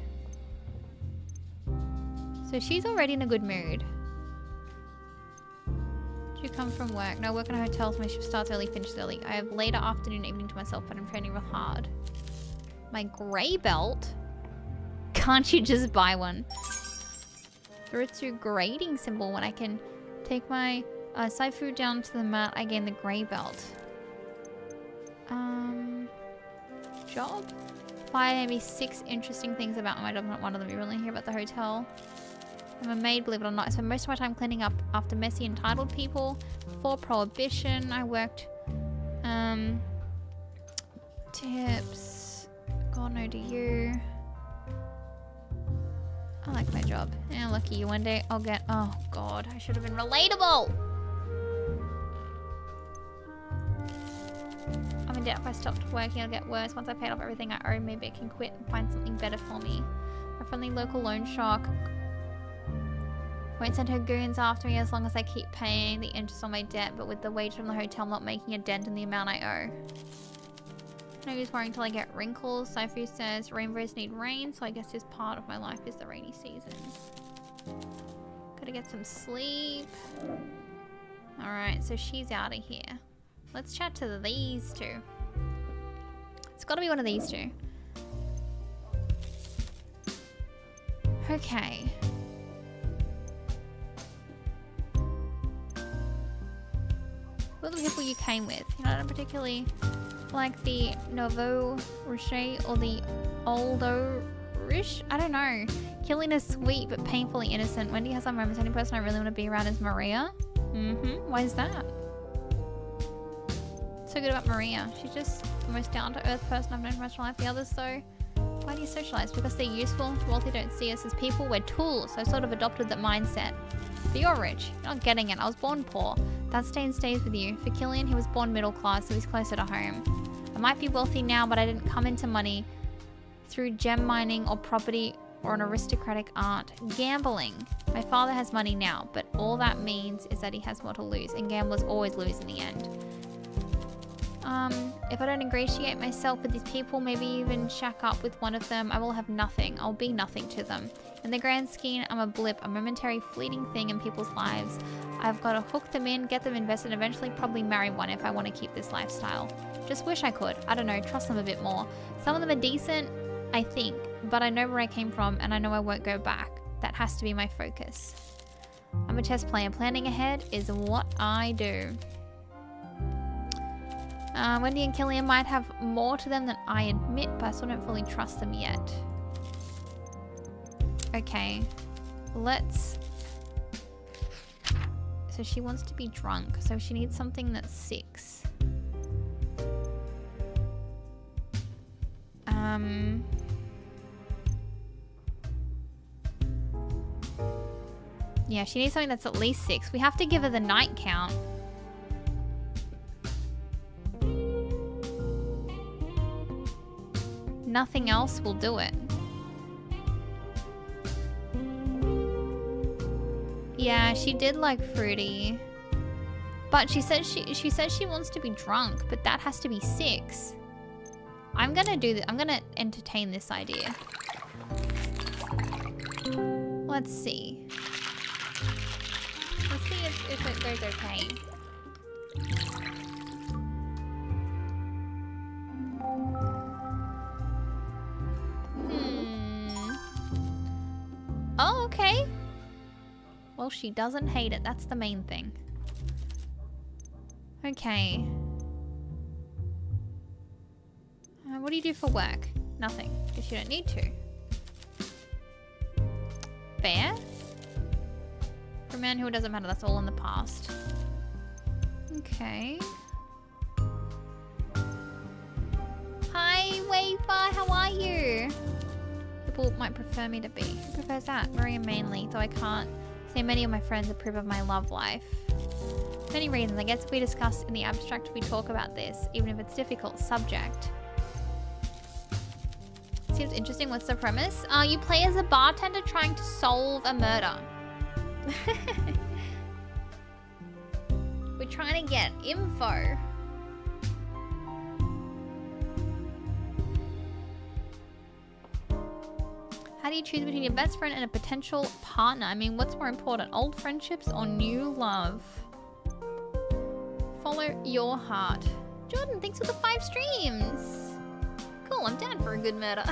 A: So she's already in a good mood. Did you come from work? No, I work in a hotel, so my shift starts early, finishes early. I have later afternoon, evening to myself, but I'm training real hard. My grey belt? Can't you just buy one? Through its grading symbol when I can take my Saifu down to the mat, I gain the grey belt. Job? 5, maybe 6 interesting things about my job. Not one of them. You really hear about the hotel. I'm a maid, believe it or not. I spend most of my time cleaning up after messy, entitled people. Before Prohibition, I worked. Tips. God, no, do you? I like my job. Yeah, lucky you. One day I'll get. Oh, God. I should have been relatable. I'm in debt. If I stopped working, it'll get worse. Once I paid off everything I owe, maybe I can quit and find something better for me. My friendly local loan shark won't send her goons after me as long as I keep paying the interest on my debt, but with the wage from the hotel not making a dent in the amount I owe. No use worrying till I get wrinkles. Saifu says rainbows need rain, so I guess this part of my life is the rainy season. Gotta get some sleep. Alright, so she's out of here. Let's chat to these two. It's gotta be one of these two. Okay. Who are the people you came with? You know, I don't particularly like the Nouveau Riche or the Oldo Riche. I don't know. Killing is sweet but painfully innocent. Wendy has some moments. The only person I really want to be around is Maria. Why is that? So good about Maria. She's just the most down-to-earth person I've known for my life. The others, though, why do you socialize? Because they're useful. The wealthy don't see us as people. We're tools. So I sort of adopted that mindset. But you're rich. You're not getting it. I was born poor. That stain stays with you. For Killian, he was born middle class, so he's closer to home. I might be wealthy now, but I didn't come into money through gem mining or property or an aristocratic aunt. Gambling. My father has money now, but all that means is that he has more to lose, and gamblers always lose in the end. If I don't ingratiate myself with these people, maybe even shack up with one of them, I will have nothing. I'll be nothing to them. In the grand scheme, I'm a blip, a momentary fleeting thing in people's lives. I've got to hook them in, get them invested, and eventually probably marry one if I want to keep this lifestyle. Just wish I could. I don't know, trust them a bit more. Some of them are decent, I think, but I know where I came from and I know I won't go back. That has to be my focus. I'm a chess player. Planning ahead is what I do. Wendy and Killian might have more to them than I admit, but I still don't fully trust them yet. Okay, let's... So she wants to be drunk, so she needs something that's 6. Yeah, she needs something that's at least 6. We have to give her the night count. Nothing else will do it. Yeah, she did like fruity. But she says she wants to be drunk, but that has to be 6. I'm gonna do this. I'm gonna entertain this idea. Let's see. Let's see if it goes okay. Oh, okay. Well, she doesn't hate it. That's the main thing. Okay. What do you do for work? Nothing, because you don't need to. Fair. For a man who it doesn't matter, that's all in the past. Okay. Hi, Wafer, how are you? People might prefer me to be. Who prefers that? Maria mainly, though I can't say many of my friends approve of my love life. Many reasons. I guess if we discuss in the abstract, we talk about this, even if it's a difficult subject. Seems interesting. What's the premise? You play as a bartender trying to solve a murder. trying to get info. How do you choose between your best friend and a potential partner? I mean, what's more important, old friendships or new love? Follow your heart. Jordan, thanks for the 5 streams. Cool, I'm down for a good murder.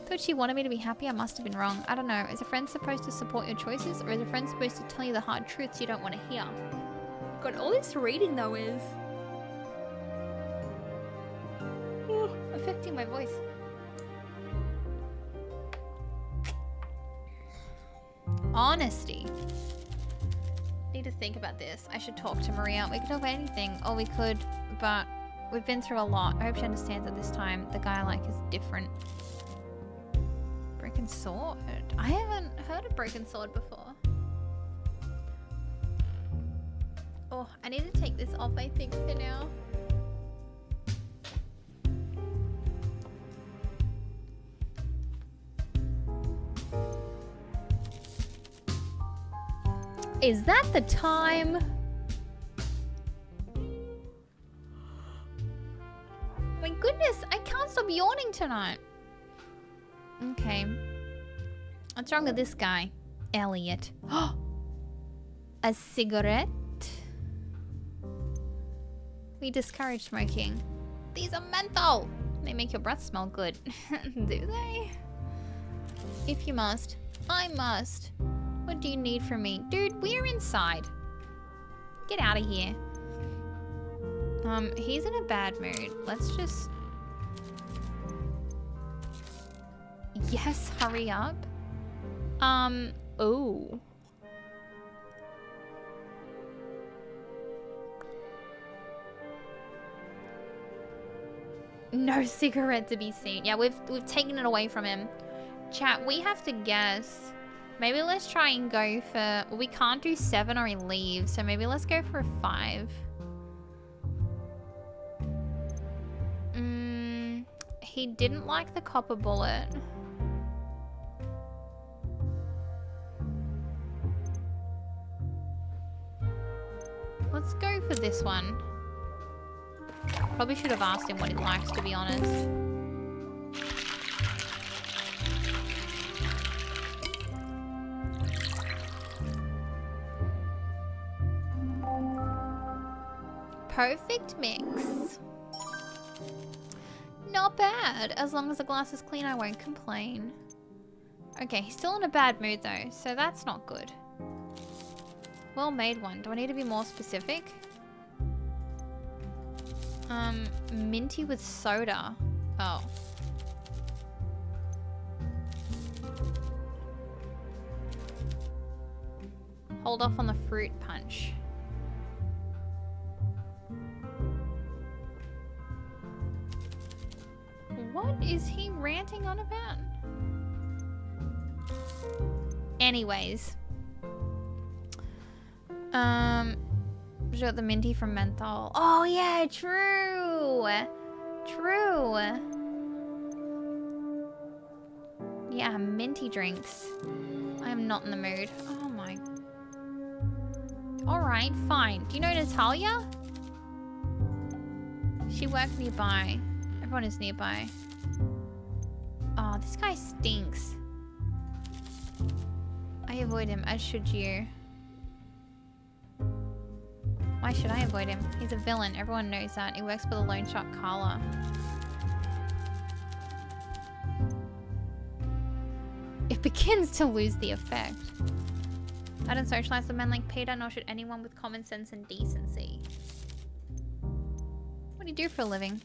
A: Thought she wanted me to be happy. I must have been wrong. I don't know. Is a friend supposed to support your choices, or is a friend supposed to tell you the hard truths you don't want to hear? God, all this reading though is affecting my voice. Honesty. Need to think about this. I should talk to Maria. We could talk about anything, or we could, but we've been through a lot. I hope she understands that this time the guy I like is different. Broken Sword? I haven't heard of Broken Sword before. Oh, I need to take this off, I think, for now. Is that the time? My goodness, I can't stop yawning tonight. Okay. What's wrong with this guy? Elliot. A cigarette? We discourage smoking. These are menthol. They make your breath smell good. Do they? If you must, I must. What do you need from me? Dude, we're inside. Get out of here. He's in a bad mood. Let's just... Yes, hurry up. Oh. No cigarette to be seen. Yeah, we've taken it away from him. Chat, we have to guess. Maybe let's try and go for... Well, we can't do 7 or he leaves, so maybe let's go for a 5. He didn't like the copper bullet. Let's go for this one. Probably should have asked him what he likes, to be honest. Perfect mix. Not bad. As long as the glass is clean, I won't complain. Okay, he's still in a bad mood though, so that's not good. Well made one. Do I need to be more specific? Minty with soda. Oh. Hold off on the fruit punch. What is he ranting on about? Anyways. We got the minty from menthol. Oh yeah, true. True. Yeah, minty drinks. I am not in the mood. Oh my. Alright, fine. Do you know Natalia? She worked nearby. Everyone is nearby. Oh, this guy stinks. I avoid him, as should you. Why should I avoid him? He's a villain. Everyone knows that. He works for the loan shark Carla. It begins to lose the effect. I don't socialize with men like Peter, nor should anyone with common sense and decency. What do you do for a living?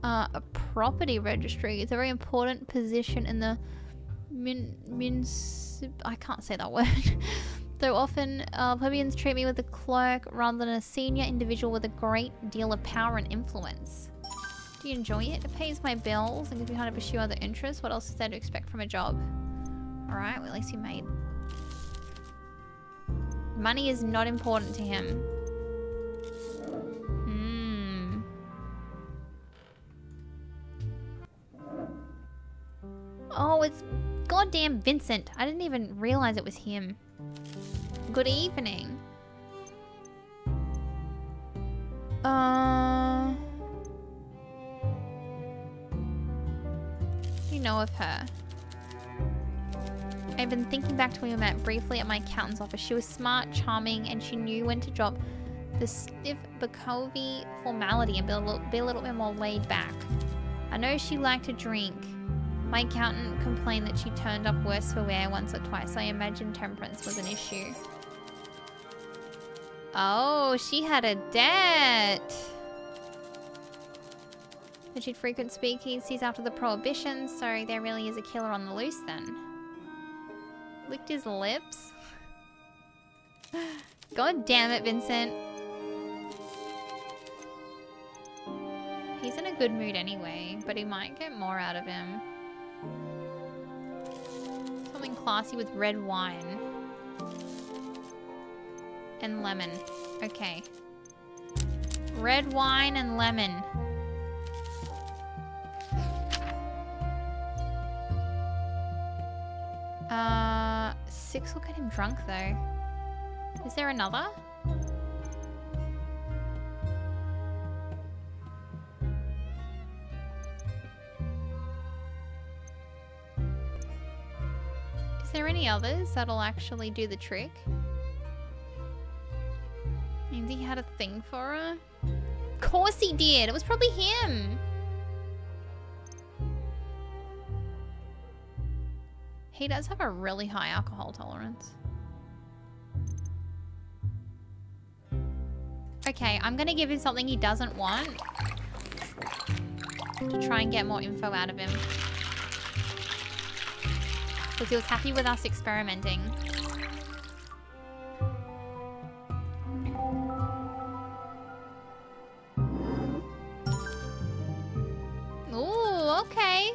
A: A property registry. It's a very important position in the I can't say that word. Though often plebeians treat me with a clerk rather than a senior individual with a great deal of power and influence. Do you enjoy it? It pays my bills and gives me time to pursue other interests. What else is there to expect from a job? Alright, well at least you made. Money is not important to him. Oh, it's goddamn Vincent. I didn't even realize it was him. Good evening. You know of her? I've been thinking back to when we met briefly at my accountant's office. She was smart, charming, and she knew when to drop the stiff Bakovi formality and be a little bit more laid back. I know she liked to drink. My accountant complained that she turned up worse for wear once or twice, so I imagine temperance was an issue. Oh, she had a debt. And she'd frequent speakeasies after the prohibition, so there really is a killer on the loose then. Licked his lips? God damn it, Vincent. He's in a good mood anyway, but he might get more out of him. Something classy with red wine. And lemon. Okay. Red wine and lemon. Six will get him drunk though. Is there another? Is there any others that'll actually do the trick? Means he had a thing for her? Of course he did! It was probably him! He does have a really high alcohol tolerance. Okay, I'm gonna give him something he doesn't want to try and get more info out of him. Because he was happy with us experimenting. Ooh, okay.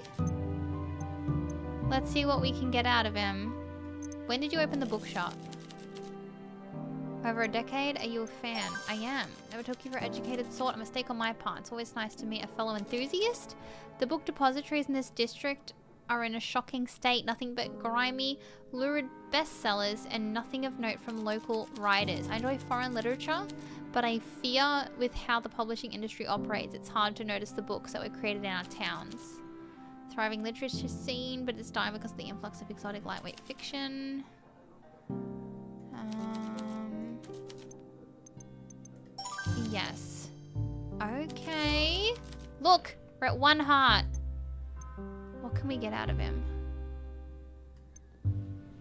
A: Let's see what we can get out of him. When did you open the bookshop? Over a decade? Are you a fan? I am. Never took you for educated sort. A mistake on my part. It's always nice to meet a fellow enthusiast. The book depositories in this district are in a shocking state. Nothing but grimy, lurid bestsellers and nothing of note from local writers. I enjoy foreign literature, but I fear with how the publishing industry operates, it's hard to notice the books that were created in our towns. Thriving literature scene, but it's dying because of the influx of exotic lightweight fiction. Yes. Okay. Look, we're at 1 heart. What can we get out of him?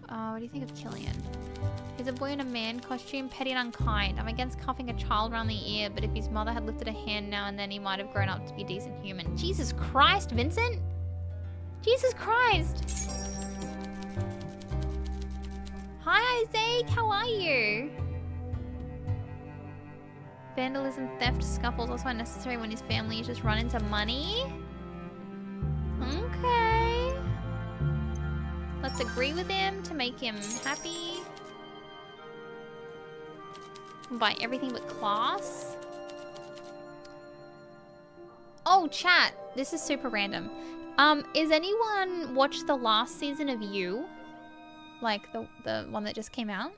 A: What do you think of Killian? He's a boy in a man costume, petty and unkind. I'm against cuffing a child around the ear, but if his mother had lifted a hand now and then, he might have grown up to be a decent human. Jesus Christ, Vincent! Jesus Christ! Hi, Isaac! How are you? Vandalism, theft, scuffles also unnecessary when his family is just run into money. Okay. Let's agree with him to make him happy. Buy everything but class. Oh, chat. This is super random. Is anyone watched the last season of You? Like the one that just came out?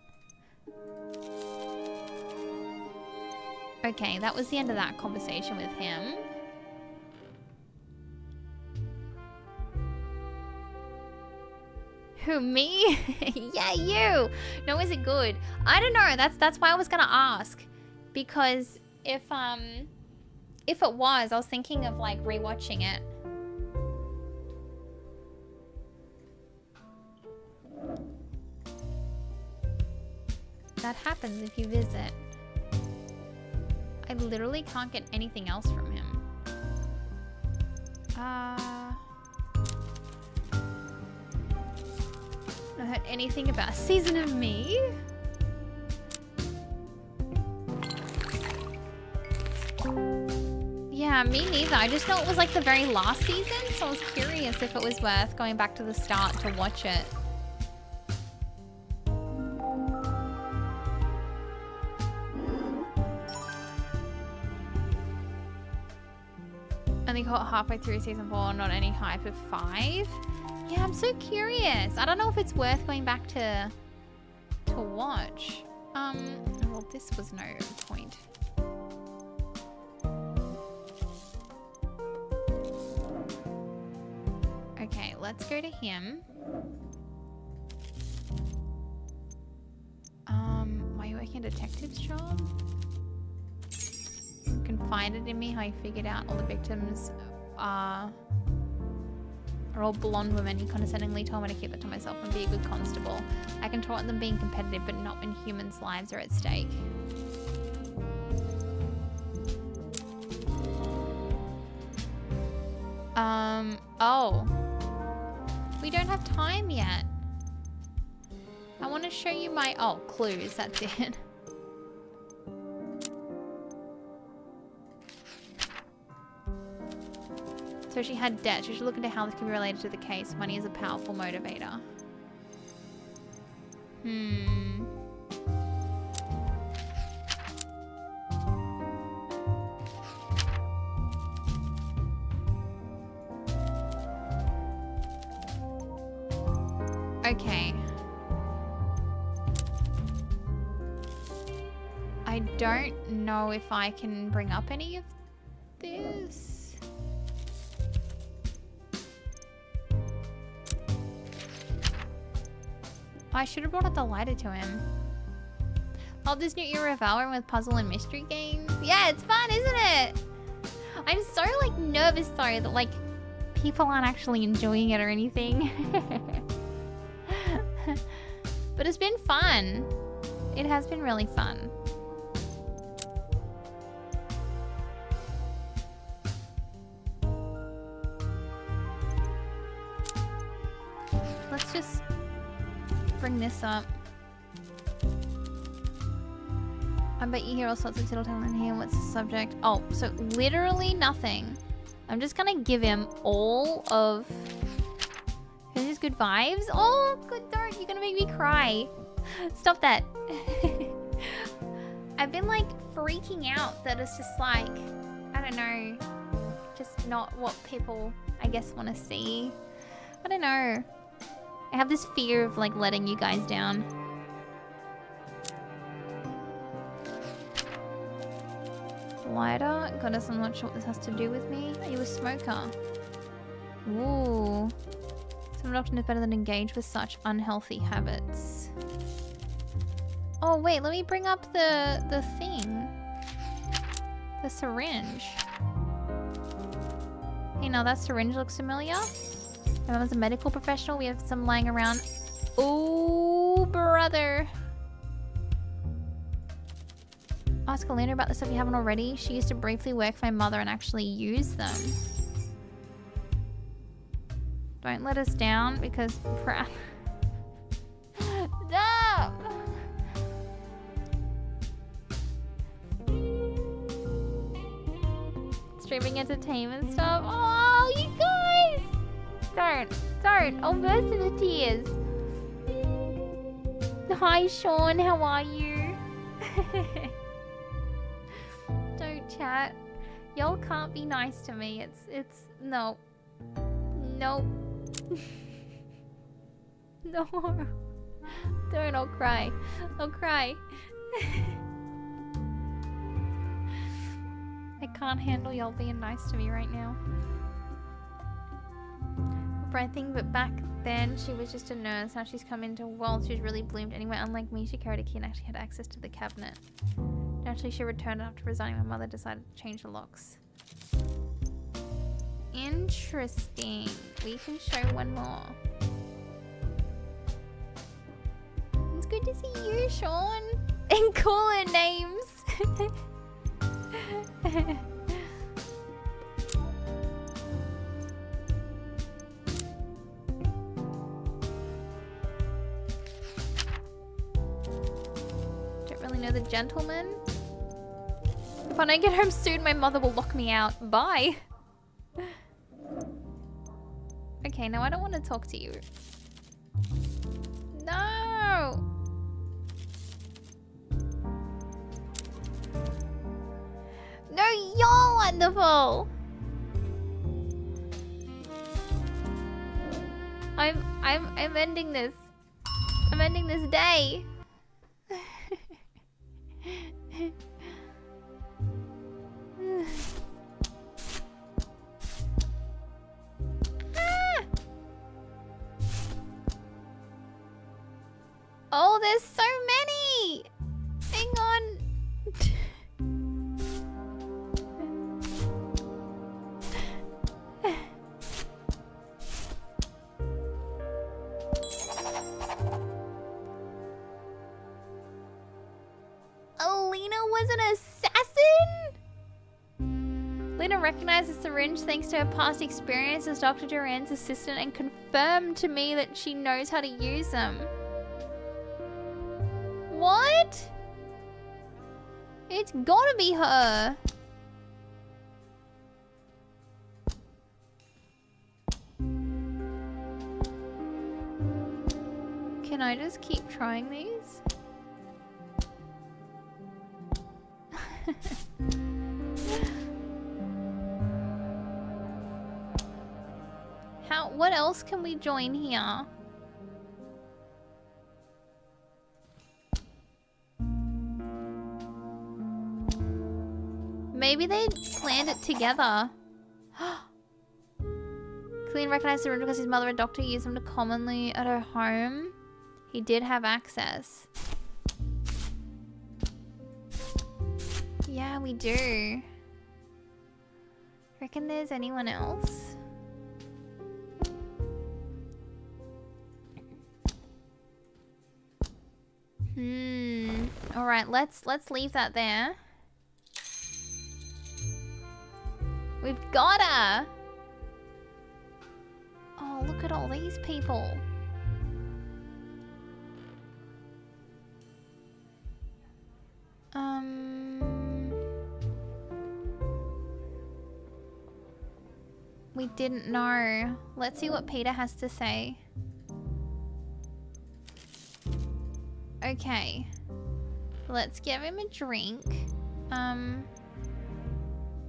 A: Okay, that was the end of that conversation with him. Who, me? Yeah, you! No, is it good? I don't know, that's why I was gonna ask. Because if it was, I was thinking of like rewatching it. That happens if you visit. I literally can't get anything else from him. Not heard anything about a season of Me. Yeah, me neither. I just know it was like the very last season, so I was curious if it was worth going back to the start to watch it. Only caught halfway through season 4, not any hype of 5. Yeah, I'm so curious. I don't know if it's worth going back to watch. this was no point. Okay, let's go to him. Why are you working a detective's job? You confided in me how you figured out all the victims are all blonde women. You condescendingly told me to keep it to myself and be a good constable. I can tolerate them being competitive, but not when humans' lives are at stake. Oh. We don't have time yet. I want to show you my... Oh, clues. That's it. So she had debt. She should look into how this can be related to the case. Money is a powerful motivator. Okay. I don't know if I can bring up any of this. I should have brought up the lighter to him. Oh, this new era of Valorant with puzzle and mystery games. Yeah, it's fun, isn't it? I'm so, like, nervous, though, that, like, people aren't actually enjoying it or anything. But it's been fun. It has been really fun. Let's just bring this up. I bet you hear all sorts of tittle-tattle in here. What's the subject? Oh, so literally nothing. I'm just gonna give him all of his good vibes. Oh, good darn, you're gonna make me cry. Stop that. I've been like freaking out that it's just like, I don't know, just not what people, I guess, want to see. I don't know. I have this fear of like letting you guys down. Lighter? Goodness, I'm not sure what this has to do with me. Are you a smoker? Ooh. Some adoption is better than engage with such unhealthy habits. Oh wait, let me bring up the thing. The syringe. Hey, now that syringe looks familiar. My mom is a medical professional. We have some lying around. Oh, brother. Ask Elena about the stuff you haven't already. She used to briefly work for my mother and actually use them. Don't let us down because crap. No! Streaming entertainment stuff. Oh, you guys! Don't. I'll burst into tears. Hi, Sean. How are you? Don't chat. Y'all can't be nice to me. It's no. Nope. No. Don't, I'll cry. I'll cry. I can't handle y'all being nice to me right now. Bright thing, but back then she was just a nurse. Now she's come into a world. She's really bloomed anyway. Unlike me, she carried a key and actually had access to the cabinet. Naturally, she returned after resigning. My mother decided to change the locks. Interesting. We can show one more. It's good to see you, Sean. And cooler names. Don't really know the gentleman. If I don't get home soon, my mother will lock me out. Bye. Okay, now I don't want to talk to you. No! No, you're wonderful! I'm ending this. I'm ending this day. was an assassin? Lena recognized the syringe thanks to her past experience as Dr. Duran's assistant and confirmed to me that she knows how to use them. What? It's gotta be her. Can I just keep trying these? What else can we join here? Maybe they planned it together. Clean recognized the room because his mother and doctor used them to commonly at her home. He did have access. Yeah, we do. Reckon there's anyone else? All right, let's leave that there. We've got her. Oh, look at all these people. We didn't know. Let's see what Peter has to say. Okay. Let's give him a drink.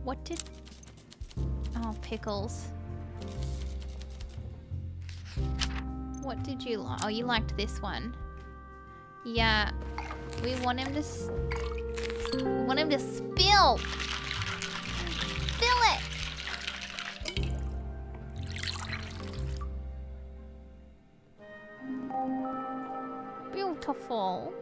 A: What did... Oh, pickles. What did you like? Oh, you liked this one. Yeah. We want him to... We want him to spill! Spill it! Beautiful.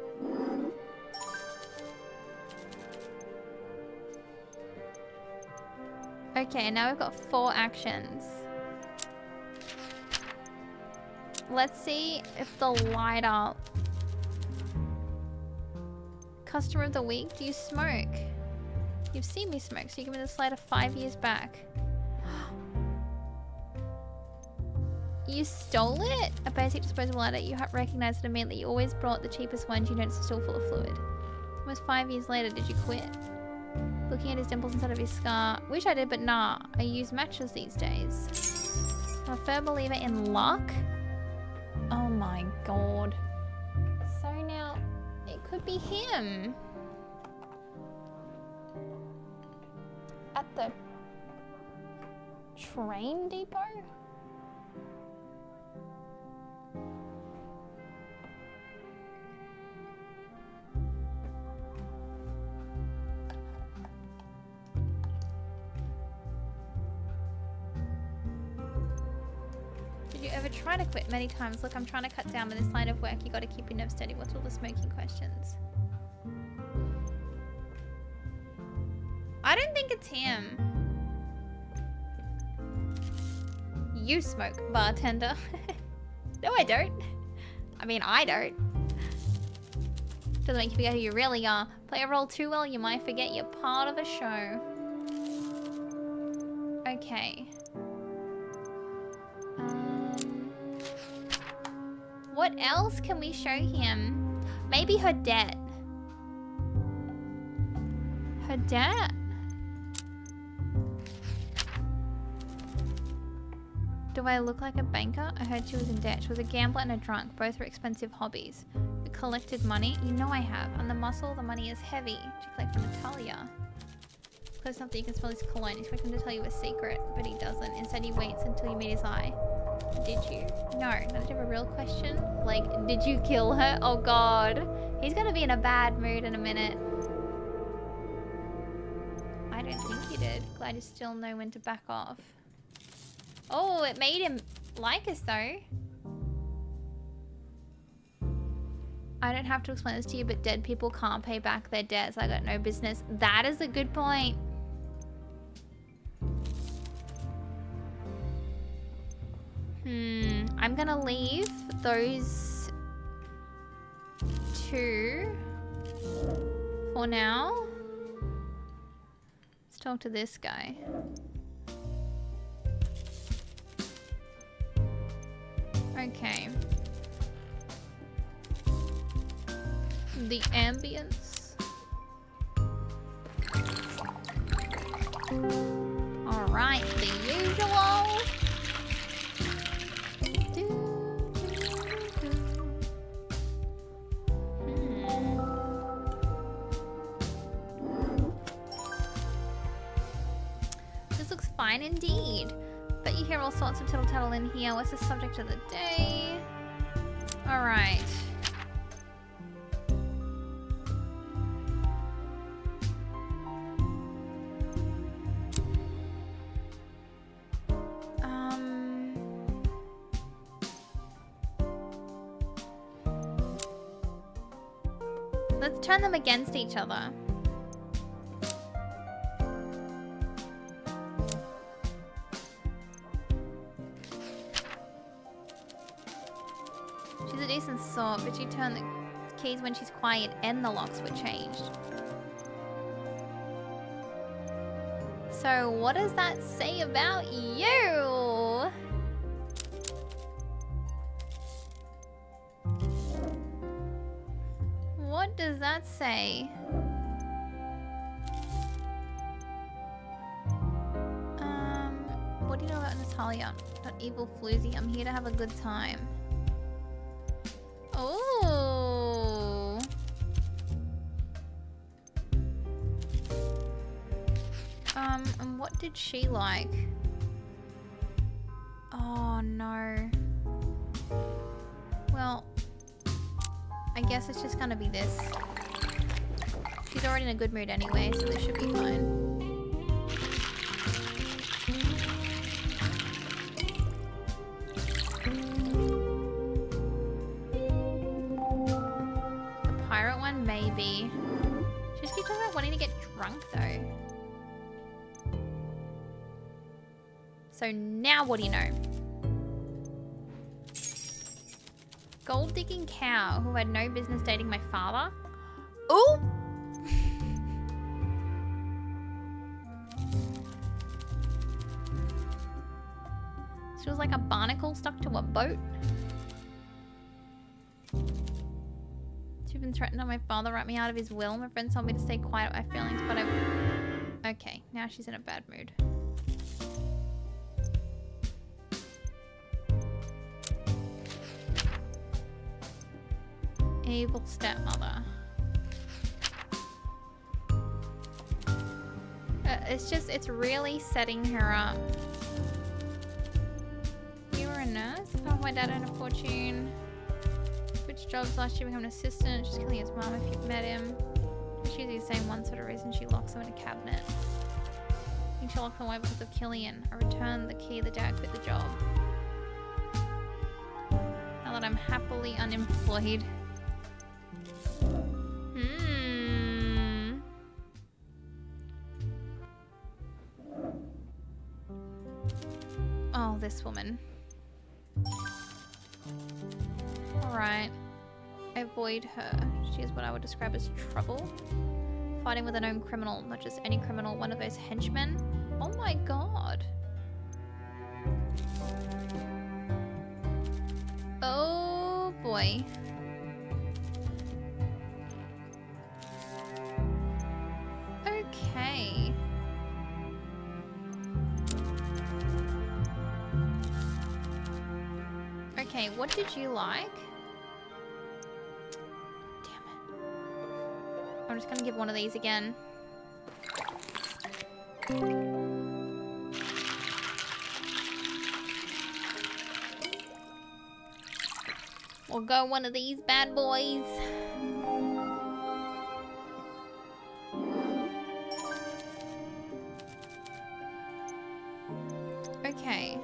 A: Okay, now we've got 4 actions. Let's see if the lighter... Customer of the week, do you smoke? You've seen me smoke, so you give me this lighter 5 years back. You stole it? A basic disposable lighter. You recognized it immediately. You always brought the cheapest ones. You noticed it's still full of fluid. Almost 5 years later, did you quit? Looking at his dimples inside of his scar. Wish I did, but nah. I use matches these days. I'm a firm believer in luck. Oh my god. So now, it could be him. At the train depot? Did you ever try to quit? Many times. Look, I'm trying to cut down with this line of work. You gotta keep your nerves steady. What's all the smoking questions? I don't think it's him. You smoke, bartender. No, I don't. I mean, I don't. Doesn't make you forget who you really are. Play a role too well, you might forget you're part of a show. Okay. What else can we show him? Maybe her debt. Her debt? Do I look like a banker? I heard she was in debt. She was a gambler and a drunk. Both were expensive hobbies. You collected money? You know I have. On the muscle, the money is heavy. Did you collect from Natalia? Close enough that you can smell his cologne. You expect him to tell you a secret, but he doesn't. Instead, he waits until you meet his eye. Did you? No. Now, did you have a real question? Like, did you kill her? Oh god. He's gonna be in a bad mood in a minute. I don't think you did. Glad you still know when to back off. Oh, it made him like us though. I don't have to explain this to you, but dead people can't pay back their debts. I got no business. That is a good point. I'm gonna leave those 2 for now. talk to this guy. Okay. The ambience. Alright, the usual. This looks fine indeed. Bet you hear all sorts of tittle-tattle in here. What's the subject of the day? Alright. Let's turn them against each other. She's a decent sort, but you turn the keys when she's quiet and the locks were changed. So what does that say about you? What does that say? What do you know about Natalia? That evil floozy. I'm here to have a good time. Oh. And what did she like? Oh no. Well, I guess it's just gonna be this. She's already in a good mood anyway, so this should be fine. The pirate one, maybe. She just keeps talking about wanting to get drunk though. So now what do you know? Gold digging cow who had no business dating my father. Ooh! She was like a barnacle stuck to a boat. She's been threatened on my father, write me out of his will. My friend told me to stay quiet about my feelings, but I... Okay, now she's in a bad mood. Evil stepmother. It's really setting her up. You were a nurse? Oh, my dad earned a fortune. Switched jobs last year, become an assistant. She's killing his mom if you've met him. She's usually the same one sort of reason she locks him in a cabinet. I think she locked him away because of Killian. I returned the key the day I quit the job. Now that I'm happily unemployed. Oh, this woman. Alright. Avoid her. She is what I would describe as trouble. Fighting with a known criminal, not just any criminal, one of those henchmen. Oh my god. Oh boy. Okay. Okay, what did you like? Damn it. I'm just gonna give one of these again. We'll go one of these bad boys. Okay.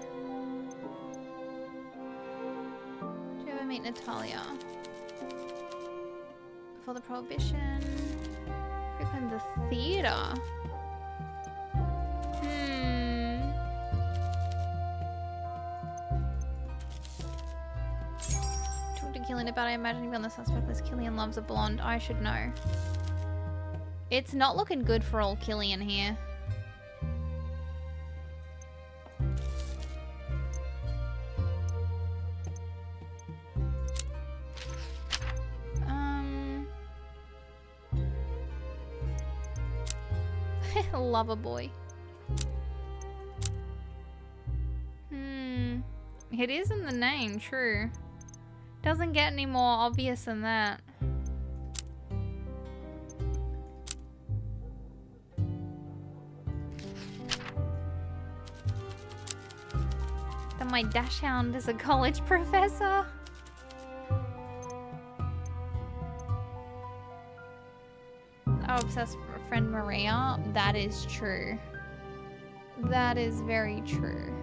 A: Do you ever meet Natalia? Before the Prohibition. Frequent the theater. Talk to Killian about it. I imagine he'll be on the suspect list. Killian loves a blonde. I should know. It's not looking good for old Killian here. Lover boy. It is in the name, true. Doesn't get any more obvious than that. Then my dachshund is a college professor. Our obsessed friend Maria, that is true. That is very true.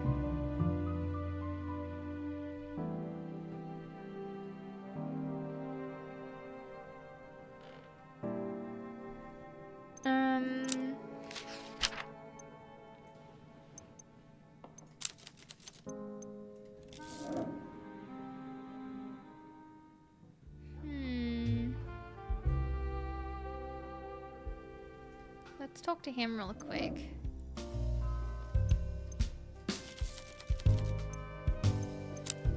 A: Let's talk to him real quick.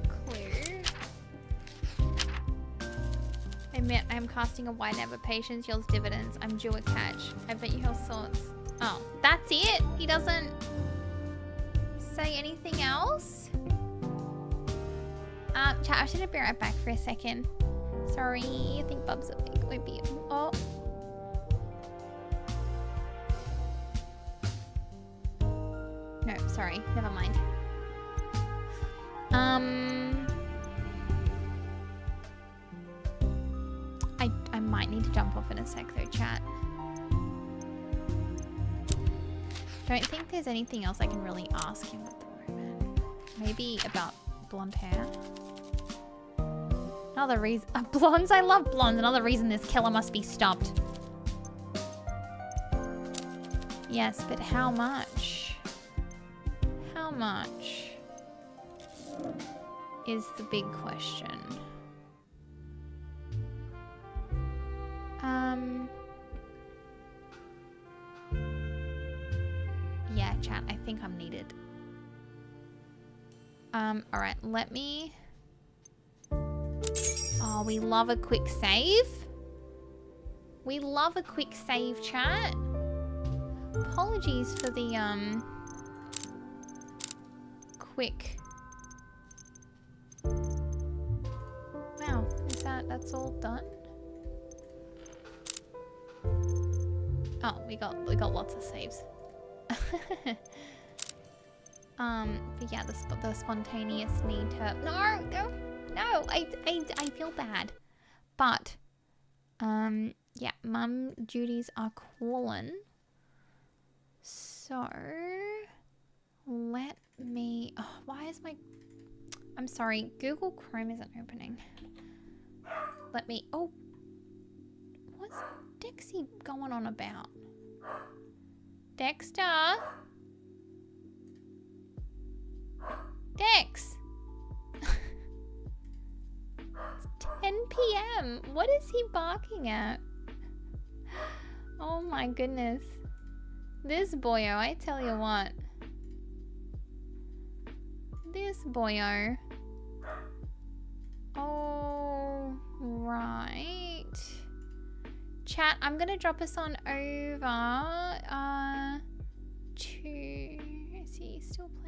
A: Clue. I'm casting a wide net, but patience yields dividends. I'm due a catch. I bet you he'll sorts. Oh, that's it? He doesn't say anything else? Chat, I should be right back for a second. Sorry, I think Bub's awake. Won't be. Oh. No, sorry, never mind. I might need to jump off in a sec though, chat. Don't think there's anything else I can really ask him at the moment. Maybe about blonde hair. Another reason. Blondes, I love blondes. Another reason this killer must be stopped. Yes, but how much? How much is the big question. Yeah, chat, I think I'm needed. Alright, let me... Oh, we love a quick save. We love a quick save, chat. Apologies for the, quick. Wow, that's all done? Oh, we got lots of saves. But yeah, the spontaneous need to... No, I feel bad. But, yeah, mum duties are calling. So, let me... Oh, why is my... I'm sorry, Google Chrome isn't opening. Let me... Oh, what's Dexy going on about? Dexter? Dex! It's 10 p.m. What is he barking at? Oh my goodness. This boyo, I tell you what. This boyo. Oh, right. Chat, I'm gonna drop us on over to... Is he still playing?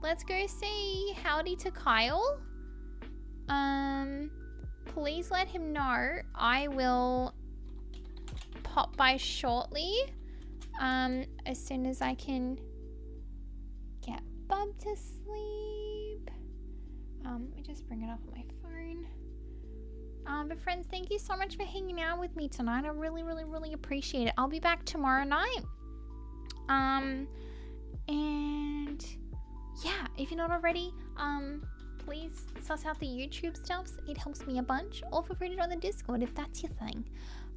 A: Let's go see Howdy to Kyle. Please let him know. I will pop by shortly. As soon as I can get Bub to sleep. Let me just bring it up on my phone. But friends, thank you so much for hanging out with me tonight. I really, really, really appreciate it. I'll be back tomorrow night. And yeah, if you're not already, please suss out the YouTube stuffs. It helps me a bunch. Or feel free to join the Discord if that's your thing.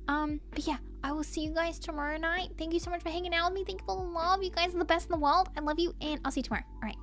A: But yeah, I will see you guys tomorrow night. Thank you so much for hanging out with me. Thank you for the love. You guys are the best in the world. I love you, and I'll see you tomorrow. All right.